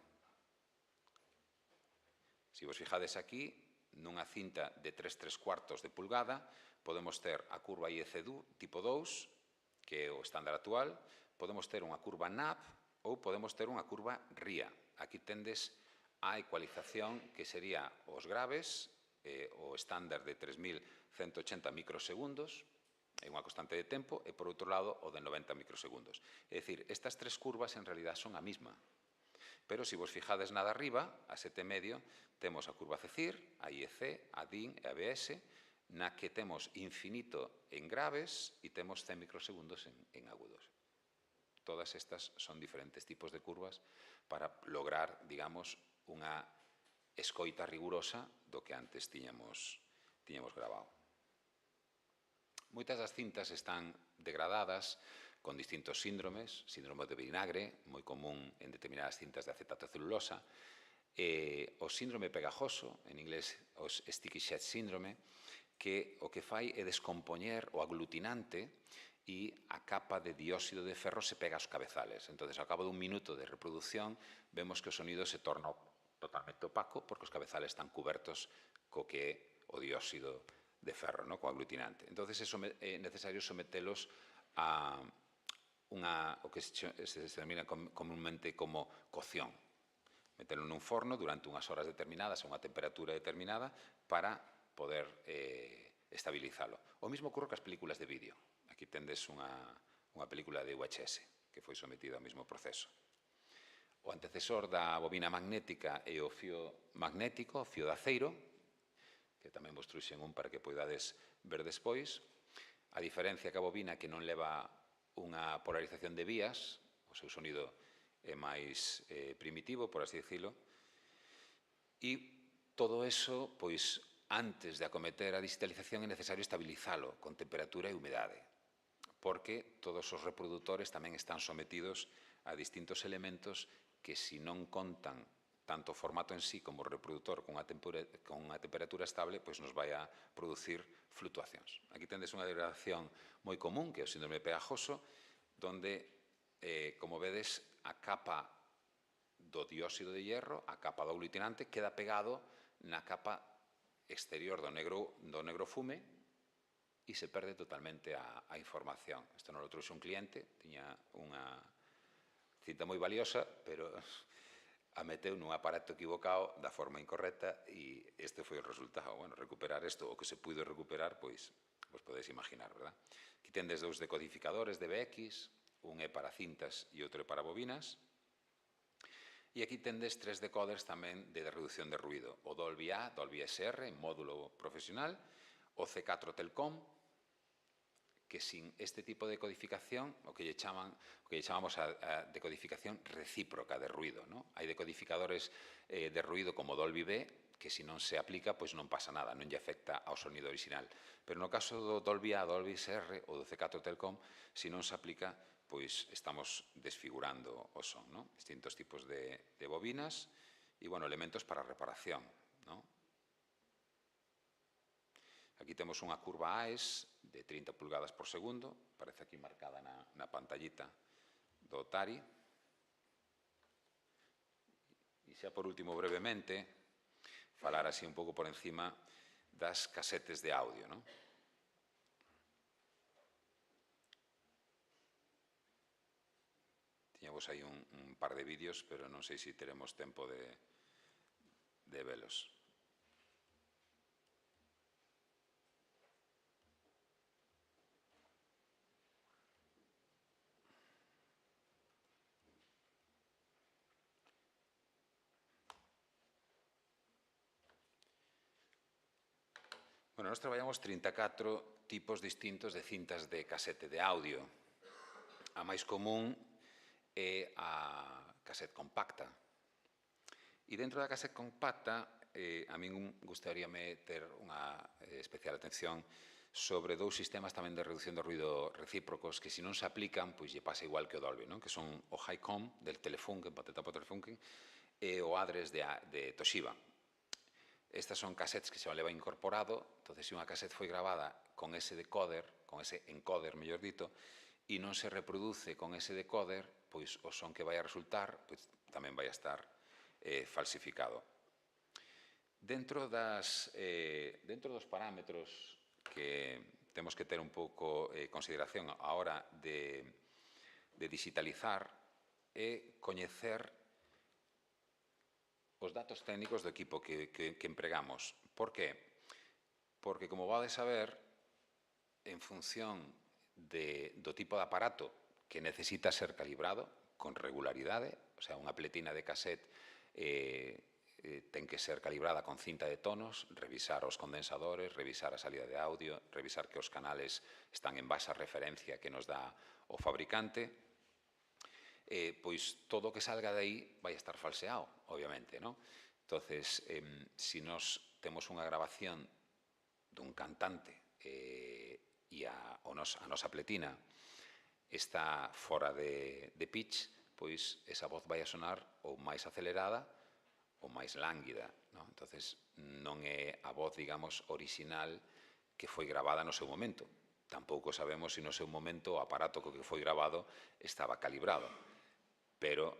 Se vos fijades aquí, nunha cinta de 3/3 de pulgada, podemos ter a curva IEC tipo 2, que é o estándar actual, podemos ter unha curva NAP ou podemos ter unha curva RIA. Aquí tendes a ecualización que sería os graves, o estándar de 3180 microsegundos, é unha constante de tempo, e por outro lado o de 90 microsegundos. É dicir, estas tres curvas en realidad son a mesma. Pero se vos fijades na de arriba, a 7,5, temos a curva CECIR, a IEC, a DIN e a ABS, na que temos infinito en graves e temos 100 microsegundos en agudos. Todas estas son diferentes tipos de curvas para lograr, digamos, unha escoita rigurosa do que antes tiñamos grabado. Moitas das cintas están degradadas con distintos síndromes, síndrome de vinagre, moi común en determinadas cintas de acetato celulosa, o síndrome pegajoso, en inglés o sticky shed síndrome, que o que fai é descompoñer o aglutinante e a capa de dióxido de ferro se pega aos cabezales. Entón, ao cabo dun minuto de reproducción, vemos que o sonido se torna totalmente opaco porque os cabezales están cubertos co que é o dióxido de ferro, co aglutinante. Entón, é necesario sometelos a o que se denomina comúnmente como cocción. Metelo nun forno durante unhas horas determinadas a unha temperatura determinada para poder estabilizalo. O mesmo ocorre cas películas de vídeo. Aquí tendes unha película de VHS que foi sometida ao mesmo proceso. O antecesor da bobina magnética é o fío magnético, o fío de aceiro, que tamén vos truxen un para que poidades ver despois. A diferencia que a bobina que non leva unha polarización de vías, o seu sonido é máis primitivo, por así dicilo, e todo eso, pois, antes de acometer a digitalización é necesario estabilizalo con temperatura e humedade, porque todos os reprodutores tamén están sometidos a distintos elementos que, se non contan tanto o formato en sí como o reproductor con unha temperatura estable, pois nos vai a producir flutuacións. Aquí tendes unha degradación moi común, que é o síndrome pegajoso, donde, como vedes, a capa do dióxido de hierro, a capa do aglutinante, queda pegado na capa exterior do negro fume e se perde totalmente a información. Isto non lo trouxe un cliente, tiña unha cinta moi valiosa, pero a meteu nun aparato equivocado da forma incorrecta e este foi o resultado. Bueno, recuperar isto, o que se puido recuperar, pois vos podedes imaginar, verdad? Aquí tendes dous decodificadores de BX, un é para cintas e outro é para bobinas. E aquí tendes tres decoders tamén de reducción de ruido. O Dolby A, Dolby SR, en módulo profesional, o C4 Telcom, que sin este tipo de codificación, o que lle chamamos a decodificación recíproca de ruido, ¿no? Hai decodificadores de ruido como Dolby B, que se non se aplica, pois non pasa nada, non lle afecta ao sonido original. Pero no caso do Dolby A, Dolby SR ou do C4 Telcom, se non se aplica, pois estamos desfigurando o son, ¿no? Distintos tipos de bobinas e, bueno, elementos para reparación, ¿no? Aquí temos unha curva AES de 30 pulgadas por segundo, parece aquí marcada na pantallita do Atari. E xa por último, brevemente, falar así un pouco por encima das casetes de audio, ¿no? Tiñamos aí un par de vídeos, pero non sei se teremos tempo de velos. Bueno, nós traballamos 34 tipos distintos de cintas de casete de audio. A máis común é a casete compacta. E dentro da casete compacta, a min gustaríame ter unha especial atención sobre dous sistemas tamén de reducción do ruido recíprocos que, se non se aplican, pois lle pasa igual que o Dolby, non? Que son o Hi-Com del Telefunken, patenta por Telefunken, e o Adres de Toshiba. Estas son casetes que se leva incorporado, entonces se unha casete foi grabada con ese decoder, con ese encoder, mellor dito, e non se reproduce con ese decoder, pois o son que vai a resultar pois tamén vai a estar falsificado. Dentro dos parámetros que temos que ter un pouco consideración a hora de digitalizar é coñecer os datos técnicos do equipo que empregamos. Por qué? Porque, como vades saber, en función do tipo de aparato que necesita ser calibrado con regularidade, o sea, unha pletina de cassette ten que ser calibrada con cinta de tonos, revisar os condensadores, revisar a salida de audio, revisar que os canales están en base a referencia que nos dá o fabricante, pois todo o que salga de aí vai estar falseado, obviamente, non? Entonces, se nos temos unha grabación dun cantante e a nosa pletina está fora de pitch, pois esa voz vai a sonar ou máis acelerada ou máis lánguida, non? Entonces, non é a voz, digamos, orixinal que foi gravada no seu momento. Tampouco sabemos se no seu momento o aparato co que foi grabado estaba calibrado. Pero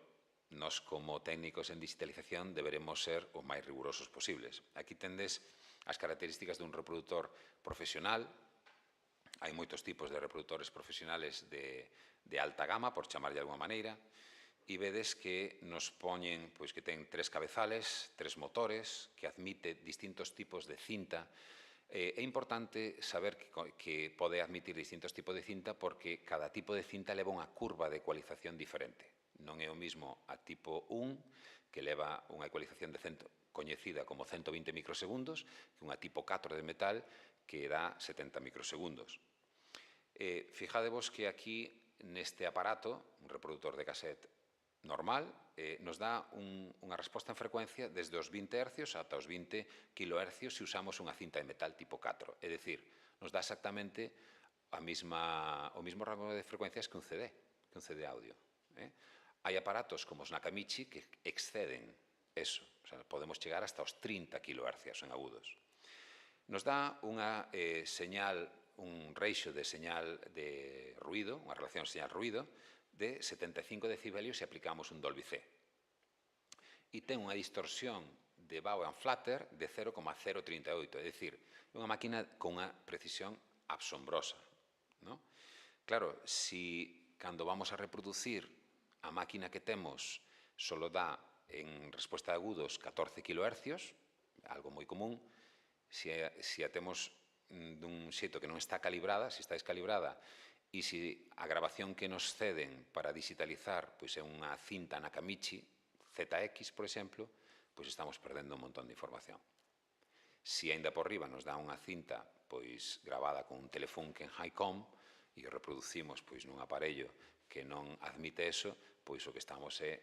nós, como técnicos en digitalización, deberemos ser o máis rigurosos posibles. Aquí tendes as características dun reproductor profesional. Hai moitos tipos de reproductores profesionales de alta gama, por chamar de alguma maneira, e vedes que nos poñen pois que ten 3 cabezales, 3 motores, que admite distintos tipos de cinta. É importante saber que pode admitir distintos tipos de cinta porque cada tipo de cinta leva unha curva de ecualización diferente. Non é o mismo a tipo 1, que leva unha ecualización coñecida como 120 microsegundos, que unha tipo 4 de metal, que dá 70 microsegundos. Fijadevos que aquí, neste aparato, un reproductor de cassette normal, nos dá unha resposta en frecuencia desde os 20 Hz ata os 20 kHz se usamos unha cinta de metal tipo 4. É dicir, nos dá exactamente o mesmo rango de frecuencias que un CD audio. Hai aparatos como os Nakamichi que exceden eso. O sea, podemos chegar hasta os 30 kHz en agudos. Nos dá unha señal, un ratio de señal de ruido, unha relación señal-ruido, de 75 decibelios se aplicamos un Dolby C. E ten unha distorsión de bow and flutter de 0,038, é dicir, unha máquina con unha precisión asombrosa. Claro, se cando vamos a reproducir a máquina que temos só dá en resposta de agudos 14 kHz, algo moi común, se a temos dun xeito que non está calibrada, se está descalibrada, e se a grabación que nos ceden para digitalizar pois é unha cinta Nakamichi ZX, por exemplo, pois estamos perdendo un montón de información. Se aínda por riba nos dá unha cinta pois gravada con un Telefunken Hi-Com e o reproducimos pois nun aparello que non admite eso, pois o que estamos é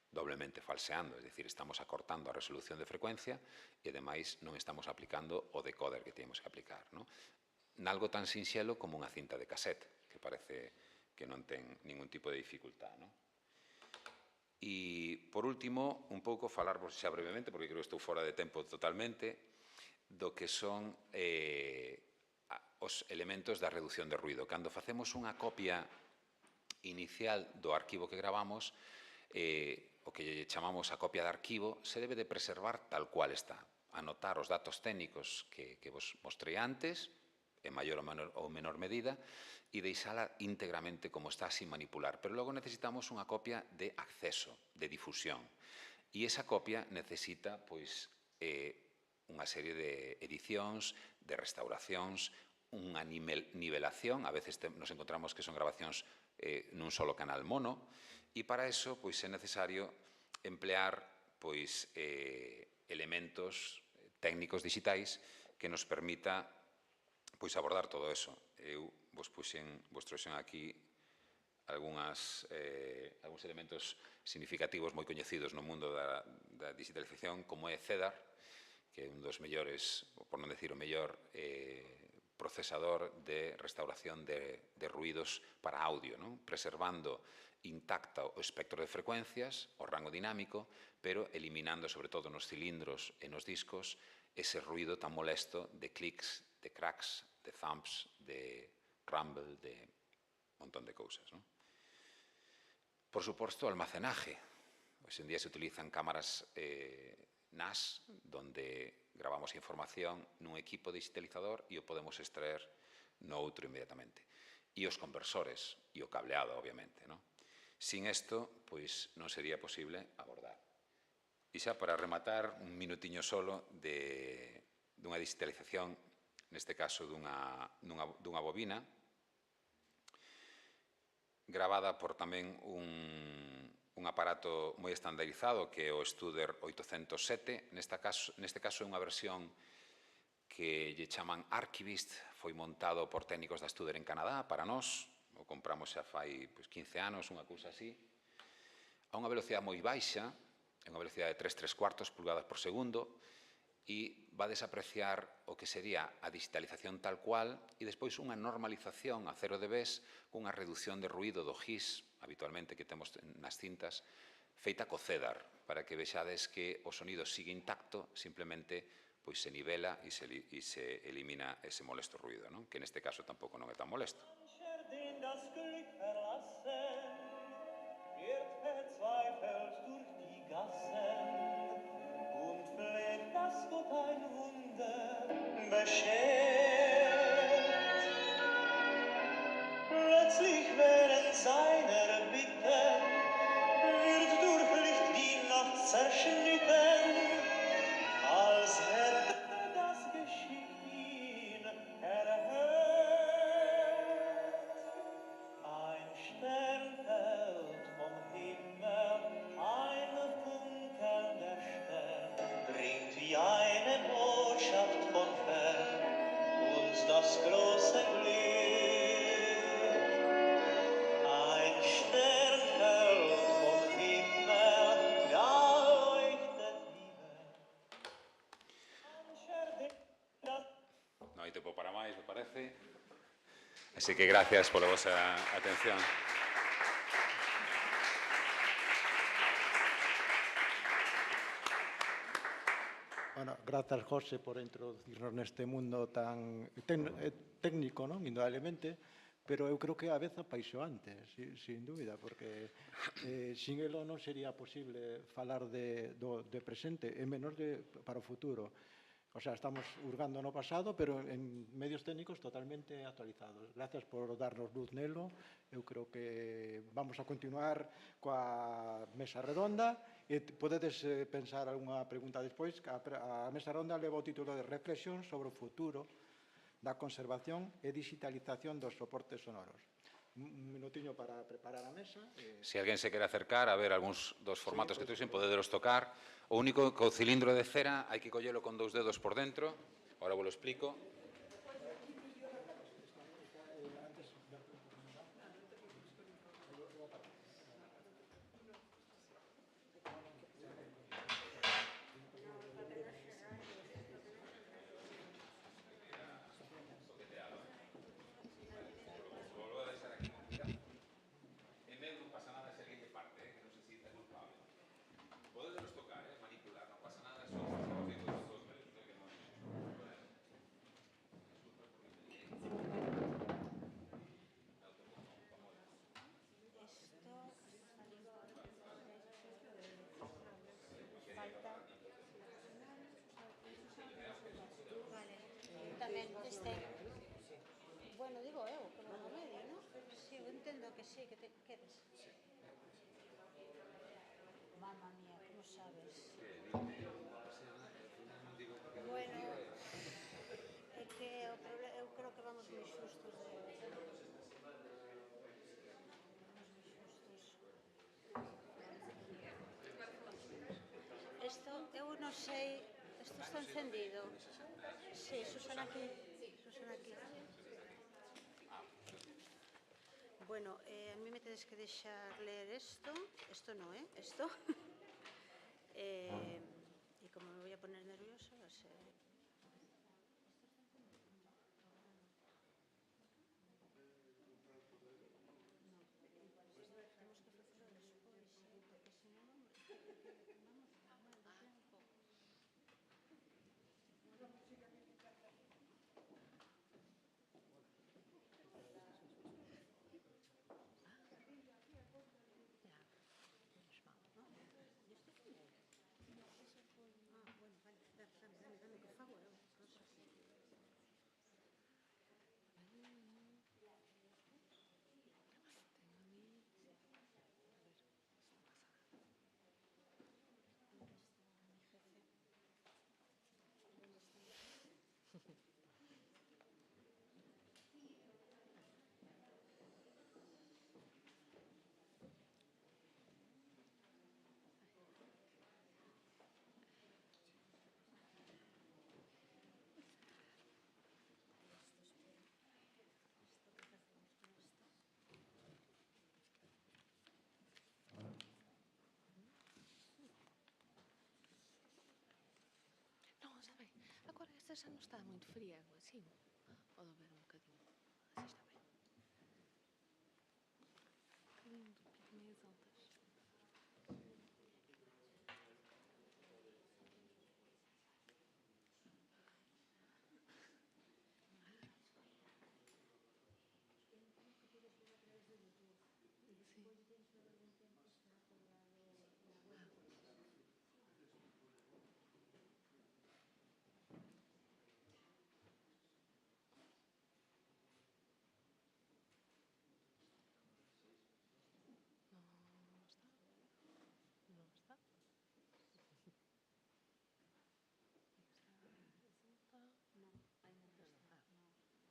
doblemente falseando, é dicir, estamos acortando a resolución de frecuencia e, ademais, non estamos aplicando o decoder que temos que aplicar. Nalgo tan sinxelo como unha cinta de cassette, que parece que non ten ningún tipo de dificultad. E, por último, un pouco falarvos xa brevemente, porque creo que estou fora de tempo totalmente, do que son os elementos da reducción de ruido. Cando facemos unha copia inicial do arquivo que gravamos, o que chamamos a copia de arquivo, se debe de preservar tal cual está. Anotar os datos técnicos que vos mostrei antes, en maior ou menor medida, e deixala íntegramente como está sin manipular. Pero logo necesitamos unha copia de acceso, de difusión. E esa copia necesita unha serie de edicións, de restauracións, unha nivelación, a veces nos encontramos que son grabacións nun solo canal mono, e para eso é necesario emplear elementos técnicos digitais que nos permita abordar todo eso. Eu vos trouxen aquí algúns elementos significativos moi coñecidos no mundo da digitalización, como é CEDAR, que é un dos mellores, por non decir o mellor, procesador de restauración de ruidos para audio, non? Preservando intacta o espectro de frecuencias, o rango dinámico, pero eliminando, sobre todo nos cilindros e nos discos, ese ruido tan molesto de clics, de cracks, de thumps, de rumble, de un montón de cousas, non? Por suposto, almacenaje. Hoxe en día se utilizan cámaras NAS, donde gravamos información nun equipo digitalizador e o podemos extraer no outro inmediatamente. E os conversores, e o cableado, obviamente, non? Sin isto, pois, non sería posible abordar. E xa para rematar, un minutiño solo dunha digitalización, neste caso dunha bobina, gravada por tamén un aparato moi estandarizado que é o Studer 807. Neste caso é unha versión que lle chaman Archivist, foi montado por técnicos da Studer en Canadá para nós, o compramos xa fai 15 anos, unha cousa así, a unha velocidade moi baixa, é unha velocidade de 3/4 pulgadas por segundo, e vades apreciar o que sería a digitalización tal cual e despois unha normalización a 0 dB cunha reducción de ruído do GIS, habitualmente que temos nas cintas, feita co CEDAR, para que vexades que o sonido sigue intacto, simplemente pois se nivela e se elimina ese molesto ruído, non? Que neste caso tampouco non é tan molesto. Plötzlich während seiner Bitten wird durch Licht die Nacht zerschnitten, als hätte das Geschick ihn erhört. Ein Stern fällt vom Himmel, ein funkelnder Stern, bringt wie eine Botschaft von fern uns das große Glück. Ein Stern fällt vom Himmel, da leuchtet Liebe. Non hai tempo para máis, me parece. Así que gracias pola vosa atención. Bueno, grazas, José, por introducirnos neste mundo tan técnico, non? Indudablemente, pero eu creo que a vez apaixoante, sin dúbida, porque sin elo non sería posible falar de presente, e menos para o futuro. O sea, estamos hurgando no pasado, pero en medios técnicos totalmente actualizados. Gracias por darnos luz nelo. Eu creo que vamos a continuar coa mesa redonda e podedes pensar algunha pregunta despois. A mesa redonda leva o título de Reflexión sobre o futuro da conservación e digitalización dos soportes sonoros. Un minutiño para preparar a mesa. Se alguén se quere acercar a ver algúns dos formatos que trouxen, podedelos tocar. O único que o cilindro de cera hai que collelo con 2 dedos por dentro. Ahora vos lo explico. Bueno, digo eu, que no medio, ¿no? Sí, eu entendo que sí, que te queres. Mamma mía, como sabes? Bueno, é que eu creo que vamos moi xustos de... Isto, eu non sei, isto está encendido. Sí, Susana aquí. Susana aquí. Bueno, a mí me tenéis que deixar leer esto. Esto no, ¿eh? Esto. Y como me voy a poner nerviosa, va a ser... Dame, que fago eu. Non, sabe, agora esta xa non está moito fría, así podo ver un bocadinho. Así está ben. Que lindo, piquenias altas. Non está. Non está. Non, ainda non está. Non, porque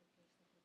está protegido.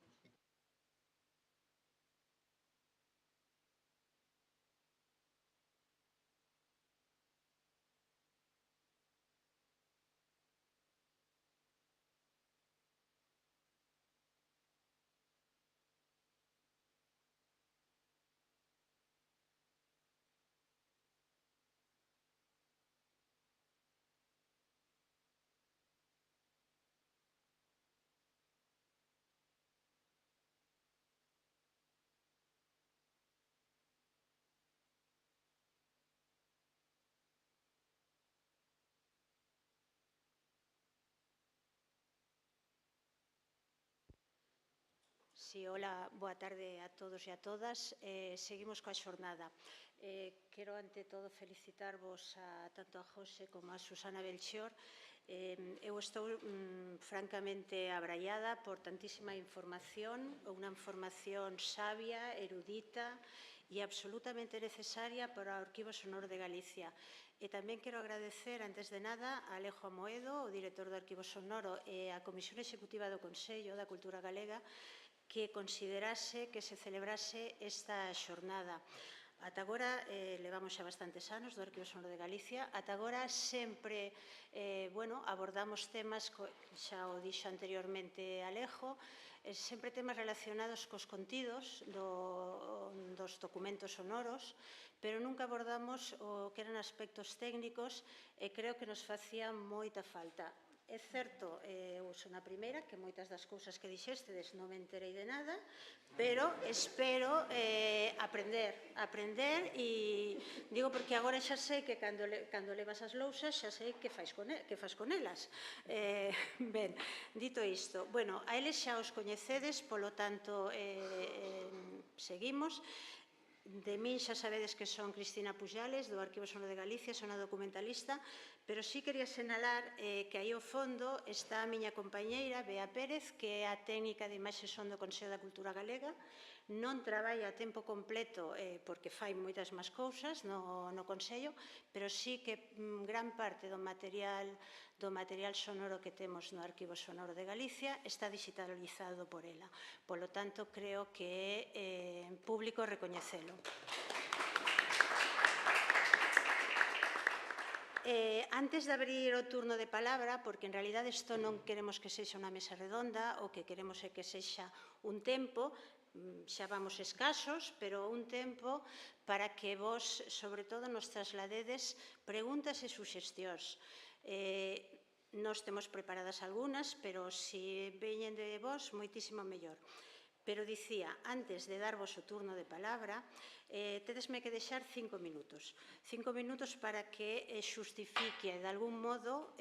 Sí, hola, boa tarde a todos e a todas. Seguimos coa xornada. Quero, ante todo, felicitarvos tanto a José como a Susana Belchior. Eu estou francamente abraiada por tantísima información, unha información sabia, erudita e absolutamente necesaria para o Arquivo Sonoro de Galicia. E tamén quero agradecer, antes de nada, a Alejo Amoedo, o director do Arquivo Sonoro, e a Comisión Executiva do Consello da Cultura Galega, que considerase que se celebrase esta xornada. Ata agora, levamos xa bastantes anos do Arquivo Sonoro de Galicia, ata agora sempre abordamos temas, xa o dixo anteriormente Alejo, sempre temas relacionados cos contidos dos documentos sonoros, pero nunca abordamos o que eran aspectos técnicos e creo que nos facía moita falta. É certo, eu son a primeira, que moitas das cousas que dixestedes non me enterei de nada, pero espero aprender e digo porque agora xa sei que cando levas as lousas xa sei que fas con elas. Ben, dito isto, bueno, a eles xa os coñecedes, polo tanto, seguimos. De min xa sabedes que son Cristina Pujales, do Arquivo Sonoro de Galicia, son a documentalista, pero sí quería senalar que aí ao fondo está a miña compañeira, Bea Pérez, que é a técnica de imaxe son do Consello da Cultura Galega. Non traballa a tempo completo porque fai moitas máis cousas no Consello, pero sí que gran parte do material sonoro que temos no Arquivo Sonoro de Galicia está digitalizado por ela. Polo tanto, creo que é público recoñecelo. Antes de abrir o turno de palabra, porque en realidad isto non queremos que sexa unha mesa redonda, o que queremos é que sexa un tempo, xa vamos escasos, pero un tempo para que vos, sobre todo, nos trasladedes preguntas e suxestións. Nós temos preparadas algunhas, pero se veñen de vos, moitísimo mellor. Pero dicía, antes de darvos o turno de palabra, tedesme que deixar 5 minutos. 5 minutos para que xustifique de algún modo,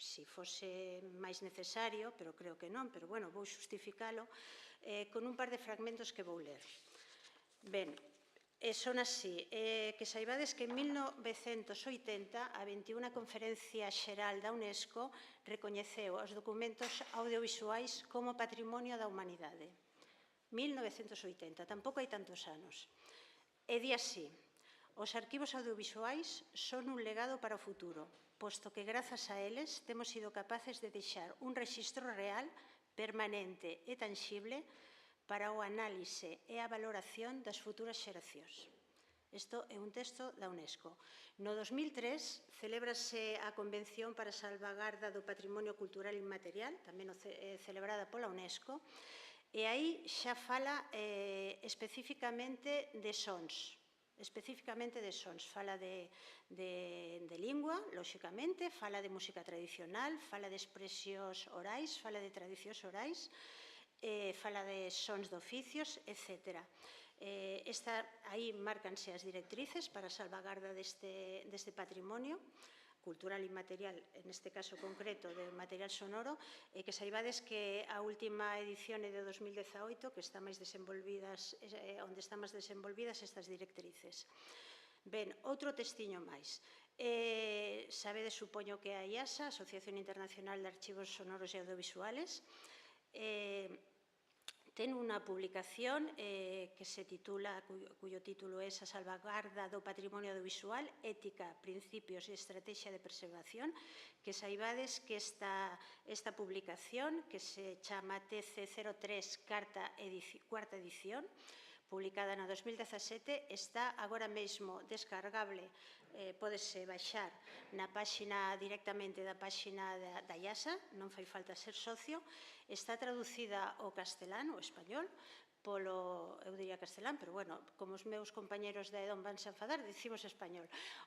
se fose máis necesario, pero creo que non, pero bueno, vou xustificalo, con un par de fragmentos que vou ler. Ben, son así, que saibades que en 1980 a 21ª Conferencia Xeral da UNESCO recoñeceu os documentos audiovisuais como patrimonio da humanidade. 1980, tampouco hai tantos anos. E di así, os arquivos audiovisuais son un legado para o futuro, posto que grazas a eles temos sido capaces de deixar un rexistro real, permanente e tanxible para o análise e a valoración das futuras xeracións. Isto é un texto da UNESCO. No 2003 celébrase a Convención para a Salvagarda do Patrimonio Cultural Inmaterial, tamén celebrada pola UNESCO, e aí xa fala especificamente de sons. Fala de lingua, lóxicamente, fala de música tradicional, fala de expresións orais, fala de tradicións orais, fala de sons de oficios, etc. Aí márcanse as directrices para a salvagarda deste patrimonio cultural inmaterial, neste caso concreto de material sonoro, e que saibades que a última edición é de 2018, que está máis desenvolvidas, onde están máis desenvolvidas estas directrices. Ben, outro testiño máis. Sabedes, supoño que a IASA, Asociación Internacional de Archivos Sonoros e Audiovisuales, ten unha publicación que se titula, cuyo título é A salvagarda do patrimonio audiovisual, ética, principios e estrategia de preservación, que saibades que esta publicación, que se chama TC03 cuarta edición, publicada no 2017, está agora mesmo descargable, pódese baixar na páxina directamente da páxina da IASA, non fai falta ser socio, está traducida ao castelán, ao español, eu diría castelán, pero bueno, como os meus compañeros da EDOM van se enfadar, dicimos español.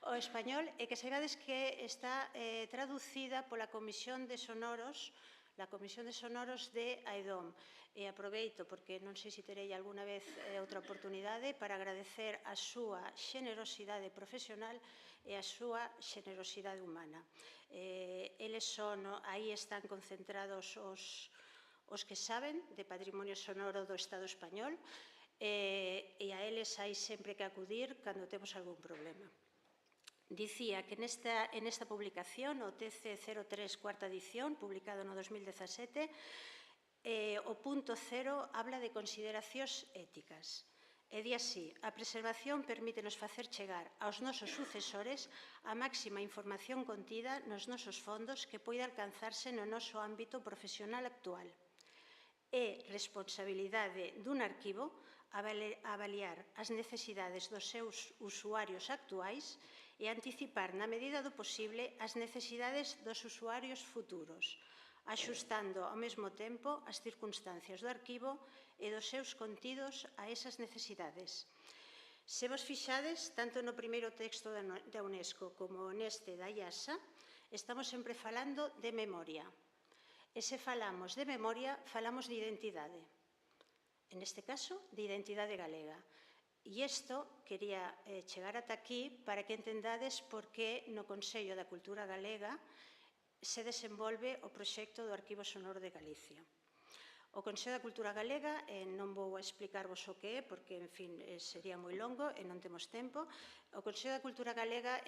O español, e que saibades que está traducida pola Comisión de Sonoros, la Comisión de Sonoros de AEDOM. E aproveito, porque non sei se terei alguna vez outra oportunidade, para agradecer a súa xenerosidade profesional e a súa xenerosidade humana. Eles son, aí están concentrados os que saben de patrimonio sonoro do Estado español, e a eles hai sempre que acudir cando temos algún problema. Dicía que nesta publicación, o TC03 cuarta edición, publicado no 2017, o punto 0 habla de consideracións éticas. E di así, a preservación permítenos facer chegar aos nosos sucesores a máxima información contida nos nosos fondos que poida alcanzarse no noso ámbito profesional actual. É responsabilidade dun arquivo avaliar as necesidades dos seus usuarios actuais e anticipar na medida do posible as necesidades dos usuarios futuros, axustando ao mesmo tempo as circunstancias do arquivo e dos seus contidos a esas necesidades. Se vos fixades, tanto no primeiro texto da UNESCO como neste da IASA, estamos sempre falando de memoria. E se falamos de memoria, falamos de identidade. En este caso, de identidade galega. E isto quería chegar ata aquí para que entendades por que no Consello da Cultura Galega se desenvolve o proxecto do Arquivo Sonoro de Galicia. O Consello da Cultura Galega, non vou explicarvos o que é, porque, en fin, sería moi longo e non temos tempo. O Consello da Cultura Galega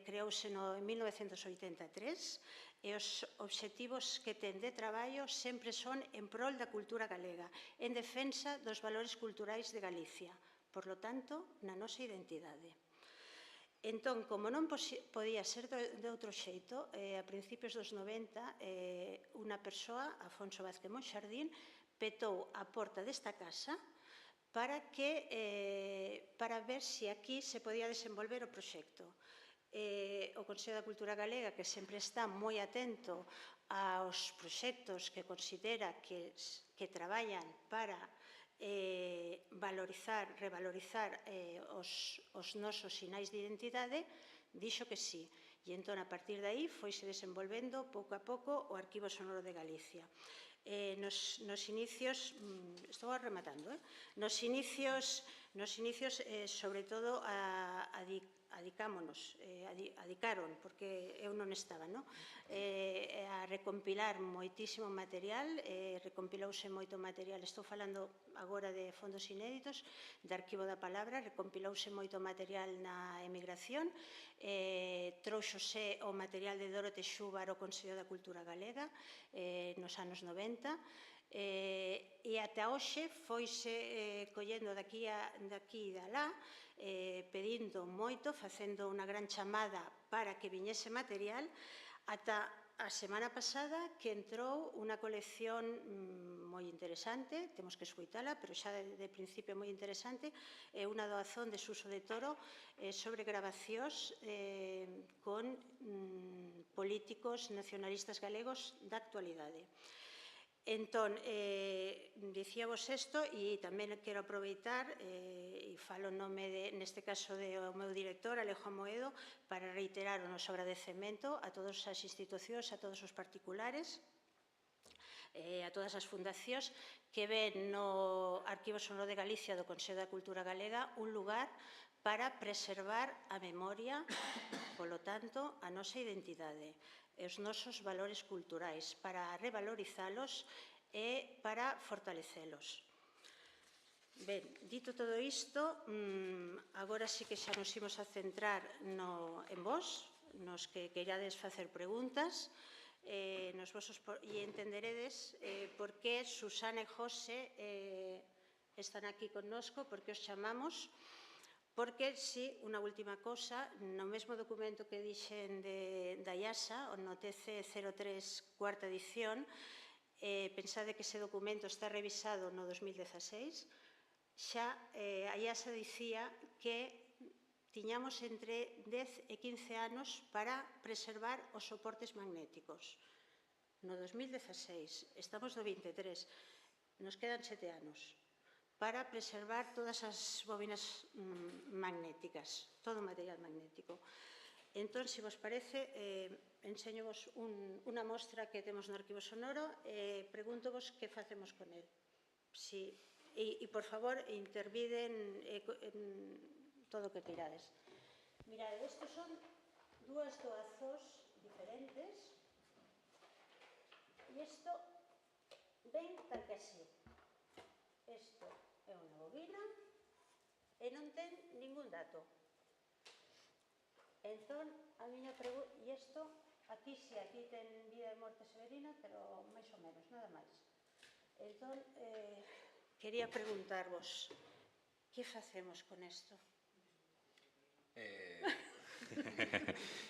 creouse en 1983 e os obxectivos que ten de traballo sempre son en prol da cultura galega, en defensa dos valores culturais de Galicia, por lo tanto, na nosa identidade. Entón, como non podía ser de outro xeito, a principios dos 90, unha persoa, Afonso Vázquez Monxardín, petou a porta desta casa para ver se aquí se podía desenvolver o proxecto. O Consello da Cultura Galega, que sempre está moi atento aos proxectos que considera que traballan para revalorizar os nosos sinais de identidade, dixo que sí. E entón, a partir de aí, foise desenvolvendo pouco a pouco o Arquivo Sonoro de Galicia. Nos inicios, estou rematando, nos inicios, sobre todo, adicaron, porque eu non estaba, a recompilar moitísimo material, recompilouse moito material, estou falando agora de fondos inéditos, de Arquivo da Palabra, recompilouse moito material na emigración, trouxose o material de Dorote Xúbar ao Consello da Cultura Galega nos anos 90, e ata hoxe foise collendo daqui e alá, pedindo moito, facendo unha gran chamada para que viñese material, ata a semana pasada que entrou unha colección moi interesante, temos que escoitala, pero xa de principio moi interesante, é unha doazón de Suso de Toro sobre grabacións con políticos nacionalistas galegos da actualidade. Entón, dicíavos isto e tamén quero aproveitar e falo en nome, neste caso, do meu director, Alejo Amoedo, para reiterar o noso agradecemento a todas as institucións, a todos os particulares, a todas as fundacións que ven no Arquivo Sonoro de Galicia do Consello da Cultura Galega un lugar para preservar a memoria, polo tanto, a nosa identidade, os nosos valores culturais, para revalorizalos e para fortalecelos. Ben, dito todo isto, agora sí que xa nos imos a centrar en vos, nos que queirades facer preguntas, e entenderedes por que Susana e José están aquí connosco, porque os chamamos. Porque, si, unha última cosa, no mesmo documento que dixen da IASA, no TC03, cuarta edición, pensade que ese documento está revisado no 2016, xa a IASA dicía que tiñamos entre 10 e 15 anos para preservar os soportes magnéticos. No 2016, estamos no 23, nos quedan 7 anos para preservar todas as bobinas magnéticas, todo o material magnético. Entón, se vos parece, enseñovos unha mostra que temos no Arquivo Sonoro e pregúntovos que facemos con el. E, por favor, interviden todo o que queirades. Mirad, estes son dúas doazos diferentes e isto ven tal que así. Isto é unha bobina e non ten ningún dato. Entón, a miña pregunta, e isto, aquí sí, aquí ten vida e morte severina, pero máis ou menos, nada máis. Entón, quería preguntarvos, que facemos con isto?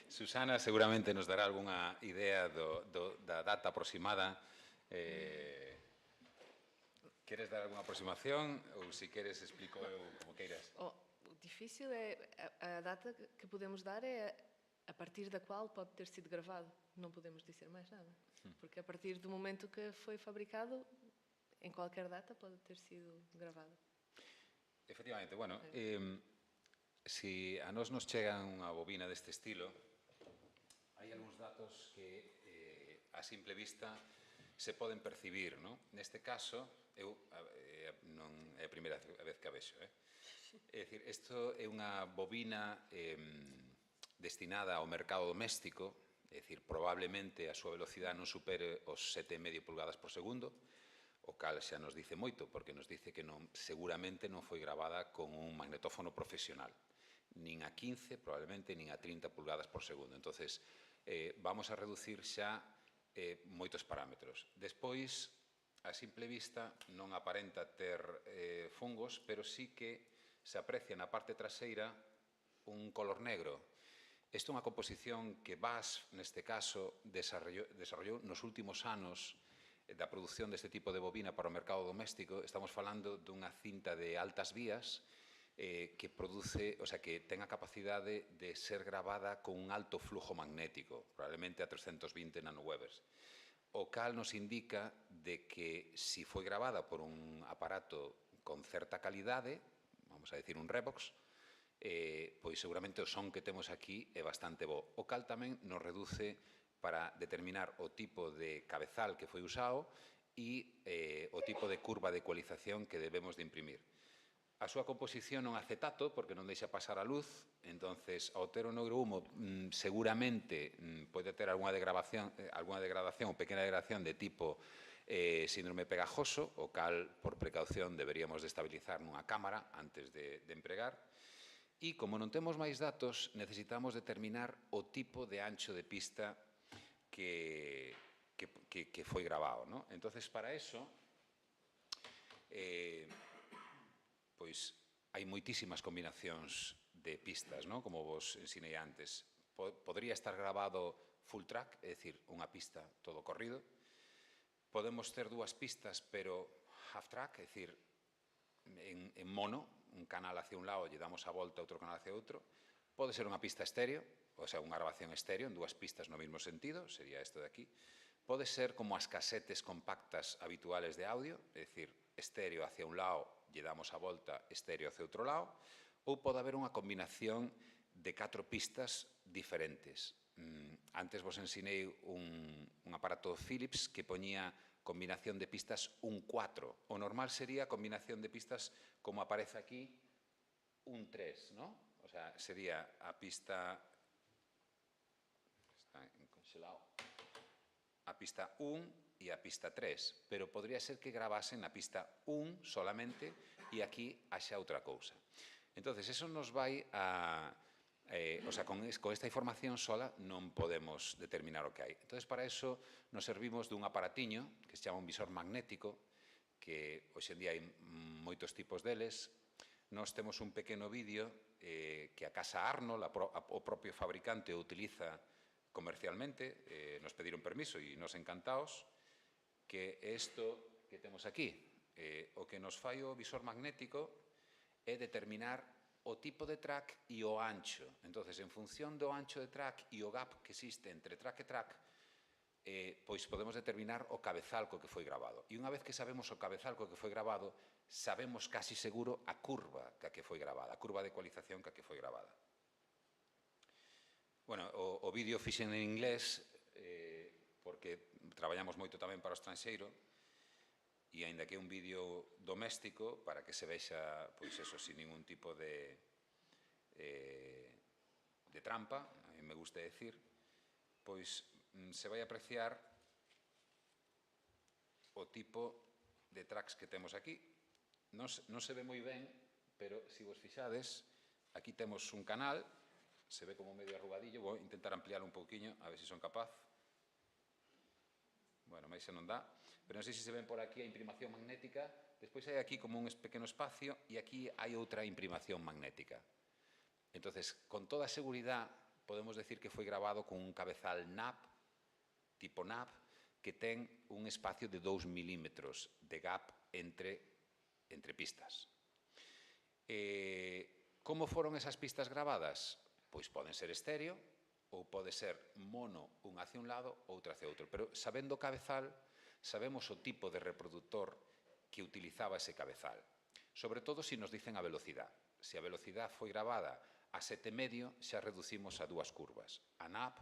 Susana seguramente nos dará algunha idea da data aproximada. Queres dar alguna aproximación ou se queres explico eu como queiras? O difícil é, a data que podemos dar é a partir da qual pode ter sido gravado. Não podemos dizer mais nada. Porque a partir do momento que foi fabricado, em qualquer data pode ter sido gravado. Efectivamente, bueno, se a nós nos chegan unha bobina deste estilo, hai algúns datos que a simple vista se poden percibir, non? Neste caso, non é a primeira vez que a vexo, É dicir, isto é unha bobina destinada ao mercado doméstico, é dicir, probablemente a súa velocidade non supere os 7,5 pulgadas por segundo, o cal xa nos dice moito, porque nos dice que seguramente non foi gravada con un magnetófono profesional, nin a 15, probablemente, nin a 30 pulgadas por segundo. Entonces, vamos a reducir xa moitos parámetros. Despois, a simple vista non aparenta ter fungos, pero sí que se aprecia na parte traseira un color negro. Isto é unha composición que VAS, neste caso, desarrollou nos últimos anos da produción deste tipo de bobina para o mercado doméstico. Estamos falando dunha cinta de altas vías que produce, o sea, que ten a capacidade de ser gravada con un alto flujo magnético, probablemente a 320 nanowebers, o cal nos indica de que si foi gravada por un aparato con certa calidade, vamos a decir un Revox, pois seguramente o son que temos aquí é bastante bo. O cal tamén nos reduce para determinar o tipo de cabezal que foi usado e o tipo de curva de ecualización que debemos de imprimir. A súa composición non acetato, porque non deixa pasar a luz, entonces, ao ter o negro humo, seguramente pode ter algunha degradación ou pequena degradación de tipo síndrome pegajoso, o cal, por precaución, deberíamos de estabilizar nunha cámara antes de empregar. E, como non temos máis datos, necesitamos determinar o tipo de ancho de pista que foi grabado, ¿no? Entonces, para eso, pois hai moitísimas combinacións de pistas, ¿no? Como vos ensinei antes. Podría estar grabado full track, é dicir, unha pista todo corrido. Podemos ter dúas pistas, pero half track, é dicir, en mono, un canal hacia un lado, lle damos a volta a outro canal hacia outro. Pode ser unha pista estéreo, ou sea, unha grabación estéreo, en dúas pistas no mesmo sentido, sería isto de aquí. Pode ser como as casetes compactas habituales de audio, é dicir, estéreo hacia un lado, lle damos a volta, estéreo hacia outro lado, ou pode haber unha combinación de 4 pistas diferentes. Antes vos ensinei un aparato Philips que poñía combinación de pistas 1-4. O normal sería combinación de pistas como aparece aquí, 1-3, ¿no? O sea, sería a pista... Está congelado. A pista 1 e a pista 3, pero podría ser que grabasen na pista 1 solamente e aquí haxa outra cousa. Entonces, eso nos vai a... o sea, con esta información sola non podemos determinar o que hai. Entonces, para eso nos servimos dun aparatiño que se chama un visor magnético, que hoxe en día hai moitos tipos deles. Nós temos un pequeno vídeo que a Casa Arnold, o propio fabricante, utiliza comercialmente, nos pediron permiso e nos encantados, que é isto que temos aquí. O que nos fai o visor magnético é determinar o tipo de track e o ancho. Entonces, en función do ancho de track e o gap que existe entre track e track, pois podemos determinar o cabezal co que foi grabado. E unha vez que sabemos o cabezal co que foi grabado, sabemos casi seguro a curva ca que foi grabada, a curva de ecualización ca que foi grabada. Bueno, o vídeo fixen en inglés porque traballamos moito tamén para o estranxeiro e aínda que é un vídeo doméstico para que se vexa, pois eso, sin ningún tipo de trampa, a mí me gusta decir, pois se vai apreciar o tipo de tracks que temos aquí. Non se ve moi ben, pero se vos fixades, aquí temos un canal, se ve como medio arrugadillo, vou intentar ampliarlo un pouquiño, a ver se son capaz. Bueno, máis se non dá, pero non sei se ven por aquí a imprimación magnética, despois hai aquí como un pequeno espacio e aquí hai outra imprimación magnética. Entonces, con toda seguridade, podemos decir que foi grabado con un cabezal NAP, tipo NAP, que ten un espacio de 2 milímetros de gap entre pistas. Como foron esas pistas grabadas? Pois poden ser estéreo, ou pode ser mono un hacia un lado, outro hacia outro. Pero sabendo o cabezal, sabemos o tipo de reproductor que utilizaba ese cabezal. Sobre todo se nos dicen a velocidade. Se a velocidade foi grabada a 7,5, xa reducimos a dúas curvas. A NAP,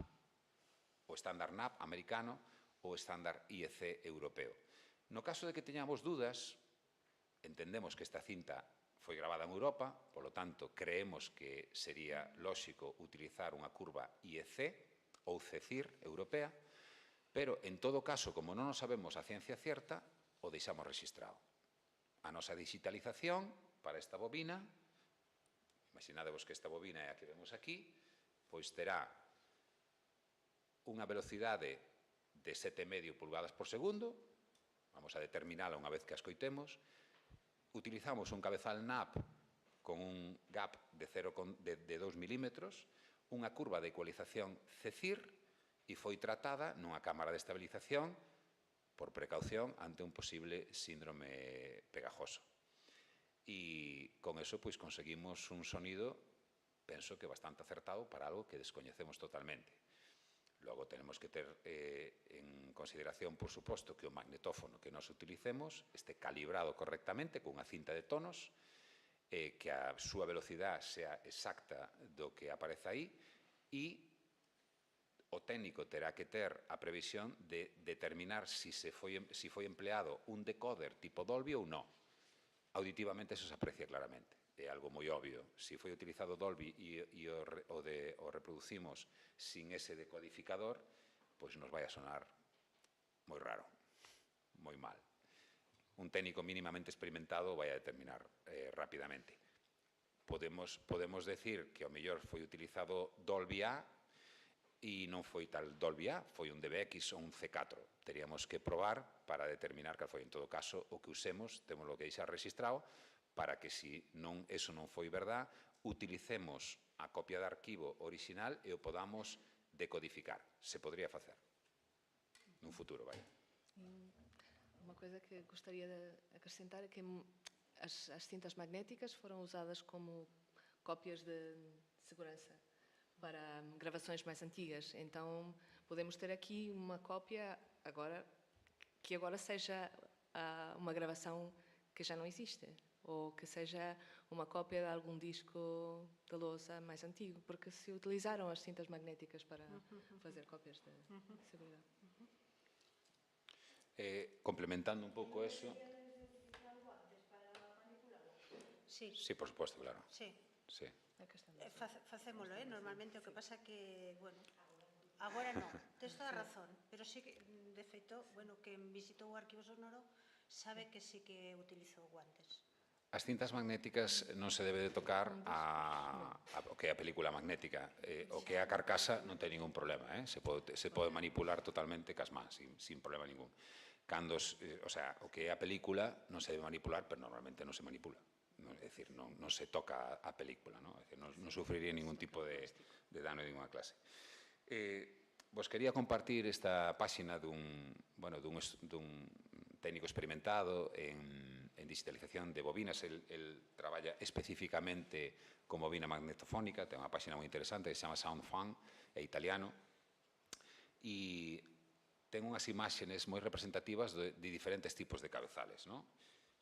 o estándar NAP americano, ou o estándar IEC europeo. No caso de que teñamos dúdas, entendemos que esta cinta foi grabada en Europa, polo tanto, creemos que sería lóxico utilizar unha curva IEC ou CECIR europea, pero, en todo caso, como non o sabemos a ciencia cierta, o deixamos registrado. A nosa digitalización para esta bobina, imaginadevos que esta bobina é a que vemos aquí, pois terá unha velocidade de 7,5 pulgadas por segundo, vamos a determinala unha vez que a escoitemos. Utilizamos un cabezal NAP con un gap de 2 milímetros, unha curva de ecualización CECIR e foi tratada nunha cámara de estabilización por precaución ante un posible síndrome pegajoso. E con eso pois conseguimos un sonido, penso que bastante acertado para algo que descoñecemos totalmente. Logo, tenemos que ter en consideración, por suposto, que o magnetófono que nos utilicemos este calibrado correctamente cunha cinta de tonos, que a súa velocidade sea exacta do que aparece aí, e o técnico terá que ter a previsión de determinar si foi empleado un decoder tipo Dolby ou non. Auditivamente eso se aprecia claramente. É algo moi obvio. Si foi utilizado Dolby e o reproducimos sin ese decodificador, pois nos vai a sonar moi raro, moi mal. Un técnico mínimamente experimentado vai a determinar rapidamente. Podemos decir que ao mellor foi utilizado Dolby A e non foi tal Dolby A, foi un DBX ou un C4. Teríamos que probar para determinar cal foi. En todo caso, o que usemos, temos o que deixar registrado, para que, se eso non foi verdad, utilicemos a copia de arquivo original e o podamos decodificar. Se podría facer. Nun futuro, vai. Uma coisa que gostaria de acrescentar é que as cintas magnéticas foram usadas como cópias de segurança para gravações mais antigas. Então, podemos ter aqui uma cópia que agora seja uma gravação que já não existe, ou que seja uma cópia de algum disco de lousa mais antigo, porque se utilizaram as cintas magnéticas para fazer cópias de seguridade. Complementando un pouco eso... Sí. Sí, por suposto, claro. Sí. Sí. Facémolo, normalmente o que pasa que, bueno, agora non, tes toda a razón, pero sí que, de feito, bueno, quen visitou o arquivo sonoro sabe que sí que utilizou guantes. As cintas magnéticas non se debe de tocar o que é a película magnética. O que é a carcasa non ten ningún problema, se pode manipular totalmente cas mans, sin problema ningún. O sea, o que é a película non se debe manipular, pero normalmente non se manipula. É dicir, non se toca a película, non sufriría ningún tipo de dano de ninguna clase. Vos quería compartir esta páxina dun técnico experimentado en digitalización de bobinas. El traballa especificamente con bobina magnetofónica, ten unha páxina moi interesante que se chama SoundFun, é italiano, e ten unhas imágenes moi representativas de diferentes tipos de cabezales,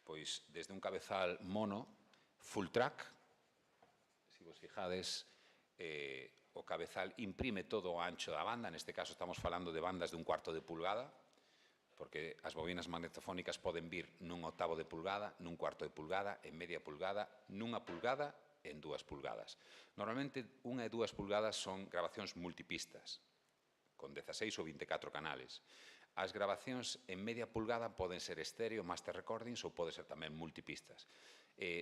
pois desde un cabezal mono, full track, se vos fijades, o cabezal imprime todo o ancho da banda, neste caso estamos falando de bandas de 1/4 de pulgada, porque as bobinas magnetofónicas poden vir nun 1/8 de pulgada, nun 1/4 de pulgada, en media pulgada, nunha pulgada e en 2 pulgadas. Normalmente, 1 e 2 pulgadas son grabacións multipistas, con 16 ou 24 canales. As grabacións en media pulgada poden ser estéreo, master recordings, ou pode ser tamén multipistas.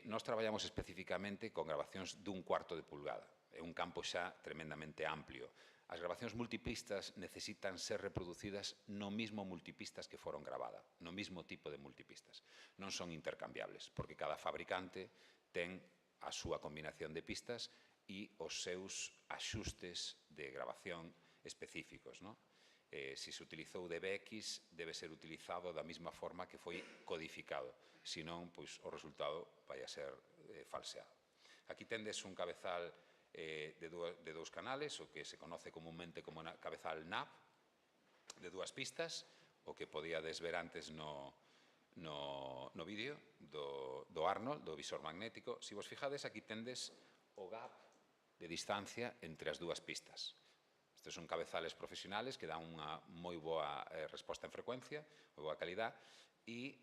Nós traballamos especificamente con grabacións dun 1/4 de pulgada. É un campo xa tremendamente amplio. As grabacións multipistas necesitan ser reproducidas no mismo multipistas que foron grabada, no mismo tipo de multipistas. Non son intercambiables, porque cada fabricante ten a súa combinación de pistas e os seus axustes de grabación específicos, se se utilizou DBX, debe ser utilizado da mesma forma que foi codificado, senón, pois, o resultado vai a ser falseado. Aquí tendes un cabezal de 2 canales, o que se conoce comúnmente como cabezal NAV, de 2 pistas, o que podíades ver antes no vídeo do Arnold, do visor magnético. Se vos fijades, aquí tendes o gap de distancia entre as 2 pistas. Estes son cabezales profesionales que dan unha moi boa resposta en frecuencia, moi boa calidad, e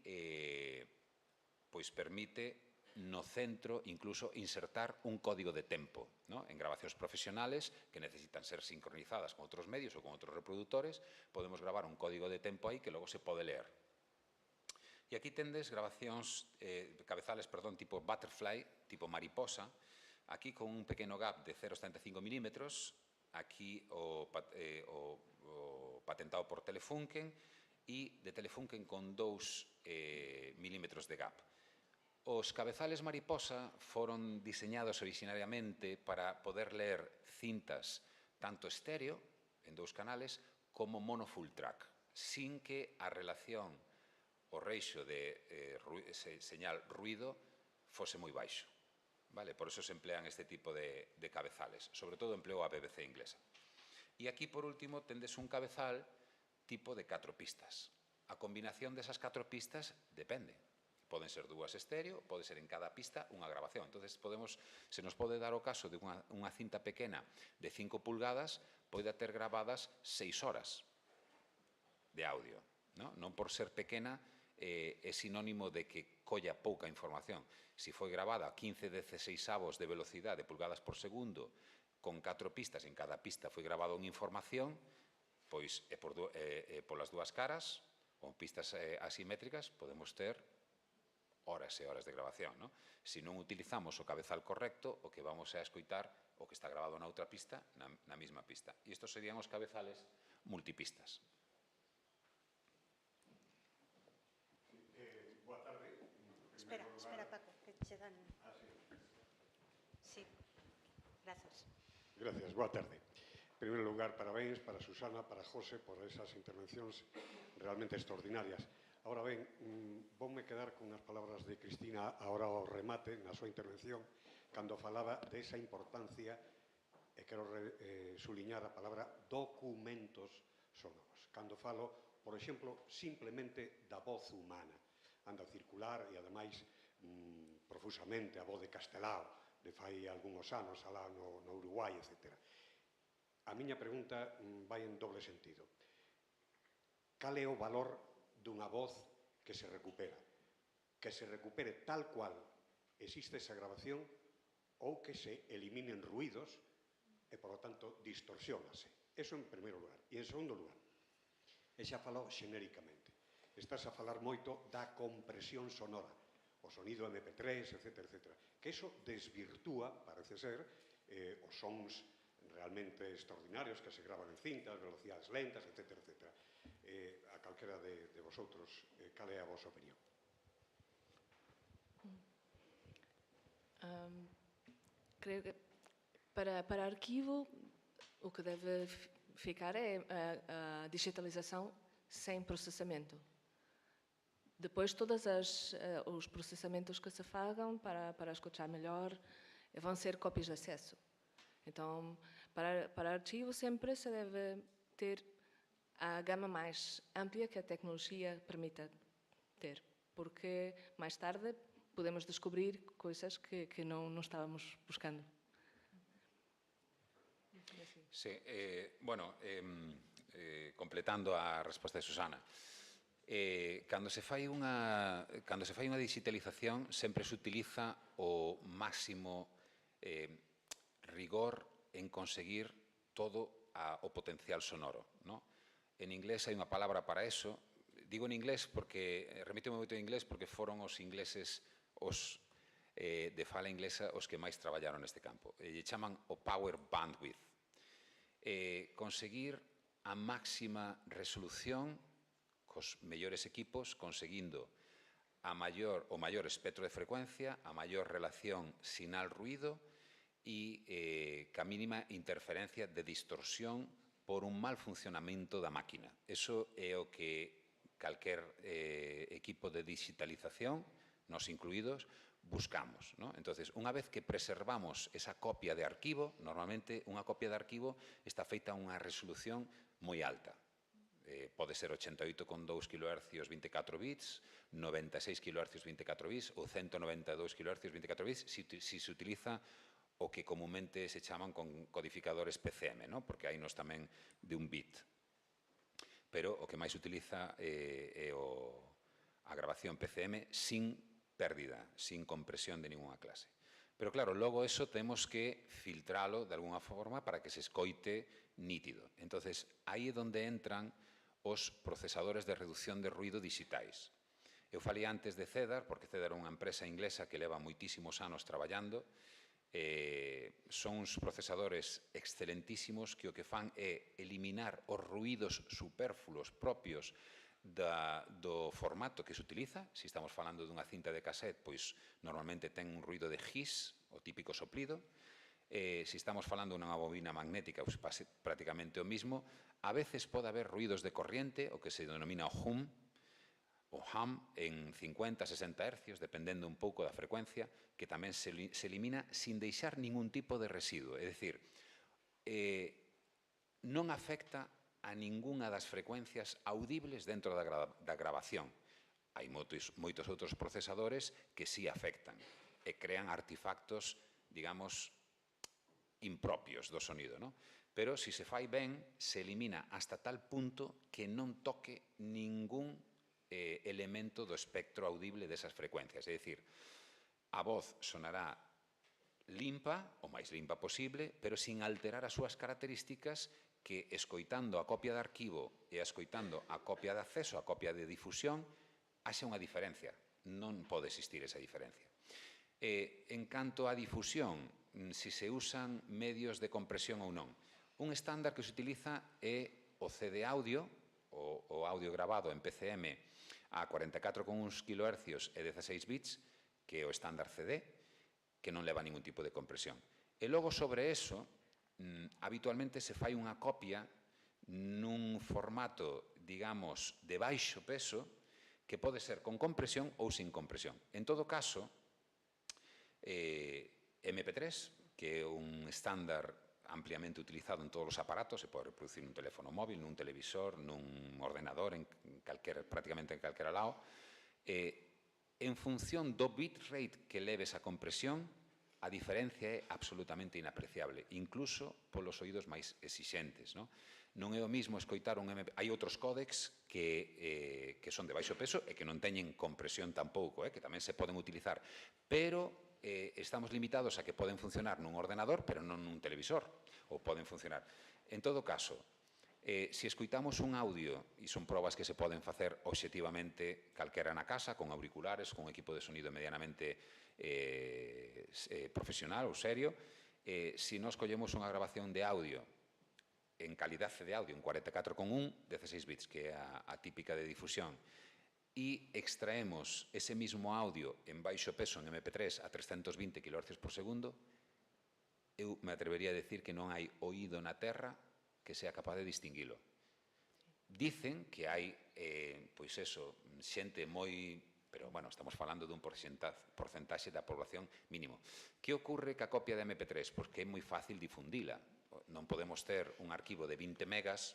pois permite no centro incluso insertar un código de tempo. En grabacións profesionales que necesitan ser sincronizadas con outros medios ou con outros reproductores, podemos gravar un código de tempo aí que logo se pode ler. E aquí tendes grabacións, cabezales, tipo butterfly, tipo mariposa, aquí con un pequeno gap de 0,75 milímetros, aquí o patentado por Telefunken, e de Telefunken con 2 milímetros de gap. Os cabezales mariposa foron diseñados originariamente para poder ler cintas tanto estéreo, en 2 canales, como mono full track, sin que a relación, o reixo de señal-ruido fose moi baixo. Por eso se emplean este tipo de cabezales, sobre todo empleo a BBC inglesa. E aquí, por último, tendes un cabezal tipo de 4 pistas. A combinación desas 4 pistas depende. Poden ser 2 estéreo, pode ser en cada pista unha grabación. Entón, se nos pode dar o caso de unha cinta pequena de 5 pulgadas, pode ter grabadas 6 horas de audio. Non por ser pequena é sinónimo de que colla pouca información. Se foi grabada a 15/16 de velocidade de pulgadas por segundo con 4 pistas, en cada pista foi grabada unha información, pois polas dúas caras, con pistas asimétricas, podemos ter horas e horas de grabación. Se non utilizamos o cabezal correcto, o que vamos a escoitar o que está grabado na outra pista, na mesma pista. E estos serían os cabezales multipistas. Boa tarde. Espera, Paco, que che dan... Sí, gracias. Gracias, boa tarde. En primeiro lugar, parabéns para Susana, para José, por esas intervencións realmente extraordinarias. Ahora ben, voume quedar con as palabras de Cristina ahora ao remate, na súa intervención, cando falaba desa importancia, e quero suliñar a palabra documentos sonoros. Cando falo, por exemplo, simplemente da voz humana. Anda a circular e, ademais, profusamente a voz de Castelao, de fai algúns anos, alá no Uruguai, etc. A miña pregunta vai en doble sentido. Cal é o valor dunha voz que se recupera? Que se recupere tal cual existe esa grabación ou que se eliminen ruídos e, por lo tanto, distorsiónase. Eso en primeiro lugar. E en segundo lugar, e xa falou xenéricamente, estás a falar moito da compresión sonora, o sonido MP3, etc., etc., que iso desvirtúa, parece ser, os sons realmente extraordinarios que se graban en cintas, velocidades lentas, etc., etc. A calquera de vosotros, cal é a vosa opinión? Creio que para arquivo o que deve ficar é a digitalização sem processamento. Depois, todos os processamentos que se fazem para escutar melhor vão ser cópias de acesso. Então, para arquivo sempre se deve ter a gama mais ampla que a tecnologia permita ter, porque mais tarde podemos descobrir coisas que não estávamos buscando. Sí, completando a resposta de Susana, cando se fai unha digitalización sempre se utiliza o máximo rigor en conseguir todo o potencial sonoro. En inglés hai unha palabra para eso. Digo en inglés porque, remítome moito en inglés porque foron os ingleses, os de fala inglesa, os que máis traballaron neste campo. Lle chaman o power bandwidth. Conseguir a máxima resolución cos mellores equipos, conseguindo o maior espectro de frecuencia, a maior relación sinal-ruído e ca mínima interferencia de distorsión por un mal funcionamento da máquina. Eso é o que calquer equipo de digitalización, nos incluídos, buscamos. Entonces, unha vez que preservamos esa copia de arquivo, normalmente unha copia de arquivo está feita a unha resolución moi alta. Pode ser 88,2 kHz 24 bits, 96 kHz 24 bits ou 192 kHz 24 bits si se utiliza o que comúnmente se chaman con codificadores PCM, porque hai nos tamén de un bit. Pero o que máis se utiliza é a grabación PCM sin pérdida, sin compresión de ninguna clase. Pero claro, logo eso temos que filtralo de alguna forma para que se escoite nítido. Entonces, aí é onde entran os procesadores de reducción de ruído digitais. Eu falei antes de Cedar, porque Cedar é unha empresa inglesa que leva moitísimos anos traballando. Son uns procesadores excelentísimos que o que fan é eliminar os ruídos superfluos propios do formato que se utiliza. Se estamos falando dunha cinta de cassette, pois normalmente ten un ruído de hiss, o típico soplido. Se estamos falando dunha bobina magnética, pois prácticamente o mismo. A veces pode haber ruídos de corriente, o que se denomina o hum, en 50, 60 Hz, dependendo un pouco da frecuencia, que tamén se elimina sin deixar ningún tipo de residuo. É dicir, non afecta a ningunha das frecuencias audibles dentro da grabación. Hai moitos outros procesadores que sí afectan e crean artefactos, digamos, impropios do sonido, non? Pero, se se fai ben, se elimina hasta tal punto que non toque ningún elemento do espectro audible desas frecuencias. É dicir, a voz sonará limpa, o máis limpa posible, pero sin alterar as súas características que, escoitando a copia de arquivo e escoitando a copia de acceso, a copia de difusión, haxe unha diferencia. Non pode existir esa diferencia. En canto á difusión, se se usan medios de compresión ou non, un estándar que se utiliza é o CD audio, o audio grabado en PCM a 44,1 kHz e 16 bits, que é o estándar CD, que non leva ningún tipo de compresión. E logo sobre eso, habitualmente se fai unha copia nun formato, digamos, de baixo peso, que pode ser con compresión ou sin compresión. En todo caso, MP3, que é un estándar ampliamente utilizado en todos os aparatos, se pode reproducir nun teléfono móvil, nun televisor, nun ordenador, prácticamente en calquera lado, en función do bitrate que leve esa compresión, a diferencia é absolutamente inapreciable, incluso polos oídos máis exixentes. Non é o mismo escoitar un MP3. Hai outros códecs que son de baixo peso e que non teñen compresión tampouco, que tamén se poden utilizar, pero estamos limitados a que poden funcionar nun ordenador, pero non nun televisor, ou poden funcionar. En todo caso, se escoitamos un audio, e son probas que se poden facer obxectivamente calquera na casa, con auriculares, con equipo de sonido medianamente profesional ou serio, se nos collemos unha grabación de audio en calidad de audio en 44,1, 16 bits, que é a típica de difusión, e extraemos ese mismo audio en baixo peso en MP3 a 320 kHz por segundo, eu me atrevería a decir que non hai oído na Terra que sea capaz de distinguilo. Dicen que hai, pois eso, xente moi... Pero, bueno, estamos falando dun porcentaxe da población mínimo. Que ocorre ca copia de MP3? Pois que é moi fácil difundila. Non podemos ter un arquivo de 20 megas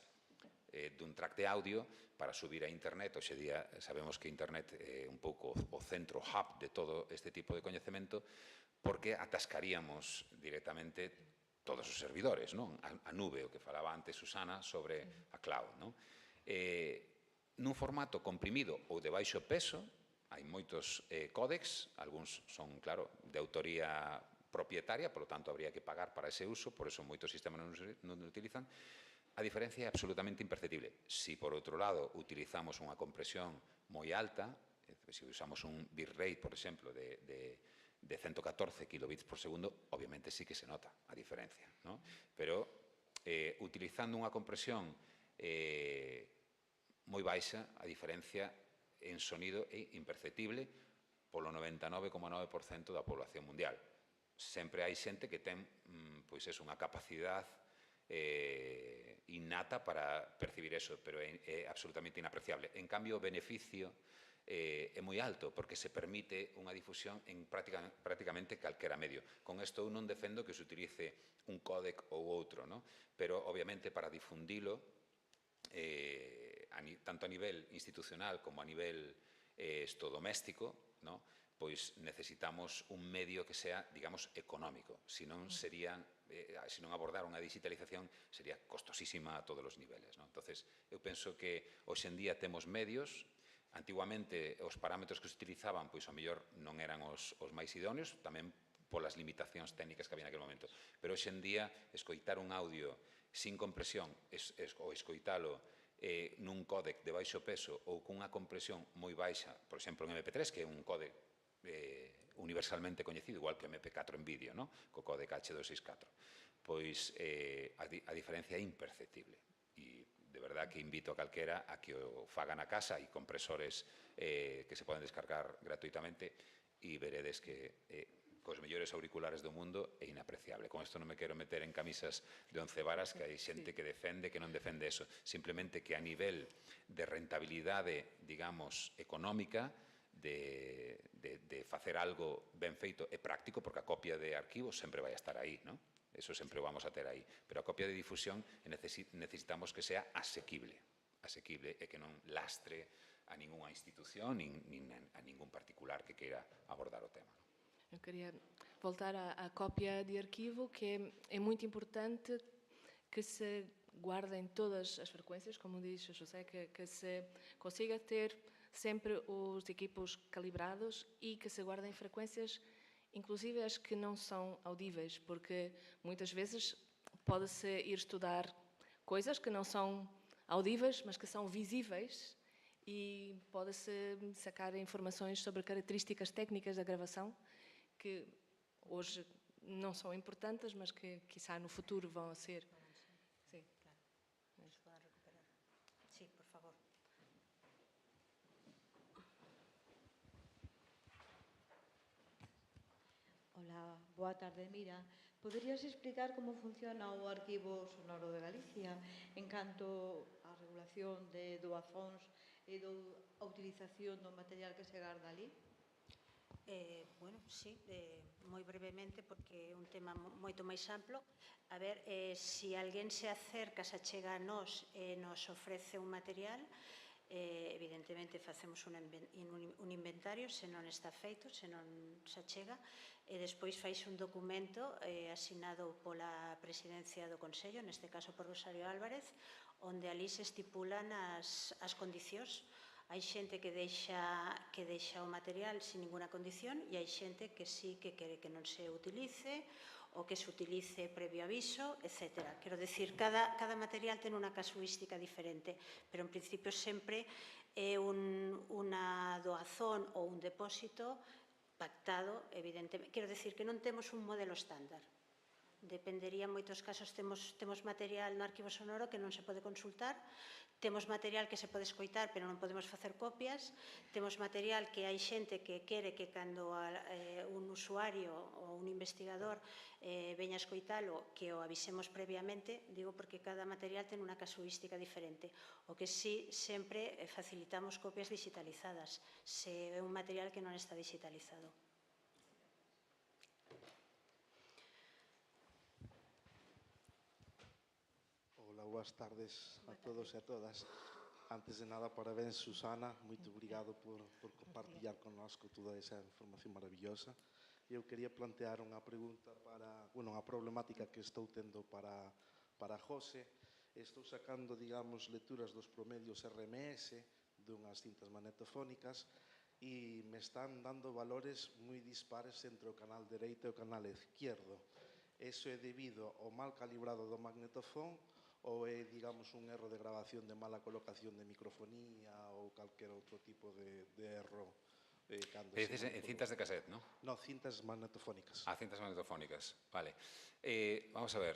dun track de audio para subir a internet. Hoxe día sabemos que internet é un pouco o centro, hub de todo este tipo de coñecemento, porque atascaríamos directamente todos os servidores, non? A nube, o que falaba antes Susana sobre a cloud, non? Nun formato comprimido ou de baixo peso, hai moitos códecs, algúns son, claro, de autoría propietaria, por lo tanto, habría que pagar para ese uso, por eso moitos sistemas non o utilizan. A diferencia é absolutamente imperceptible. Si, por outro lado, utilizamos unha compresión moi alta, se usamos un bitrate, por exemplo, de 114 kilobits por segundo, obviamente sí que se nota a diferencia, ¿no? Pero utilizando unha compresión moi baixa, a diferencia en sonido é imperceptible polo 99,9% da población mundial. Sempre hai xente que ten, pois eso, unha capacidade innata para percibir eso, pero é absolutamente inapreciable. En cambio, o beneficio é moi alto, porque se permite unha difusión en prácticamente calquera medio. Con isto eu non defendo que se utilice un códec ou outro, pero obviamente para difundilo, tanto a nivel institucional como a nivel doméstico, pois necesitamos un medio que sea, digamos, económico. Se non abordar unha digitalización sería costosísima a todos os niveles. Entonces, eu penso que hoxe en día temos medios. Antiguamente, os parámetros que se utilizaban, pois, ao mellor, non eran os máis idóneos, tamén polas limitacións técnicas que había naquele momento. Pero hoxe en día, escoitar un audio sin compresión ou escoitalo nun códec de baixo peso ou cunha compresión moi baixa, por exemplo, en MP3, que é un códec universalmente coñecido, igual que o MP4 en vídeo, co códec H264, pois a diferencia é imperceptible. E de verdad que invito a calquera a que o faga na casa. Hai compresores que se poden descargar gratuitamente e veredes que cos mellores auriculares do mundo é inapreciable. Con isto non me quero meter en camisas de 11 varas, que hai xente que defende, que non defende eso. Simplemente que a nivel de rentabilidade, digamos, económica, de facer algo ben feito e práctico, porque a copia de arquivos sempre vai estar aí, non? Eso sempre o vamos a ter aí. Pero a copia de difusión necesitamos que sea asequible e que non lastre a ningunha institución nin a ningún particular que queira abordar o tema. Eu queria voltar à cópia de arquivo, que é muito importante que se guardem todas as frequências, como disse José, que se consiga ter sempre os equipos calibrados e que se guardem frequências, inclusive as que não são audíveis, porque muitas vezes pode-se ir estudar coisas que não são audíveis, mas que são visíveis, e pode-se sacar informações sobre características técnicas da gravação que hoje não são importantes, mas que, quizá, no futuro vão ser. Sí, claro. Nos poden recuperar. Sí, por favor. Hola, boa tarde, Mira. Poderías explicar como funciona o Arquivo Sonoro de Galicia en canto á regulación de doazóns e a utilización do material que se garda ali? Bueno, sí, moi brevemente, porque é un tema moito máis amplo. A ver, se alguén se acerca, se achega a nós e nos ofrece un material, evidentemente facemos un inventario, se non está feito, se non se achega, e despois faise un documento asinado pola presidencia do Consello, neste caso por Rosario Álvarez, onde ali se estipulan as condicións. Hai xente que deixa o material sin ninguna condición e hai xente que sí que quere que non se utilice ou que se utilice previo aviso, etc. Quero dicir, cada material ten unha casuística diferente, pero en principio sempre é unha doazón ou un depósito pactado, evidentemente. Quero dicir que non temos un modelo estándar. Dependería, en moitos casos, temos material no arquivo sonoro que non se pode consultar, temos material que se pode escoitar, pero non podemos facer copias, temos material que hai xente que quere que cando un usuario ou un investigador veña a escoitalo, que o avisemos previamente, digo porque cada material ten unha casuística diferente. O que sí, sempre facilitamos copias digitalizadas, se é un material que non está digitalizado. Boas tardes a todos e a todas. Antes de nada, parabéns, Susana. Moito obrigado por compartillar connosco toda esa información maravillosa. Eu quería plantear unha pregunta unha problemática que estou tendo para José. Estou sacando, digamos, lecturas dos promedios RMS dunhas cintas magnetofónicas e me están dando valores moi dispares entre o canal dereito e o canal izquierdo. Eso é debido ao mal calibrado do magnetofón ou é, digamos, un erro de grabación de mala colocación de microfonía ou calquer outro tipo de erro? Dices en cintas de cassette, non? No, cintas magnetofónicas. Cintas magnetofónicas, vale. Vamos a ver,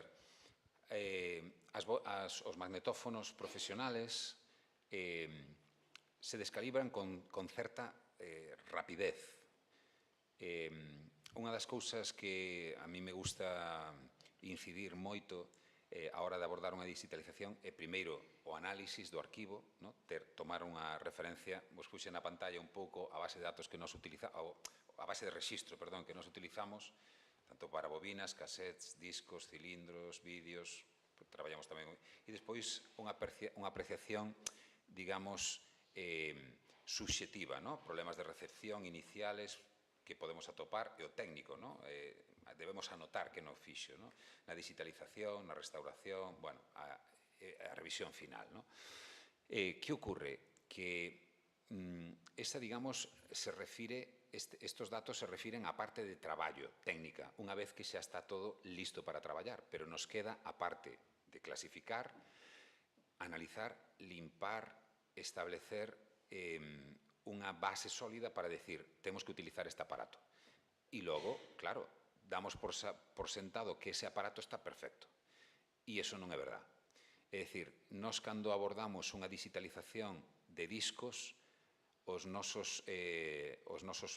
os magnetófonos profesionales se descalibran con certa rapidez. Unha das cousas que a mí me gusta incidir moito a hora de abordar unha digitalización é, primeiro, o análisis do arquivo, tomar unha referencia, vos puxe na pantalla un pouco a base de datos que nos utilizamos, a base de registro, perdón, que nos utilizamos, tanto para bobinas, cassettes, discos, cilindros, vídeos, traballamos tamén, e despois unha apreciación, digamos, subxetiva, problemas de recepción iniciales que podemos atopar, e o técnico, debemos anotar que non fixo, na digitalización, na restauración, bueno, a revisión final. Que ocurre? Que esta, digamos, estos datos se refiren á parte de traballo técnica, unha vez que xa está todo listo para traballar, pero nos queda a parte de clasificar, analizar, limpar, establecer unha base sólida para decir, temos que utilizar este aparato. E logo, claro, damos por sentado que ese aparato está perfecto. E iso non é verdad. É dicir, nós cando abordamos unha digitalización de discos, os nosos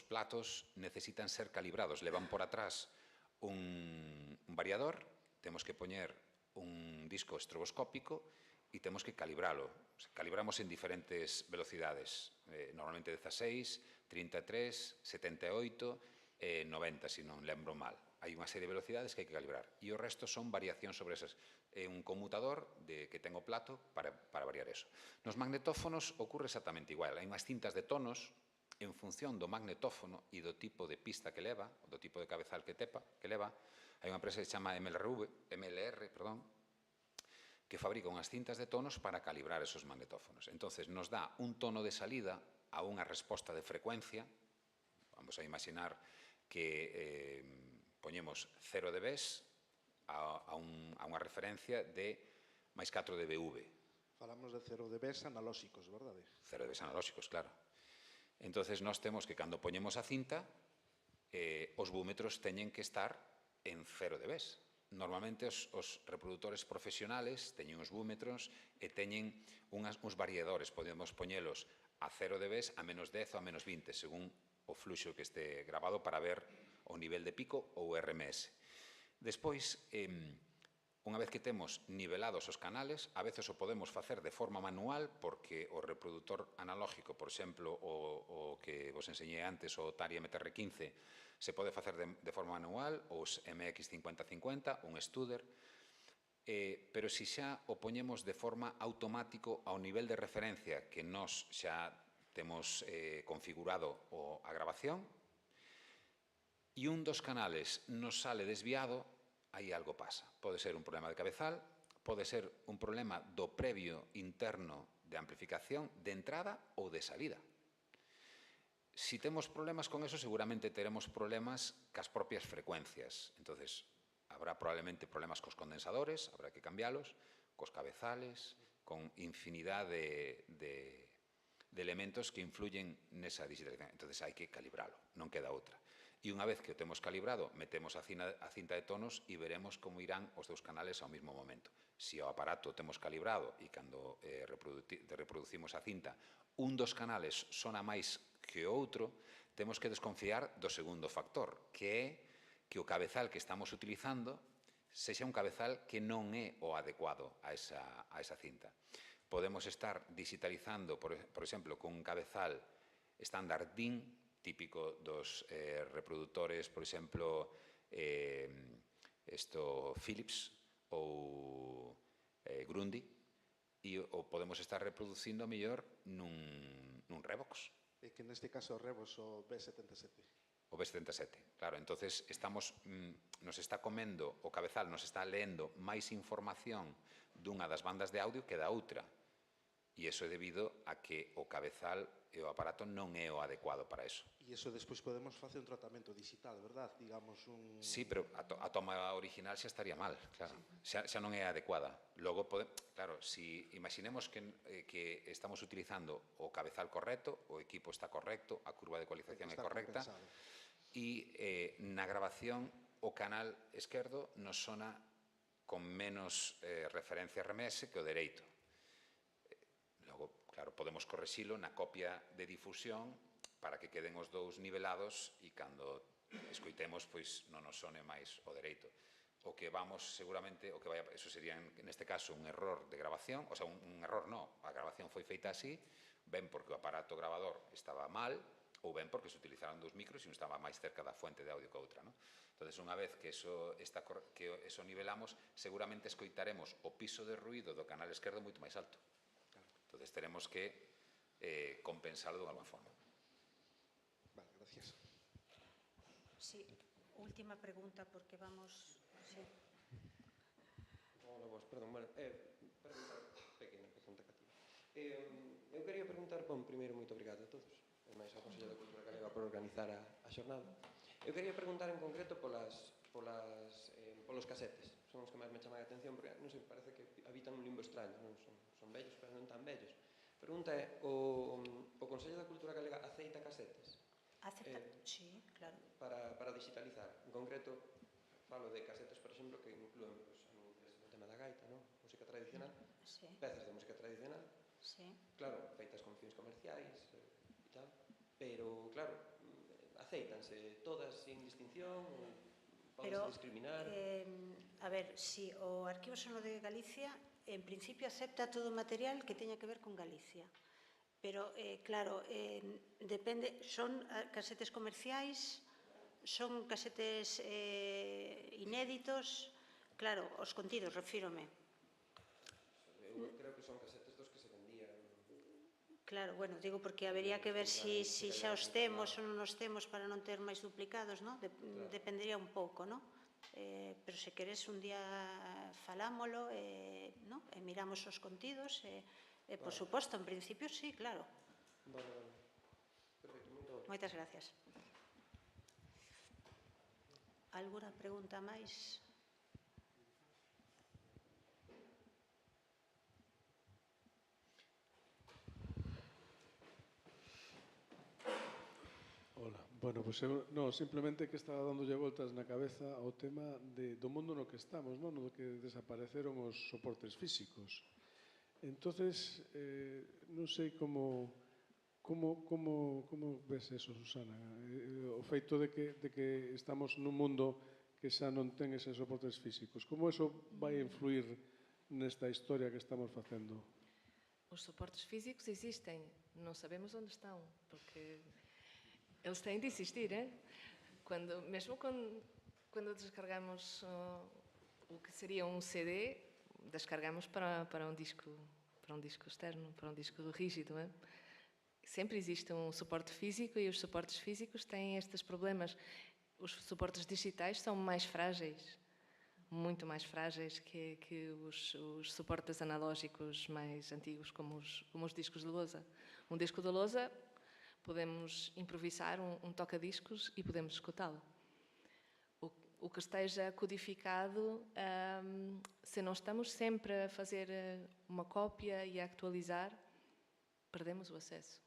platos necesitan ser calibrados. Levan por atrás un variador, temos que poñer un disco estroboscópico e temos que calibralo. Calibramos en diferentes velocidades, normalmente 16, 33, 78 e 90, se non lembro mal. hai unha serie de velocidades que hai que calibrar. E o resto son variacións sobre esas. É un conmutador que ten o plato para variar eso. Nos magnetófonos ocorre exactamente igual. Hai unhas cintas de tonos en función do magnetófono e do tipo de pista que leva, do tipo de cabezal que leva. Hai unha empresa que se chama MLR, que fabrica unhas cintas de tonos para calibrar esos magnetófonos. Entonces, nos dá un tono de salida a unha resposta de frecuencia. Vamos a imaginar que poñemos 0 dB a unha referencia de máis 4 dBV. Falamos de 0 dB analóxicos, verdade? 0 dB analóxicos, claro. Entonces, nós temos que, cando poñemos a cinta, os búmetros teñen que estar en 0 dB. Normalmente, os reproductores profesionales teñen os búmetros e teñen uns variadores. Podemos poñelos a 0 dB, a menos 10 ou a menos 20, según o fluxo que este grabado para ver o nivel de pico ou RMS. Despois, unha vez que temos nivelados os canales, a veces o podemos facer de forma manual, porque o reproductor analógico, por exemplo, o que vos enseñei antes, o Atari MTR15, se pode facer de forma manual, os MX5050, un Studer, pero se xa o poñemos de forma automático ao nivel de referencia que nós xa temos configurado a grabación, e un dos canales nos sale desviado, aí algo pasa. Pode ser un problema de cabezal, pode ser un problema do previo interno de amplificación de entrada ou de salida. Si temos problemas con eso, seguramente teremos problemas cas propias frecuencias. Entonces, habrá probablemente problemas cos condensadores, habrá que cambialos, cos cabezales, con infinidad de elementos que influyen nesa digitalización. Entonces, hai que calibralo, non queda outra. E unha vez que o temos calibrado, metemos a cinta de tonos e veremos como irán os dous canales ao mesmo momento. Se o aparato temos calibrado e cando reproducimos a cinta, un dos canales sona máis que o outro, temos que desconfiar do segundo factor, que é que o cabezal que estamos utilizando sexa un cabezal que non é o adecuado a esa cinta. Podemos estar digitalizando, por exemplo, con un cabezal estándar DIN, típico dos reproductores, por exemplo, Philips ou Grundy, e o podemos estar reproducindo mellor nun Revox. É que neste caso o Revox o B77. O B77, claro. Entonces, nos está comendo o cabezal, nos está leendo máis información dunha das bandas de audio que da outra. E iso é debido a que o cabezal e o aparato non é o adecuado para eso. E iso despois podemos facer un tratamento digital, verdad? Digamos un... Sí, pero a toma original xa estaría mal, claro. Xa non é adecuada. Logo, claro, si imaginemos que estamos utilizando o cabezal correcto, o equipo está correcto, a curva de ecualización é correcta, e na grabación o canal esquerdo nos sona con menos referencia RMS que o dereito. Claro, podemos correxilo na copia de difusión para que queden os dous nivelados e cando escoitemos, pois non nos sone máis o dereito. O que vamos, seguramente, eso sería, neste caso, un error de grabación, o sea, un error non, a grabación foi feita así, ben porque o aparato grabador estaba mal, ou ben porque se utilizaron dous micros e un estaba máis cerca da fuente de audio que a outra, non? Entón, unha vez que eso nivelamos, seguramente escoitaremos o piso de ruído do canal esquerdo moito máis alto. Entón, teremos que compensarlo de alguma forma. Vale, gracias. Sí, última pregunta, porque vamos... Sí. Hola, vos, perdón, bueno, pequena pregunta cativa. Eu quería preguntar, primeiro, moito obrigado a todos, e máis ao Consello da Cultura Galega por organizar a xornada. Eu quería preguntar en concreto polos casetes. Son os que máis me chaman a atención, porque, non sei, parece que habitan un limbo extraño, non son vellos, pero non tan vellos. A pregunta é, o Consello da Cultura Galega aceita casetes? Acepta, sí, claro. Para digitalizar. En concreto, falo de casetes, por exemplo, que inclúen anuncios no tema da gaita, non? Música tradicional, pezas de música tradicional, claro, feitas con fins comerciais e tal, pero, claro, aceitanse todas sin distinción, podes discriminar? A ver, si o Arquivo Sonoro de Galicia en principio acepta todo o material que teña que ver con Galicia. Pero, claro, depende, son casetes comerciais son casetes inéditos, claro, os contidos, refírome. Eu creo que son casetes dos que se vendían. Claro, bueno, digo porque habería que ver se xa os temos ou non os temos para non ter máis duplicados, non? Dependería un pouco, non? Pero se queres un día falámolo, non? E miramos os contidos, por suposto, en principio sí, claro. Vale, vale. Perfecto, Moitas gracias. Alguna pregunta máis? Hola, bueno, pois eu simplemente que estaba dándolle voltas na cabeza ao tema do mundo no que estamos, no que desapareceron os soportes físicos. Entonces, non sei como ves eso, Susana? O feito de que estamos nun mundo que xa non ten eses soportes físicos. Como eso vai influir nesta historia que estamos facendo? Os soportes físicos existem, non sabemos onde estão, porque eles têm de existir, mesmo quando descargamos o que seria um CD, descargamos para um disco externo, para um disco rígido, Sempre existe um suporte físico e os suportes físicos têm estes problemas. Os suportes digitais são mais frágeis, muito mais frágeis que os suportes analógicos mais antigos, como os discos de lousa. Um disco de lousa, podemos improvisar um toca-discos e podemos escutá-lo. O que esteja codificado, se não estamos sempre a fazer uma cópia e a atualizar, perdemos o acesso.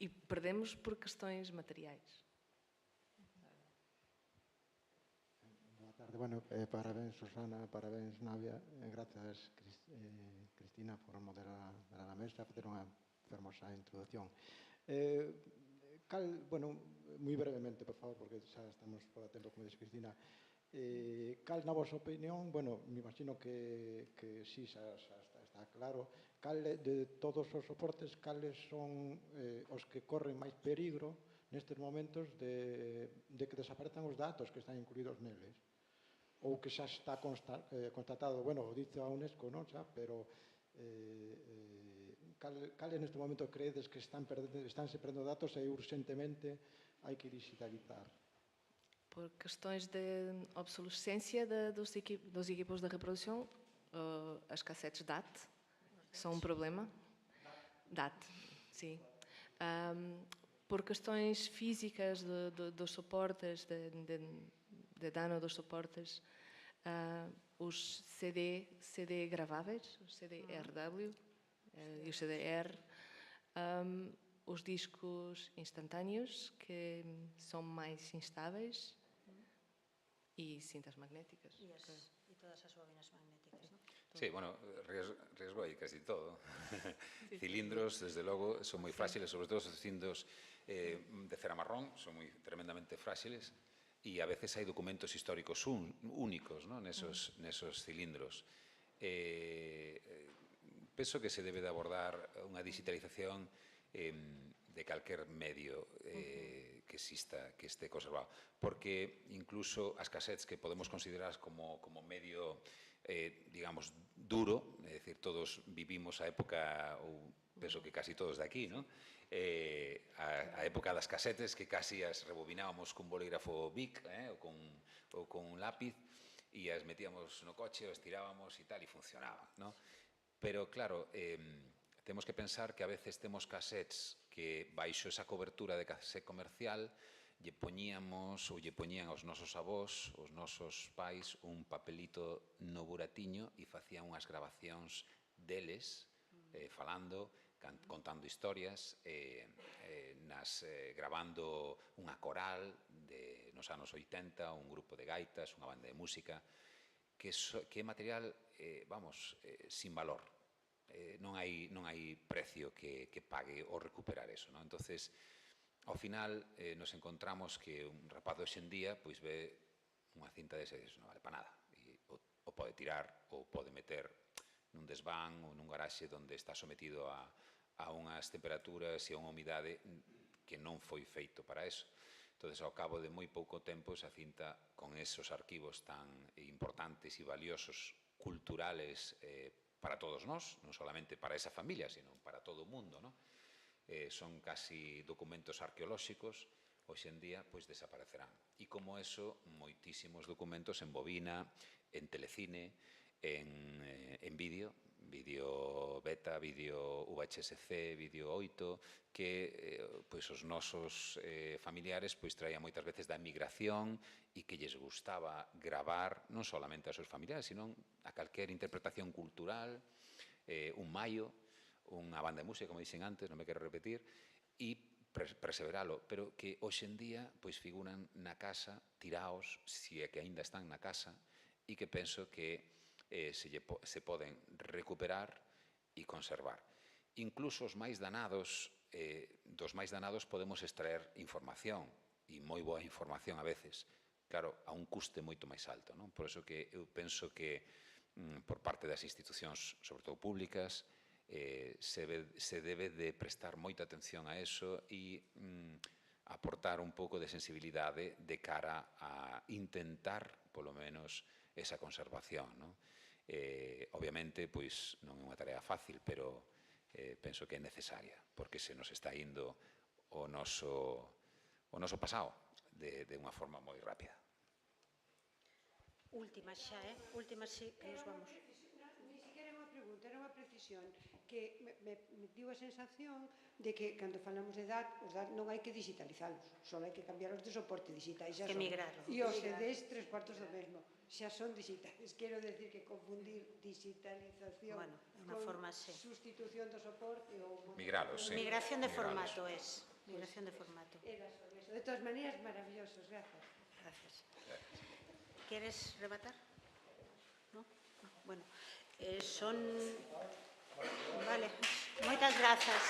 E perdemos por questões materiais. Boa tarde. Bueno, parabéns, Susana, parabéns, Navia. Grazas, Cristina, por moderar a mesa, facer unha fermosa introducción. Bueno, moi brevemente, por favor, porque xa estamos fora tempo, como dixe Cristina. Cal, na vosa opinión, bueno, me imagino que sí, xa está claro, cal de todos os soportes, cales son os que corren máis peligro nestes momentos de que desaparezan os datos que están incluídos neles? Ou que xa está constatado, bueno, dice a UNESCO, non xa, pero cal neste momento credes que estánse perdendo datos e urgentemente hai que digitalizar? Por questões de obsolescência dos equipos de reprodução, as cassetes DAT são um problema. DAT, sim. Por questões físicas dos suportes, de dano dos suportes, os CD graváveis, os CD-RW e os CD-R, os discos instantâneos, que são mais instáveis, e cintas magnéticas. E todas as bobinas magnéticas, non? Sí, bueno, riesgo hai casi todo. Cilindros, desde logo, son moi frágiles, sobre todo os cilindros de cera marrón, son tremendamente frágiles, e a veces hai documentos históricos únicos nesos cilindros. Penso que se debe de abordar unha digitalización de calquer medio que exista, que este conservado. Porque incluso as cassettes que podemos considerar como medio, digamos, duro, é dicir, todos vivimos a época, ou penso que casi todos de aquí, non? A época das casetes que casi as rebobinábamos cun bolígrafo Bic ou con un lápiz e as metíamos no coche, as tirábamos e tal, e funcionaba, non? Pero, claro, temos que pensar que a veces temos cassettes que baixo esa cobertura de casete comercial lle poñíamos ou lle poñían aos nosos avós, os nosos pais, un papelito no buratiño e facían unhas grabacións deles, falando, contando historias, gravando unha coral nos anos 80, un grupo de gaitas, unha banda de música, que é material, sin valor. Non hai precio que pague o recuperar eso. Entonces, ao final, nos encontramos que un rapaz de hoxendía ve unha cinta dese e non vale para nada. O pode tirar, ou pode meter nun desván ou nun garaxe onde está sometido a unhas temperaturas e a unha humidade que non foi feito para eso. Entón, ao cabo de moi pouco tempo, esa cinta, con esos arquivos tan importantes e valiosos, culturales, para todos nós, non solamente para esa familia, sino para todo o mundo, non? Son casi documentos arqueolóxicos, hoxe en día, pois desaparecerán. E como eso, moitísimos documentos en bobina, en telecine, en vídeo, vídeo beta, vídeo VHSC, vídeo 8, que pois os nosos familiares pois traían moitas veces da emigración e que lles gustaba gravar non solamente a seus familiares, sino a calquer interpretación cultural, un maio, unha banda de música, como dixen antes, non me quero repetir, e perseveralo, pero que hoxe en día pois figuran na casa, tiraos, se é que aínda están na casa, e que penso que se poden recuperar e conservar. Incluso os máis danados, dos máis danados podemos extraer información, e moi boa información a veces, claro, a un custe moito máis alto, non? Por iso que eu penso que por parte das institucións, sobre todo públicas, se debe de prestar moita atención a eso e aportar un pouco de sensibilidade de cara a intentar, polo menos, esa conservación, non? Obviamente, pois non é unha tarea fácil, pero penso que é necesaria, porque se nos está indo o noso pasado de unha forma moi rápida. Última xa, última sí, que nos vamos. Ni siquiera é unha pregunta, era unha precisión que me dio a sensación de que cando falamos de datos, os datos non hai que digitalizalos, só hai que cambiar os de soporte digitais. Que migrarlo. E os CDs 3/4 do mesmo, xa son digitais. Quero decir que confundir digitalización con sustitución do soporte ou... Migralos, sí. Migración de formato es. Migración de formato. Era sobre eso. De todas maneras, maravillosos. Gracias. Gracias. ¿Quieres rebatar? ¿No? Bueno, son... Vale, moitas grazas.